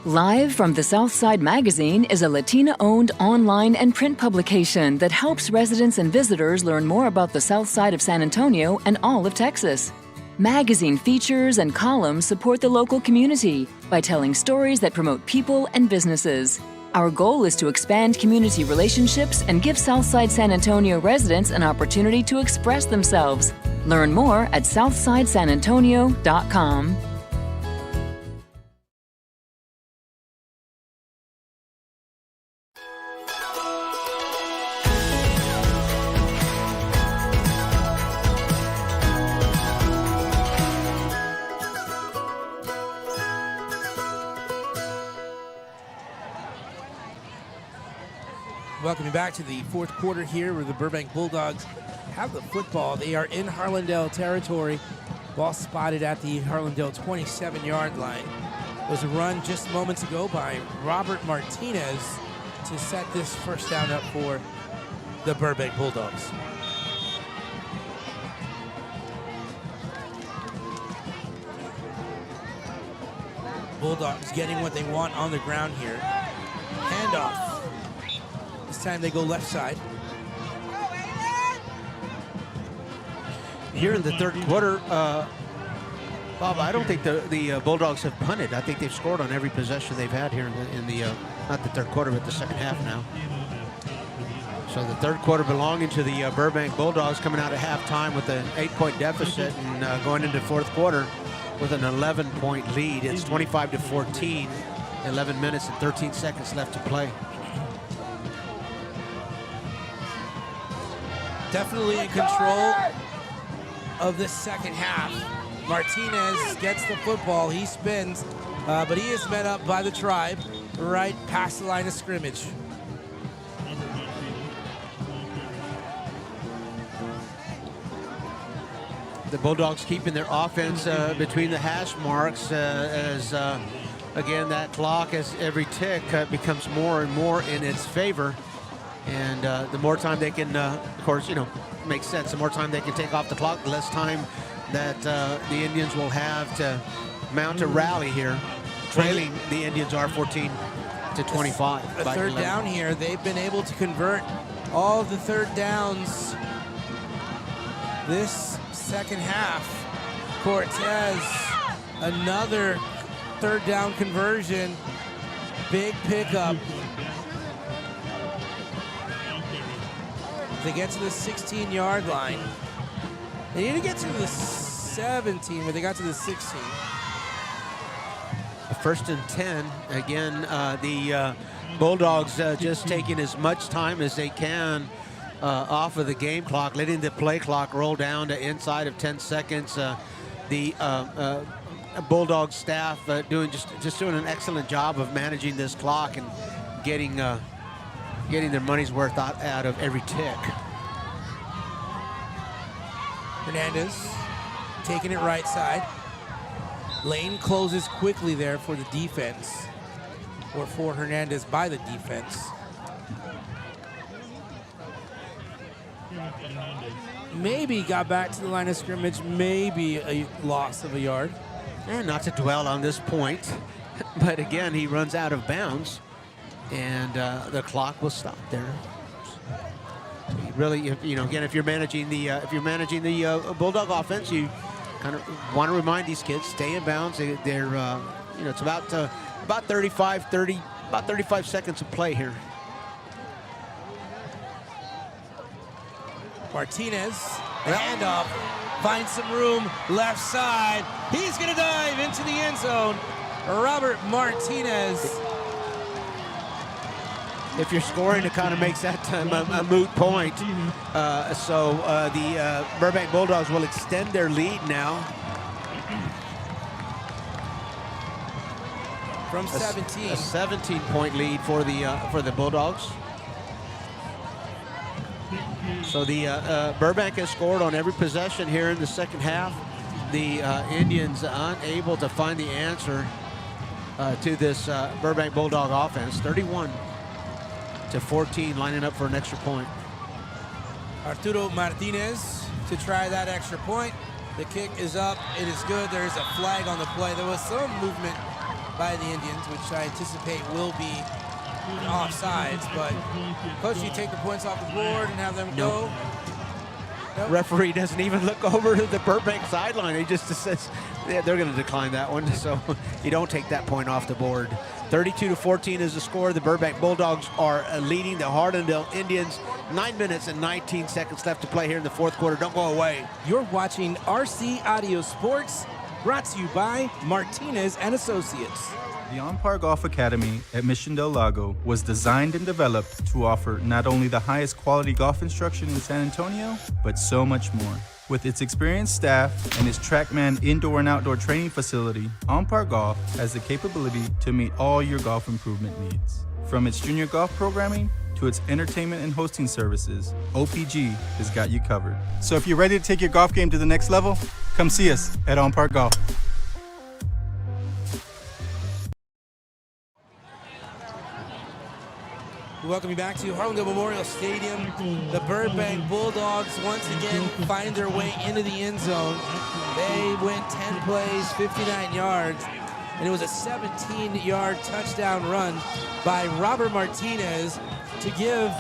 Live from the Southside Magazine is a Latina-owned online and print publication that helps residents and visitors learn more about the South Side of San Antonio and all of Texas. Magazine features and columns support the local community by telling stories that promote people and businesses. Our goal is to expand community relationships and give Southside San Antonio residents an opportunity to express themselves. Learn more at southsidesanantonio.com. Welcome back to the 4th quarter here where the Burbank Bulldogs have the football. They are in Harlandale territory. Ball spotted at the Harlandale 27-yard line. Was a run just moments ago by Robert Martinez to set this first down up for the Burbank Bulldogs. Bulldogs getting what they want on the ground here. Handoff. This time they go left side. Here in the 3rd quarter, Bob, I don't think the Bulldogs have punted. I think they've scored on every possession they've had here in the not the 3rd quarter, but the 2nd half now. So the 3rd quarter belonging to the Burbank Bulldogs, coming out at halftime with an 8-point deficit and going into 4th quarter with an 11-point lead. It's 25-14, 11 minutes and 13 seconds left to play. Definitely in control of this 2nd half. Martinez gets the football. He spins, but he is met up by the Tribe right past the line of scrimmage. The Bulldogs keeping their offense between the hash marks as, again, that clock, as every tick becomes more and more in its favor. And the more time they can, of course, makes sense. The more time they can take off the clock, the less time that the Indians will have to mount a rally here. Trailing the Indians are 14-25. A 3rd down here. They've been able to convert all of the 3rd downs this 2nd half. Cortez, another 3rd down conversion. Big pickup. They get to the 16-yard line. They need to get to the 17, but they got to the 16. A 1st and 10. Again, the Bulldogs just taking as much time as they can off of the game clock, letting the play clock roll down to inside of 10 seconds. The Bulldog staff doing an excellent job of managing this clock and getting their money's worth out of every tick. Hernandez taking it right side. Lane closes quickly there for the defense, or for Hernandez by the defense. maybe got back to the line of scrimmage, maybe a loss of a yard. And not to dwell on this point, but again, he runs out of bounds, and the clock will stop there. So you really, again, if you're managing the Bulldog offense, you kind of want to remind these kids, stay in bounds. They're it's about 35 seconds of play here. Martinez, handoff, finds some room, left side. He's gonna dive into the end zone. Robert Martinez. If you're scoring, it kind of makes that a moot point. So the Burbank Bulldogs will extend their lead now. From 17. A 17-point lead for the Bulldogs. So the Burbank has scored on every possession here in the second half. The Indians unable to find the answer to this Burbank Bulldog offense. 31-14, lining up for an extra point. Arturo Martinez to try that extra point. The kick is up. It is good. There is a flag on the play. There was some movement by the Indians, which I anticipate will be offsides, but Coach, you take the points off the board and have them go. Nope. Referee doesn't even look over to the Burbank sideline. He just says they're going to decline that one, so you don't take that point off the board. 32-14 is the score. The Burbank Bulldogs are leading the Harlandale Indians. 9 minutes and 19 seconds left to play here in the fourth quarter. Don't go away. You're watching RC Audio Sports, brought to you by Martinez and Associates. The On-Par Golf Academy at Mission Del Lago was designed and developed to offer not only the highest quality golf instruction in San Antonio, but so much more. With its experienced staff and its TrackMan indoor and outdoor training facility, On-Par Golf has the capability to meet all your golf improvement needs. From its junior golf programming to its entertainment and hosting services, OPG has got you covered. So if you're ready to take your golf game to the next level, come see us at On-Par Golf. Welcome you back to Harlandale Memorial Stadium. The Burbank Bulldogs once again find their way into the end zone. They went 10 plays, 59 yards, and it was a 17-yard touchdown run by Robert Martinez to give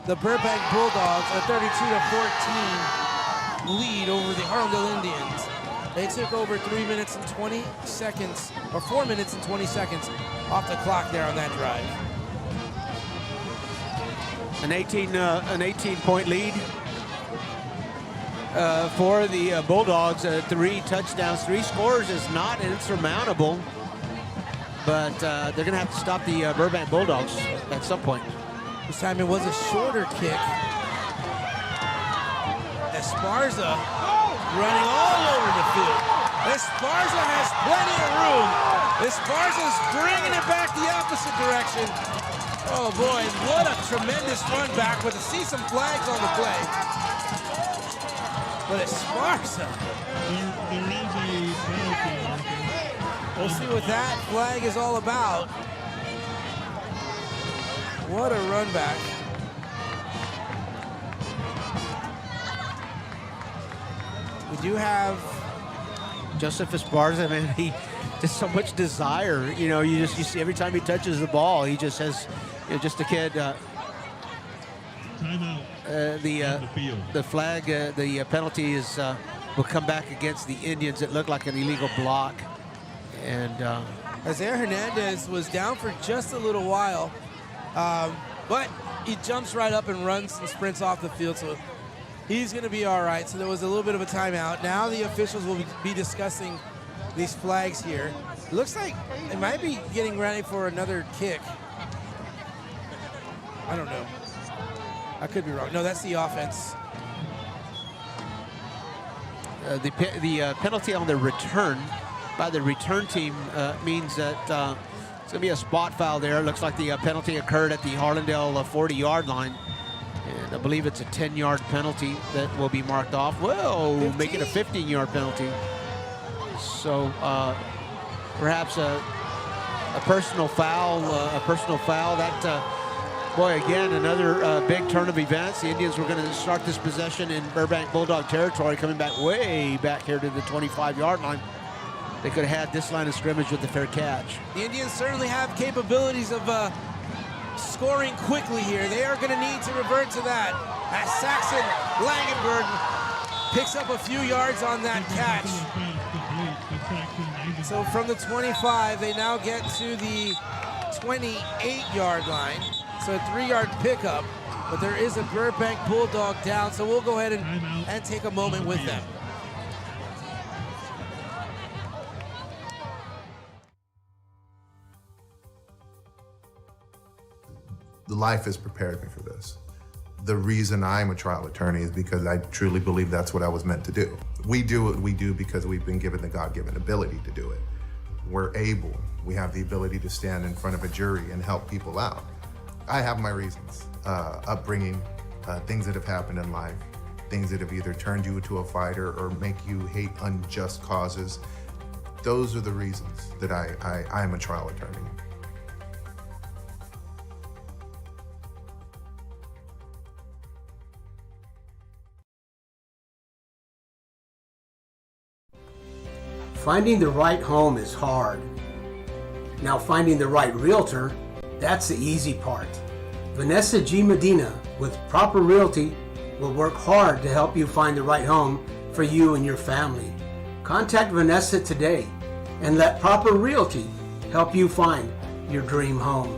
the Burbank Bulldogs a 32-14 lead over the Harlandale Indians. They took over 3 minutes and 20 seconds, or 4 minutes and 20 seconds off the clock there on that drive. An 18-point lead for the Bulldogs. 3 touchdowns, 3 scores is not insurmountable, but they're going to have to stop the Burbank Bulldogs at some point. This time it was a shorter kick. Esparza running all over the field. Esparza has plenty of room. Esparza's bringing it back the opposite direction. Oh boy, what a tremendous run back with see some flags on the play. But Esparza. There is a penalty. We'll see what that flag is all about. What a run back. We do have Joseph Esparza, man, he just so much desire. You know, you see every time he touches the ball, he just has, just a kid. The flag, the penalty is will come back against the Indians. It looked like an illegal block, and Isaiah Hernandez was down for just a little while, but he jumps right up and runs and sprints off the field, so he's going to be all right. So there was a little bit of a timeout. Now the officials will be discussing these flags here. It looks like they might be getting ready for another kick. I don't know. I could be wrong. No, that's the offense. The penalty on the return by the return team means that it's going to be a spot foul there. It looks like the penalty occurred at the Harlandale 40-yard line. And I believe it's a 10-yard penalty that will be marked off. Whoa, 15. Make it a 15-yard penalty. So perhaps a personal foul, that Boy, again, another big turn of events. The Indians were going to start this possession in Burbank Bulldog territory, coming back way back here to the 25-yard line. They could have had this line of scrimmage with the fair catch. The Indians certainly have capabilities of scoring quickly here. They are going to need to revert to that as Saxon Langenberg picks up a few yards on that catch. So from the 25, they now get to the 28-yard line. So a 3-yard pickup, but there is a Burbank Bulldog down, so we'll go ahead and take a moment with them. Life has prepared me for this. The reason I'm a trial attorney is because I truly believe that's what I was meant to do. We do what we do because we've been given the God-given ability to do it. We're able, we have the ability to stand in front of a jury and help people out. I have my reasons, upbringing, things that have happened in life, things that have either turned you into a fighter or make you hate unjust causes. Those are the reasons that I'm a trial attorney. Finding the right home is hard. Now finding the right realtor, that's the easy part. Vanessa G. Medina with Proper Realty will work hard to help you find the right home for you and your family. Contact Vanessa today and let Proper Realty help you find your dream home.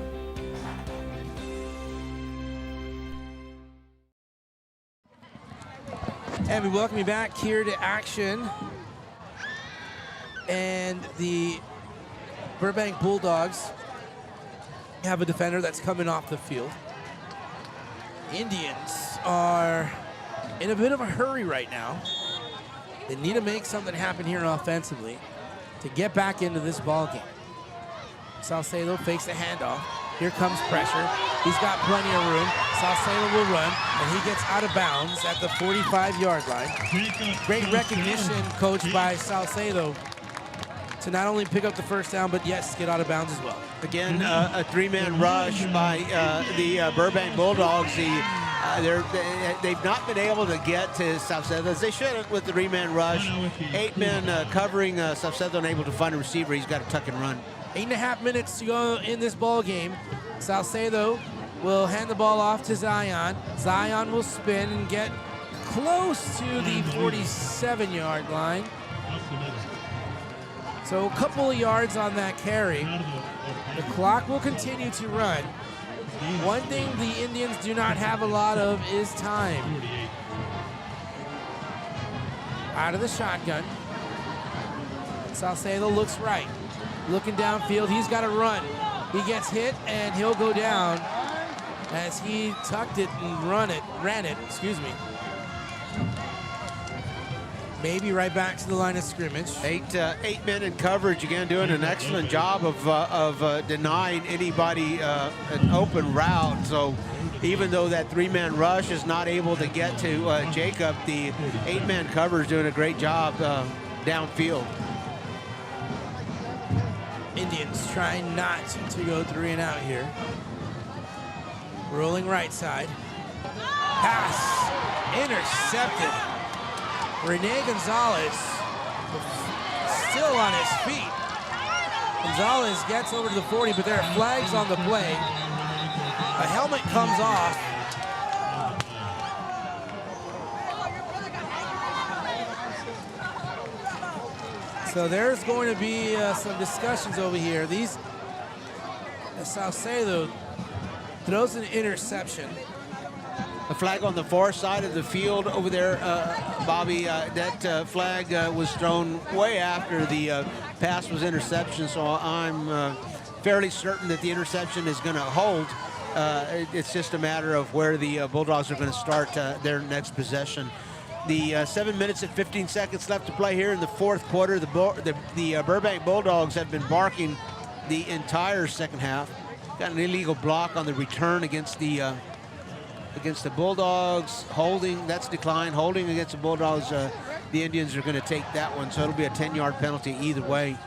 And we welcome you back here to action. And the Burbank Bulldogs have a defender that's coming off the field. Indians are in a bit of a hurry right now. They need to make something happen here offensively to get back into this ball game. Salcedo fakes the handoff. Here comes pressure. He's got plenty of room. Salcedo will run, and he gets out of bounds at the 45-yard line. Great recognition, coached by Salcedo, to not only pick up the first down, but yes, get out of bounds as well. Again, a three-man rush by the Burbank Bulldogs. They've not been able to get to Salcedo as they should have with the three-man rush. 8 men covering Salcedo, unable to find a receiver. He's got to tuck and run. 8.5 minutes to go in this ball game. Salcedo will hand the ball off to Zion. Zion will spin and get close to the 47-yard line. So a couple of yards on that carry. The clock will continue to run. One thing the Indians do not have a lot of is time. Out of the shotgun. Salcedo looks right. Looking downfield, he's got to run. He gets hit and he'll go down as he tucked it and ran it, excuse me. Maybe right back to the line of scrimmage. 8 men in coverage, again, doing an excellent job of denying anybody an open route. So even though that 3-man rush is not able to get to Jacob, the 8-man cover is doing a great job downfield. Indians trying not to go 3 and out here. Rolling right side. Pass intercepted. Rene Gonzalez still on his feet. Gonzalez gets over to the 40, but there are flags on the play. A helmet comes off. So there's going to be some discussions over here. Salcedo throws an interception. A flag on the far side of the field over there, Bobby. That flag was thrown way after the pass was interception, so I'm fairly certain that the interception is going to hold. It's just a matter of where the Bulldogs are going to start their next possession. The 7 minutes and 15 seconds left to play here in the fourth quarter. The Burbank Bulldogs have been barking the entire second half. Got an illegal block on the return against the Bulldogs. Holding, that's declined. Holding against the Bulldogs, the Indians are going to take that one, so it'll be a 10-yard penalty either way.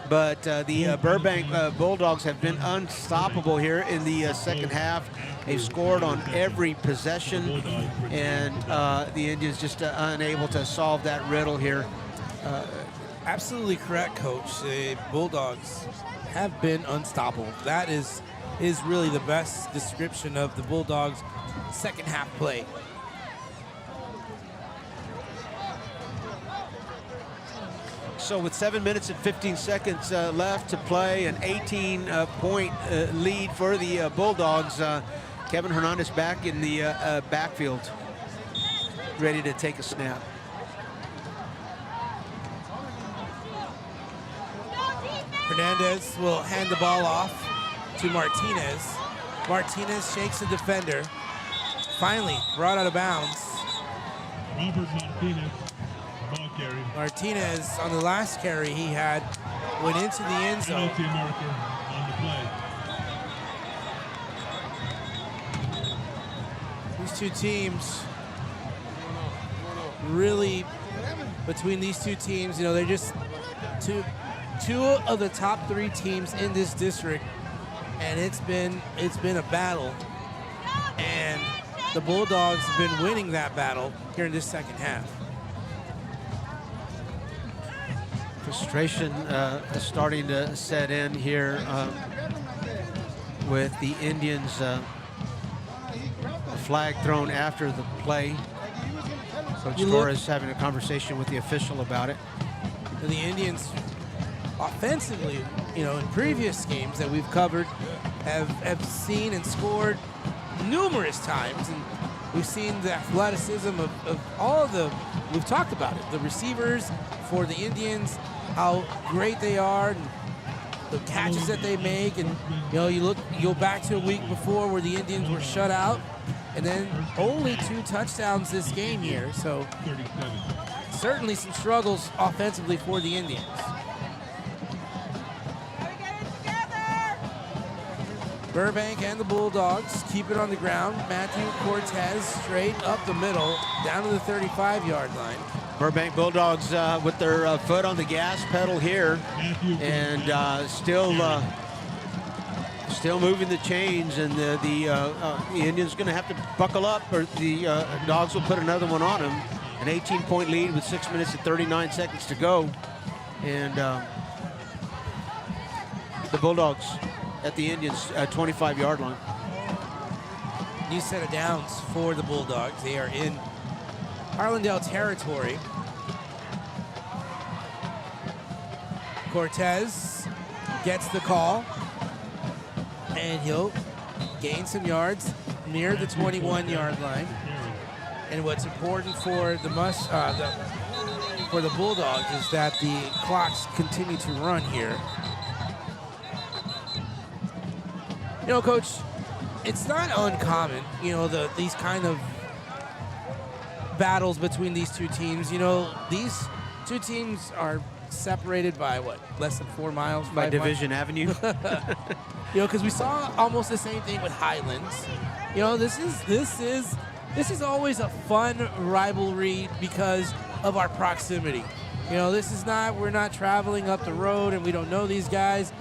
But the Burbank Bulldogs have been unstoppable here in the second half. They've scored on every possession, and the Indians just unable to solve that riddle here. Absolutely correct, Coach. The Bulldogs have been unstoppable. That is really the best description of the Bulldogs' second half play. So with 7 minutes and 15 seconds left to play, an 18-point lead for the Bulldogs. Kevin Hernandez back in the backfield, ready to take a snap. Hernandez will hand the ball off to Martinez. Martinez shakes the defender. Finally brought out of bounds. Robert Martinez, ball carry. Martinez, on the last carry he had, went into the end zone. Penalty marker on the play. These two teams really, between these two teams, you know, they're just two of the top 3 teams in this district, and it's been a battle, and the Bulldogs have been winning that battle here in this second half. Frustration is starting to set in here with the Indians. A flag thrown after the play. Coach Torres having a conversation with the official about it. And the Indians, offensively, you know, in previous games that we've covered, have seen and scored numerous times, and we've seen the athleticism of all the, we've talked about it, the receivers for the Indians, how great they are, and the catches that they make. And you know, you go back to a week before where the Indians were shut out, and then only 2 touchdowns this game here. So certainly some struggles offensively for the Indians. Burbank and the Bulldogs keep it on the ground. Matthew Cortez straight up the middle, down to the 35-yard line. Burbank Bulldogs with their foot on the gas pedal here, and still moving the chains, and the Indians going to have to buckle up, or the Dogs will put another one on them. An 18-point lead with 6 minutes and 39 seconds to go, and the Bulldogs at the Indians' 25-yard line. New set of downs for the Bulldogs. They are in Harlandale territory. Cortez gets the call, and he'll gain some yards near the 21-yard line. And what's important for the Bulldogs is that the clocks continue to run here. You know, Coach, it's not uncommon, you know, these kind of battles between these two teams. You know, these two teams are separated by what, less than 4 miles? By Division Avenue. You know, because we saw almost the same thing with Highlands. You know, this is always a fun rivalry because of our proximity. You know, this is not, we're not traveling up the road and we don't know these guys.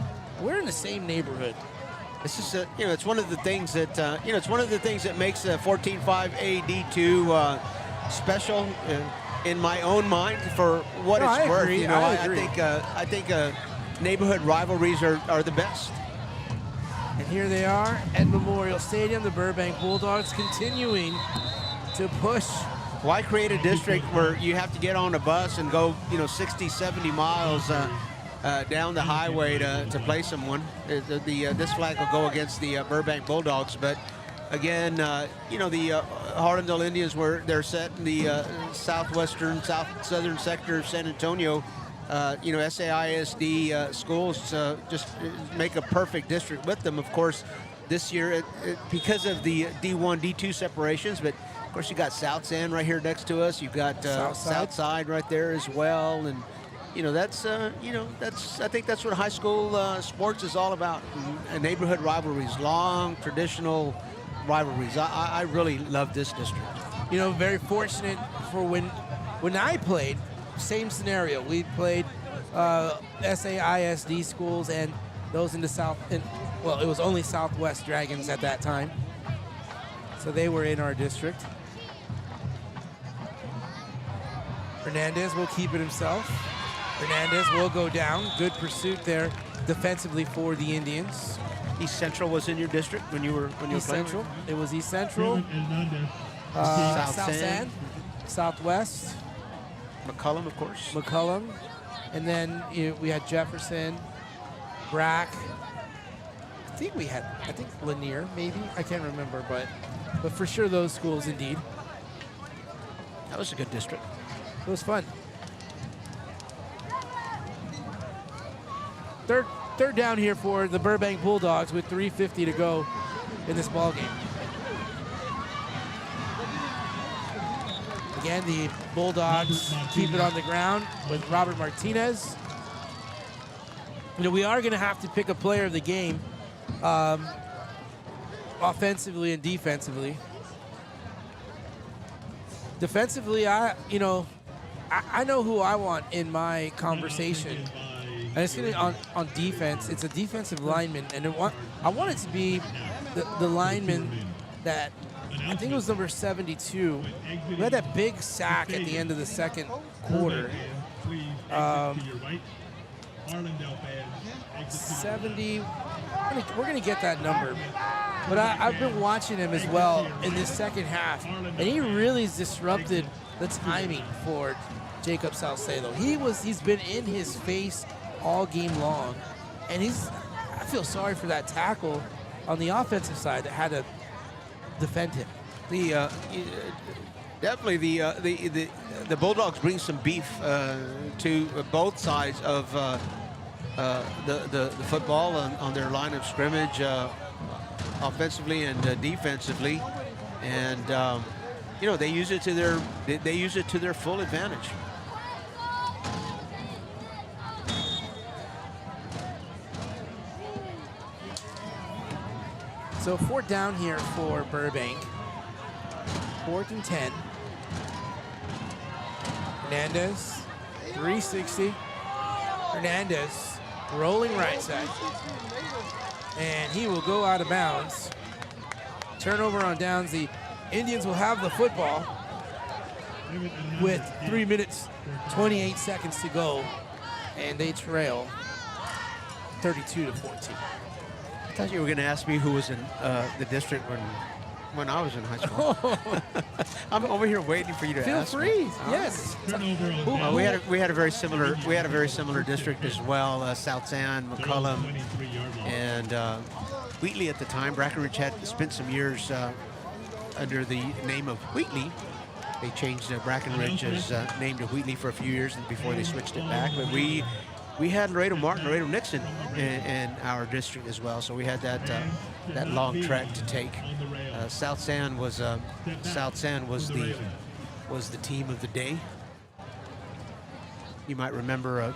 We're in the same neighborhood. It's just, you know, it's one of the things that, you know, it's one of the things that makes 14-5 AD2 special in my own mind for what it's worth. Agree. You know, I think neighborhood rivalries are the best. And here they are at Memorial Stadium, the Burbank Bulldogs continuing to push. Why create a district where you have to get on a bus and go, you know, 60, 70 miles down the highway to play someone? This flag will go against the Burbank Bulldogs, but again, you know, the Harlandale Indians, they're set in the southern sector of San Antonio. You know, SAISD schools just make a perfect district with them. Of course, this year, because of the D1, D2 separations, but of course you got South End right here next to us. You've got Southside right there as well, and you know, that's I think that's what high school sports is all about. Neighborhood rivalries, long traditional rivalries. I really love this district. You know, very fortunate for when I played. Same scenario. We played SAISD schools and those in the south. Well, it was only Southwest Dragons at that time. So they were in our district. Hernandez will keep it himself. Hernandez will go down. Good pursuit there defensively for the Indians. East Central was in your district when you were playing? East Central. It was East Central. South San. Southwest. McCullum, of course. McCullum. And then we had Jefferson, Brack. I think Lanier, maybe. I can't remember, but for sure those schools indeed. That was a good district. It was fun. Third down here for the Burbank Bulldogs with 3:50 to go in this ball game. Again, the Bulldogs keep it on the ground with Robert Martinez. We are going to have to pick a player of the game, offensively and defensively. Defensively, I know who I want in my conversation. And it's going to be on defense. It's a defensive lineman, and I want it to be the lineman that I think it was number 72. We had that big sack at the end of the second quarter. 70. We're going to get that number. But I've been watching him as well in this second half, and he really has disrupted the timing for Jacob Salcedo. He's been in his face all game long, and I feel sorry for that tackle on the offensive side that had to defend him. Definitely the Bulldogs bring some beef to both sides of the football on their line of scrimmage, offensively and defensively, and they use it to their full advantage. So 4th down here for Burbank. 4th and 10. Hernandez, 360. Hernandez rolling right side. And he will go out of bounds. Turnover on downs. The Indians will have the football with 3 minutes, 28 seconds to go. And they trail 32-14. I thought you were going to ask me who was in the district when I was in high school. I'm over here waiting for you to ask. Feel free. Me. Yes. We had a very similar district as well. South San, McCullum, and Wheatley at the time. Brackenridge had spent some years under the name of Wheatley. They changed Brackenridge's name to Wheatley for a few years before they switched it back. But we had Laredo Martin, Laredo Nixon in our district as well, so we had that long trek to take. South San was the team of the day. You might remember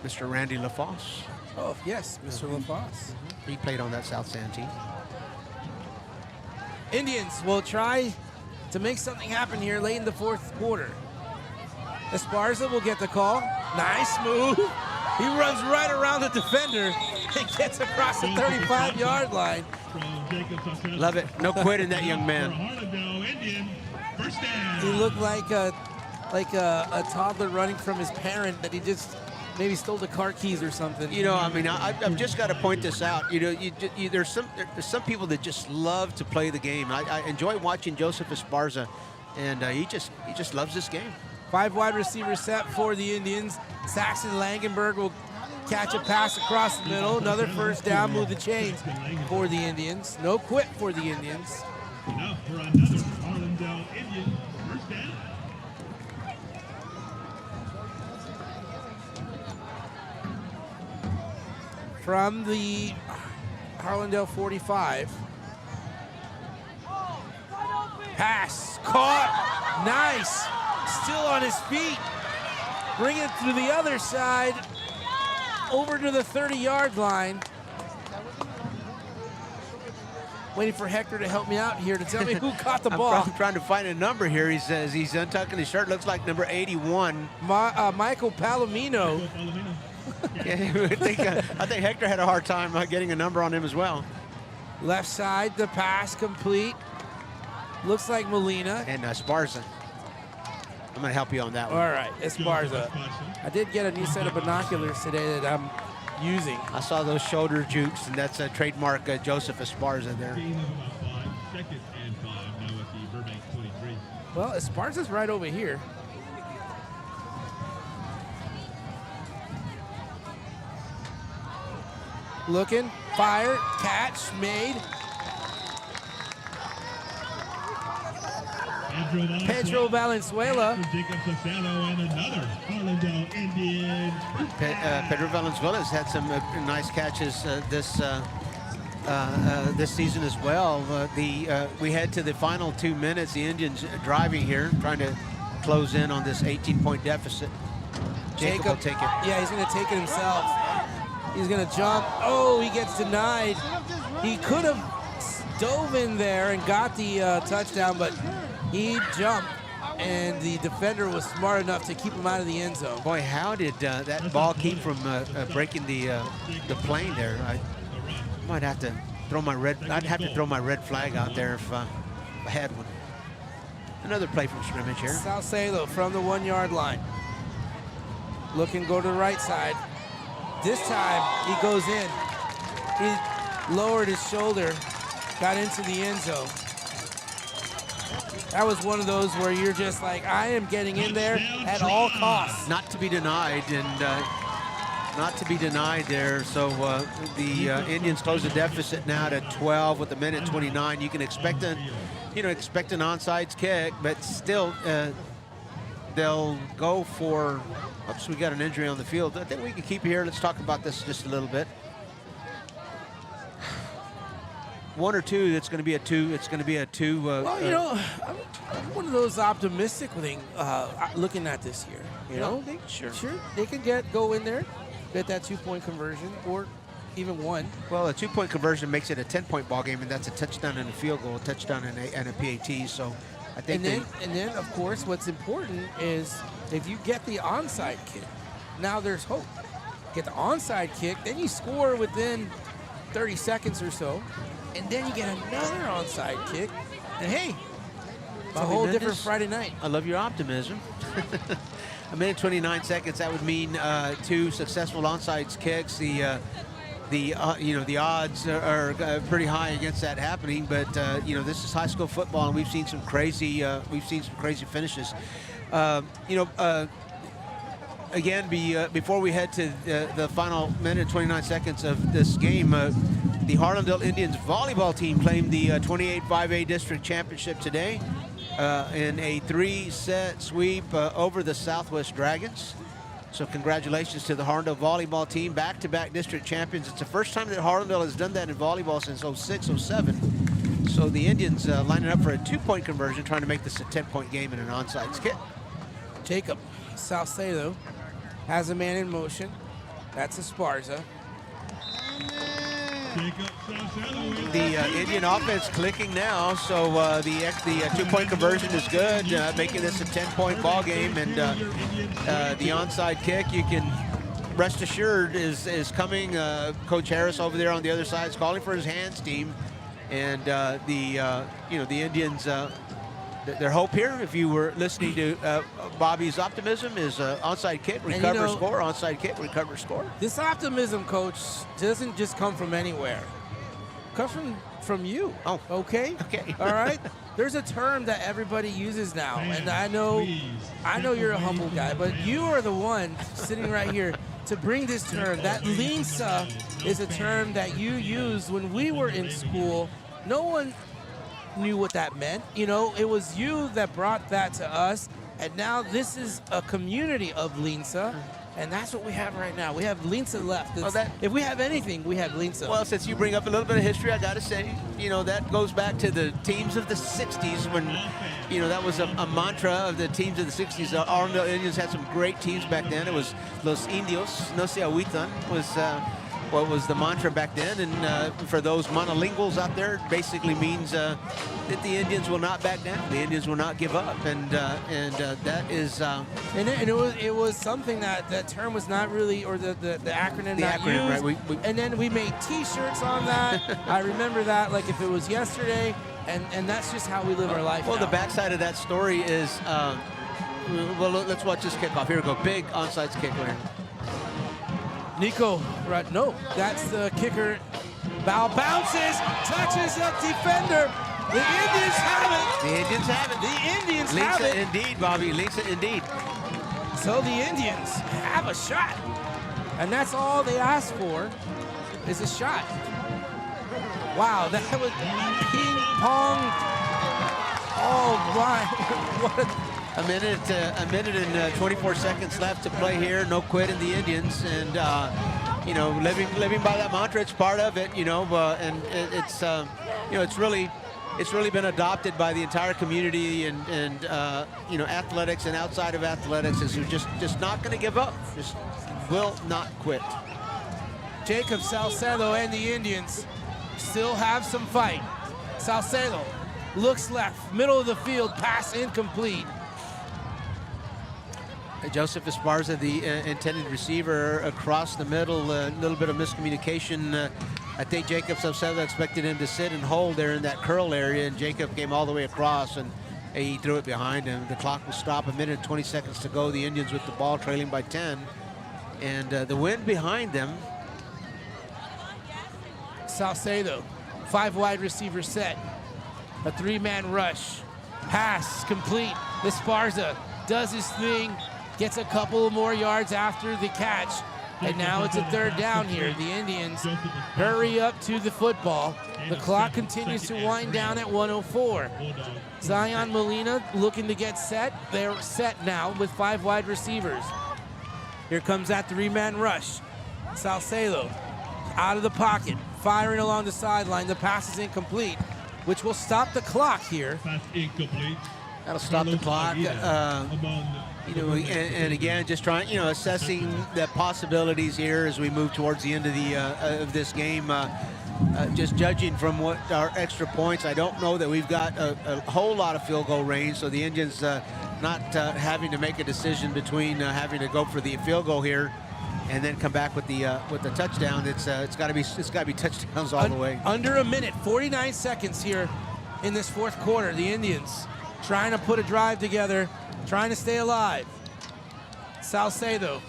Mr. Randy LaFosse. Oh yes, Mr. LaFosse. He played on that South San team. Indians will try to make something happen here late in the 4th quarter. Esparza will get the call. Nice move. He runs right around the defender and gets across the 35-yard line. Love it. No quitting that young man. He looked like a toddler running from his parent that he just maybe stole the car keys or something. I've just got to point this out. There's some people that just love to play the game. I enjoy watching Joseph Esparza, and he just loves this game. 5 wide receivers set for the Indians. Saxon Langenberg will catch a pass across the middle. Another 1st down, move the chains for the Indians. No quit for the Indians. Now for another Harlandale Indian 1st down. From the Harlandale 45. Pass, caught, nice. Still on his feet. Bring it to the other side, over to the 30-yard line. Waiting for Hector to help me out here to tell me who caught the ball. I'm trying to find a number here. He says he's untucking his shirt. Looks like number 81. Michael Palomino. I think Hector had a hard time getting a number on him as well. Left side, the pass complete. Looks like Molina. And Esparza. I'm going to help you on that one. All right, Esparza. I did get a new set of binoculars today that I'm using. I saw those shoulder jukes, and that's a trademark Joseph Esparza there. Second and 5 now at the Burbank 23. Well, Esparza's right over here. Looking, fire, catch, made. Pedro Valenzuela. Jacob Sasano and another Harlandale Indians. Pedro Valenzuela has had some nice catches this season as well. We head to the final 2 minutes. The Indians driving here, trying to close in on this 18-point deficit. Jacob will take it. Yeah, he's going to take it himself. He's going to jump. Oh, he gets denied. He could have dove in there and got the touchdown, but he jumped, and the defender was smart enough to keep him out of the end zone. Boy, how did that ball keep from breaking the plane there? I might have to throw my red. I'd have to throw my red flag out there if I had one. Another play from scrimmage here. Salcedo from the 1 yard line. Looking, go to the right side. This time he goes in. He lowered his shoulder, got into the end zone. That was one of those where you're just like, I am getting in there at all costs. Not to be denied, and not to be denied there. So the Indians close the deficit now to 12 with a minute 29. You can expect an onside kick, but still they'll go for. Oops, we got an injury on the field. I think we can keep it here. Let's talk about this just a little bit. 1 or 2, it's going to be a 2. It's going to be a 2. Well, I'm one of those optimistic looking at this year. You know, sure, they can go in there, get that 2-point conversion, or even 1. Well, a 2-point conversion makes it a 10-point ball game, and that's a touchdown and a field goal, a touchdown and a PAT. So, I think. And then, of course, what's important is if you get the onside kick, now there's hope. Get the onside kick, then you score within 30 seconds or so. And then you get another onside kick, and hey, it's a whole different Friday night. I love your optimism. A minute 29 seconds. That would mean 2 successful onside kicks. The odds are pretty high against that happening. But this is high school football, and we've seen some crazy finishes. Again, before we head to the final minute 29 seconds of this game. The Harlandale Indians volleyball team claimed the 28-5A district championship today in a 3-set sweep over the Southwest Dragons. So congratulations to the Harlandale volleyball team, back-to-back district champions. It's the first time that Harlandale has done that in volleyball since 06-07. So the Indians lining up for a 2-point conversion, trying to make this a 10-point game in an onside kick. Jacob Salcedo has a man in motion. That's Esparza. The Indian offense clicking now, so the 2-point conversion is good, making this a 10-point ball game, and the onside kick, you can rest assured, is coming. Coach Harris over there on the other side is calling for his hands team, and the Indians. Their hope here, if you were listening to Bobby's optimism, is onside kick, recover, score, onside kick, recover, score. This optimism, Coach, doesn't just come from anywhere. It comes from you. Oh. Okay? Okay. All right? There's a term that everybody uses now, and I know you're a humble guy, but you are the one sitting right here to bring this term. That linsa is a term that you used when we were in school. No one knew what that meant. It was you that brought that to us, and now this is a community of linsa, and that's what we have right now. We have linsa left. If we have anything, we have linsa. Well, since you bring up a little bit of history, I got to say, that goes back to the teams of the 60s when, that was a mantra of the teams of the 60s. The Harlandale Indians had some great teams back then. It was Los Indios, no se agüitan, was what was the mantra back then, and for those monolinguals out there, it basically means that the Indians will not back down. The Indians will not give up, and that is. And it was something that term was not really, or the acronym not used. Right? And then we made T-shirts on that. I remember that like if it was yesterday. And that's just how we live our life. Well, now. the backside of that story is, well, let's watch this kickoff. Here we go. Big onside kick here. Nico, right? No, that's the kicker. Ball bounces, touches the defender. The Indians have it. The Indians have it. The Indians Links have it. Indeed, Bobby. Links it indeed. So the Indians have a shot. And that's all they asked for is a shot. Wow, that was ping pong. Oh my, what a minute and 24 seconds left to play here. No quit in the Indians, and you know, living by that mantra. It's part of it, you know, and it's you know, it's really been adopted by the entire community, and you know, athletics and outside of athletics is just not going to give up. Just will not quit. Jacob Salcedo and the Indians still have some fight. Salcedo looks left, middle of the field, pass incomplete. Joseph Esparza, the intended receiver, across the middle, a little bit of miscommunication. I think Jacob Salcedo expected him to sit and hold there in that curl area, and Jacob came all the way across, and he threw it behind him. The clock will stop, a minute and 20 seconds to go. The Indians with the ball trailing by 10, and the wind behind them. Salcedo, 5 wide receiver set, a 3-man rush, pass complete. Esparza does his thing, gets a couple more yards after the catch, and now it's a 3rd down here. The Indians hurry up to the football. The clock continues to wind down at 1:04. Zion Molina looking to get set. They're set now with 5 wide receivers. Here comes that 3-man rush. Salcedo out of the pocket, firing along the sideline. The pass is incomplete, which will stop the clock here. Pass incomplete. That'll stop the clock. You know, and again, just trying, you know, assessing the possibilities here as we move towards the end of the of this game. Just judging from what our extra points, I don't know that we've got a whole lot of field goal range. So the Indians not having to make a decision between having to go for the field goal here and then come back with the touchdown. It's got to be touchdowns all the way. Under a minute, 49 seconds here in this 4th quarter. The Indians trying to put a drive together, trying to stay alive. Salcedo.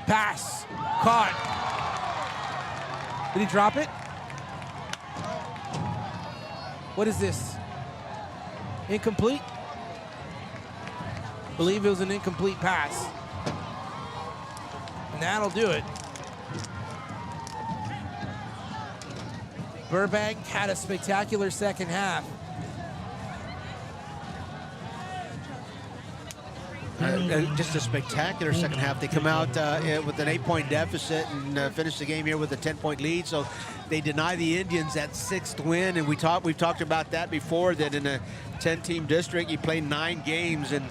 Pass. Caught. Did he drop it? What is this? Incomplete? I believe it was an incomplete pass. And that'll do it. Burbank had a spectacular second half. Just a spectacular second half. They come out with an 8-point deficit and finish the game here with a 10-point lead. So they deny the Indians that 6th win, and we've talked about that before. That in a 10-team district, you play 9 games, and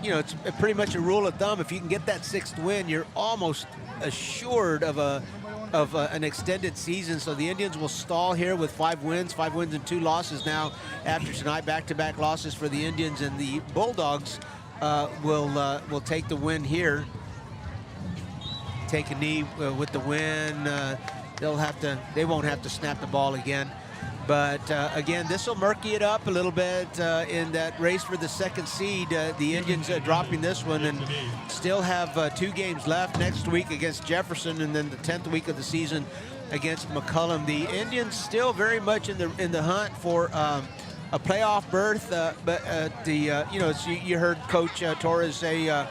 you know, it's pretty much a rule of thumb. If you can get that 6th win, you're almost assured of an extended season. So the Indians will stall here with 5 wins and 2 losses now after tonight. Back-to-back losses for the Indians, and the Bulldogs will take the win here. Take a knee with the win. They won't have to snap the ball again. But again, this will murky it up a little bit in that race for the 2nd seed. The Indians dropping this one and still have 2 games left next week against Jefferson, and then the 10th week of the season against McCullum. The Indians still very much in the hunt for a playoff berth, but you know, you heard Coach Torres say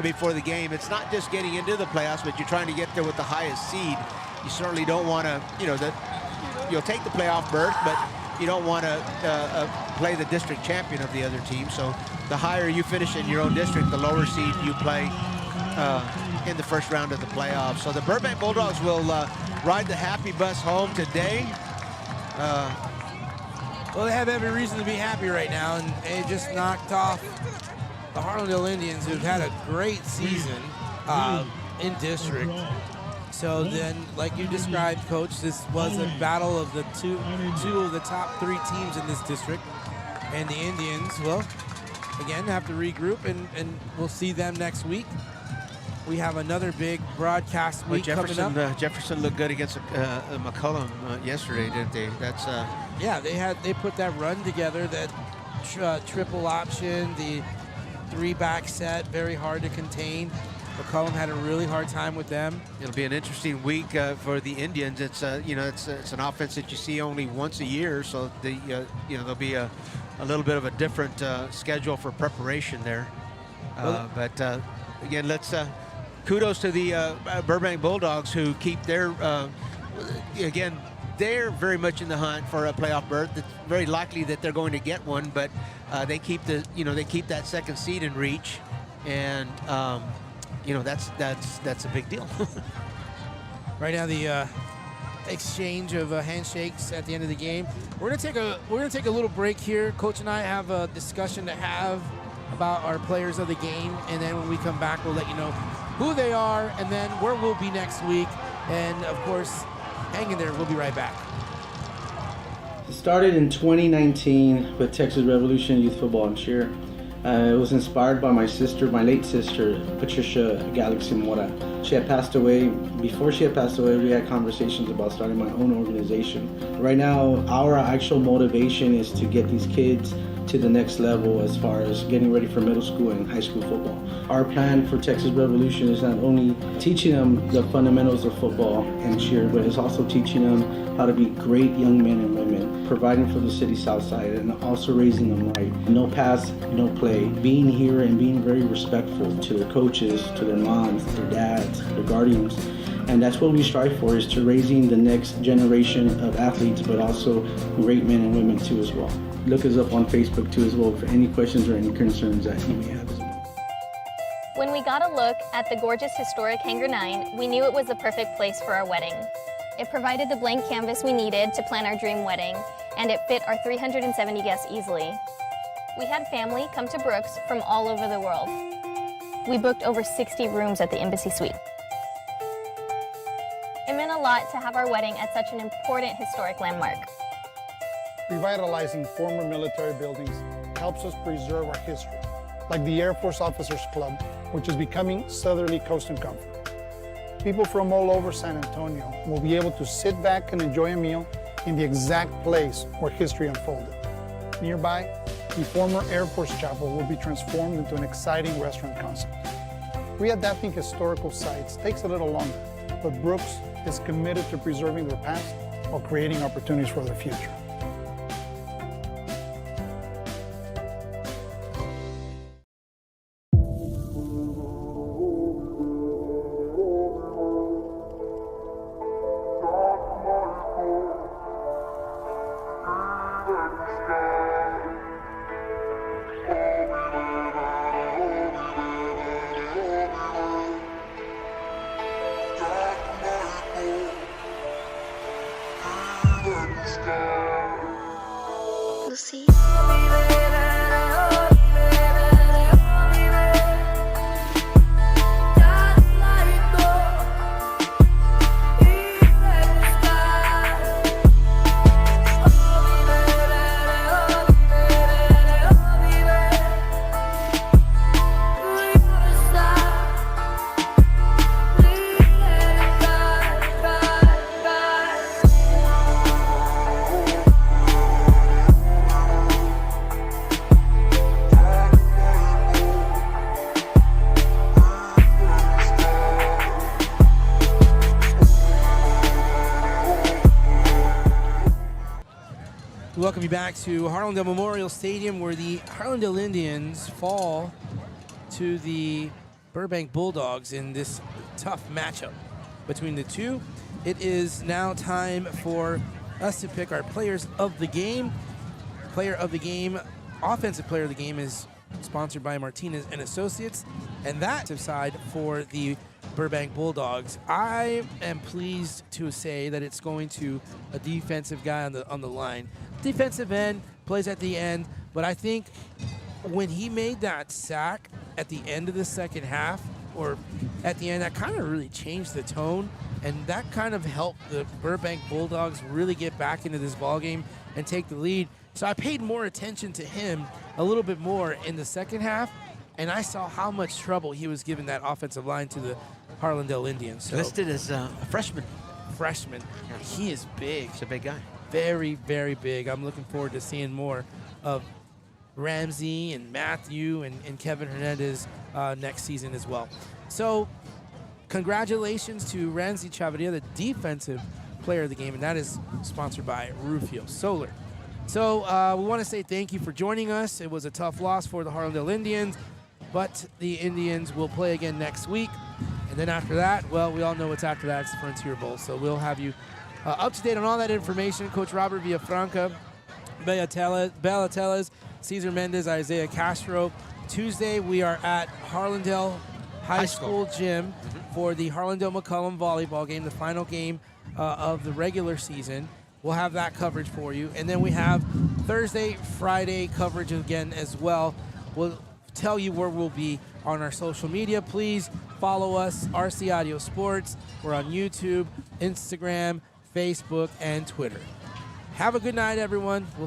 before the game, it's not just getting into the playoffs, but you're trying to get there with the highest seed. You certainly don't want to, you know, you'll take the playoff berth, but you don't want to play the district champion of the other team. So the higher you finish in your own district, the lower seed you play in the first round of the playoffs. So the Burbank Bulldogs will ride the happy bus home today. Well, they have every reason to be happy right now, and they just knocked off the Harlandale Indians, who've had a great season in district. So then, like you described, Coach, this was a battle of the two of the top 3 teams in this district. And the Indians, well, again, have to regroup, and we'll see them next week. we have another big broadcast week coming up. Jefferson looked good against McCollum yesterday, didn't they? That's yeah, they put that run together, that triple option, the 3-back set, very hard to contain. McCollum had a really hard time with them. It'll be an interesting week for the Indians. It's it's an offense that you see only once a year, so there'll be a little bit of a different schedule for preparation there. But again, let's kudos to the Burbank Bulldogs, who keep their again. They're very much in the hunt for a playoff berth. It's very likely that they're going to get one, but they keep they keep that second seed in reach, and that's a big deal. Right now, the exchange of handshakes at the end of the game. We're gonna take a little break here. Coach and I have a discussion to have about our players of the game, and then when we come back, we'll let you know who they are and then where we'll be next week. And of course, hang in there. We'll be right back. It started in 2019 with Texas Revolution Youth Football and Cheer. It was inspired by my sister, my late sister, Patricia Galaxy Mora. She had passed away. Before she had passed away, we had conversations about starting my own organization. Right now, our actual motivation is to get these kids to the next level as far as getting ready for middle school and high school football. Our plan for Texas Revolution is not only teaching them the fundamentals of football and cheer, but it's also teaching them how to be great young men and women, providing for the city south side, and also raising them right. No pass, no play. Being here and being very respectful to their coaches, to their moms, their dads, their guardians. And that's what we strive for, is to raising the next generation of athletes, but also great men and women too as well. Look us up on Facebook too as well for any questions or any concerns that you may have as well. When we got a look at the gorgeous historic Hangar 9, we knew it was the perfect place for our wedding. It provided the blank canvas we needed to plan our dream wedding, and it fit our 370 guests easily. We had family come to Brooks from all over the world. We booked over 60 rooms at the Embassy Suite. It meant a lot to have our wedding at such an important historic landmark. Revitalizing former military buildings helps us preserve our history, like the Air Force Officers Club, which is becoming Southerly Coast and Comfort. People from all over San Antonio will be able to sit back and enjoy a meal in the exact place where history unfolded. Nearby, the former Air Force Chapel will be transformed into an exciting restaurant concept. Readapting historical sites takes a little longer, but Brooks is committed to preserving their past while creating opportunities for their future. Welcome you back to Harlandale Memorial Stadium, where the Harlandale Indians fall to the Burbank Bulldogs in this tough matchup between the two. It is now time for us to pick our players of the game. Player of the game, offensive player of the game, is sponsored by Martinez and Associates, and that side for the Burbank Bulldogs. I am pleased to say that it's going to a defensive guy on the line. Defensive end, plays at the end, but I think when he made that sack at the end of the second half, or at the end, that kind of really changed the tone, and that kind of helped the Burbank Bulldogs really get back into this ballgame and take the lead. So I paid more attention to him a little bit more in the second half, and I saw how much trouble he was giving that offensive line to the Harlandale Indians. So, Listed as a freshman. Freshman. He is big. He's a big guy. Very, very big. I'm looking forward to seeing more of Ramsey and Matthew and Kevin Hernandez next season as well. So congratulations to Ramsey Chavarria, the defensive player of the game, and that is sponsored by Rufio Solar. So we want to say thank you for joining us. It was a tough loss for the Harlandale Indians, but the Indians will play again next week. And then after that, well, we all know what's after that. It's the Frontier Bowl. So we'll have you up to date on all that information. Coach Robert Villafranca, Bella Tellez, Cesar Mendez, Isaiah Castro. Tuesday, we are at Harlandale High School Gym for the Harlandale-McCullum volleyball game, the final game of the regular season. We'll have that coverage for you. And then we have Thursday, Friday coverage again as well. We'll tell you where we'll be on our social media. Please follow us, RC Audio Sports. We're on YouTube, Instagram, Facebook, and Twitter. Have a good night, everyone. We'll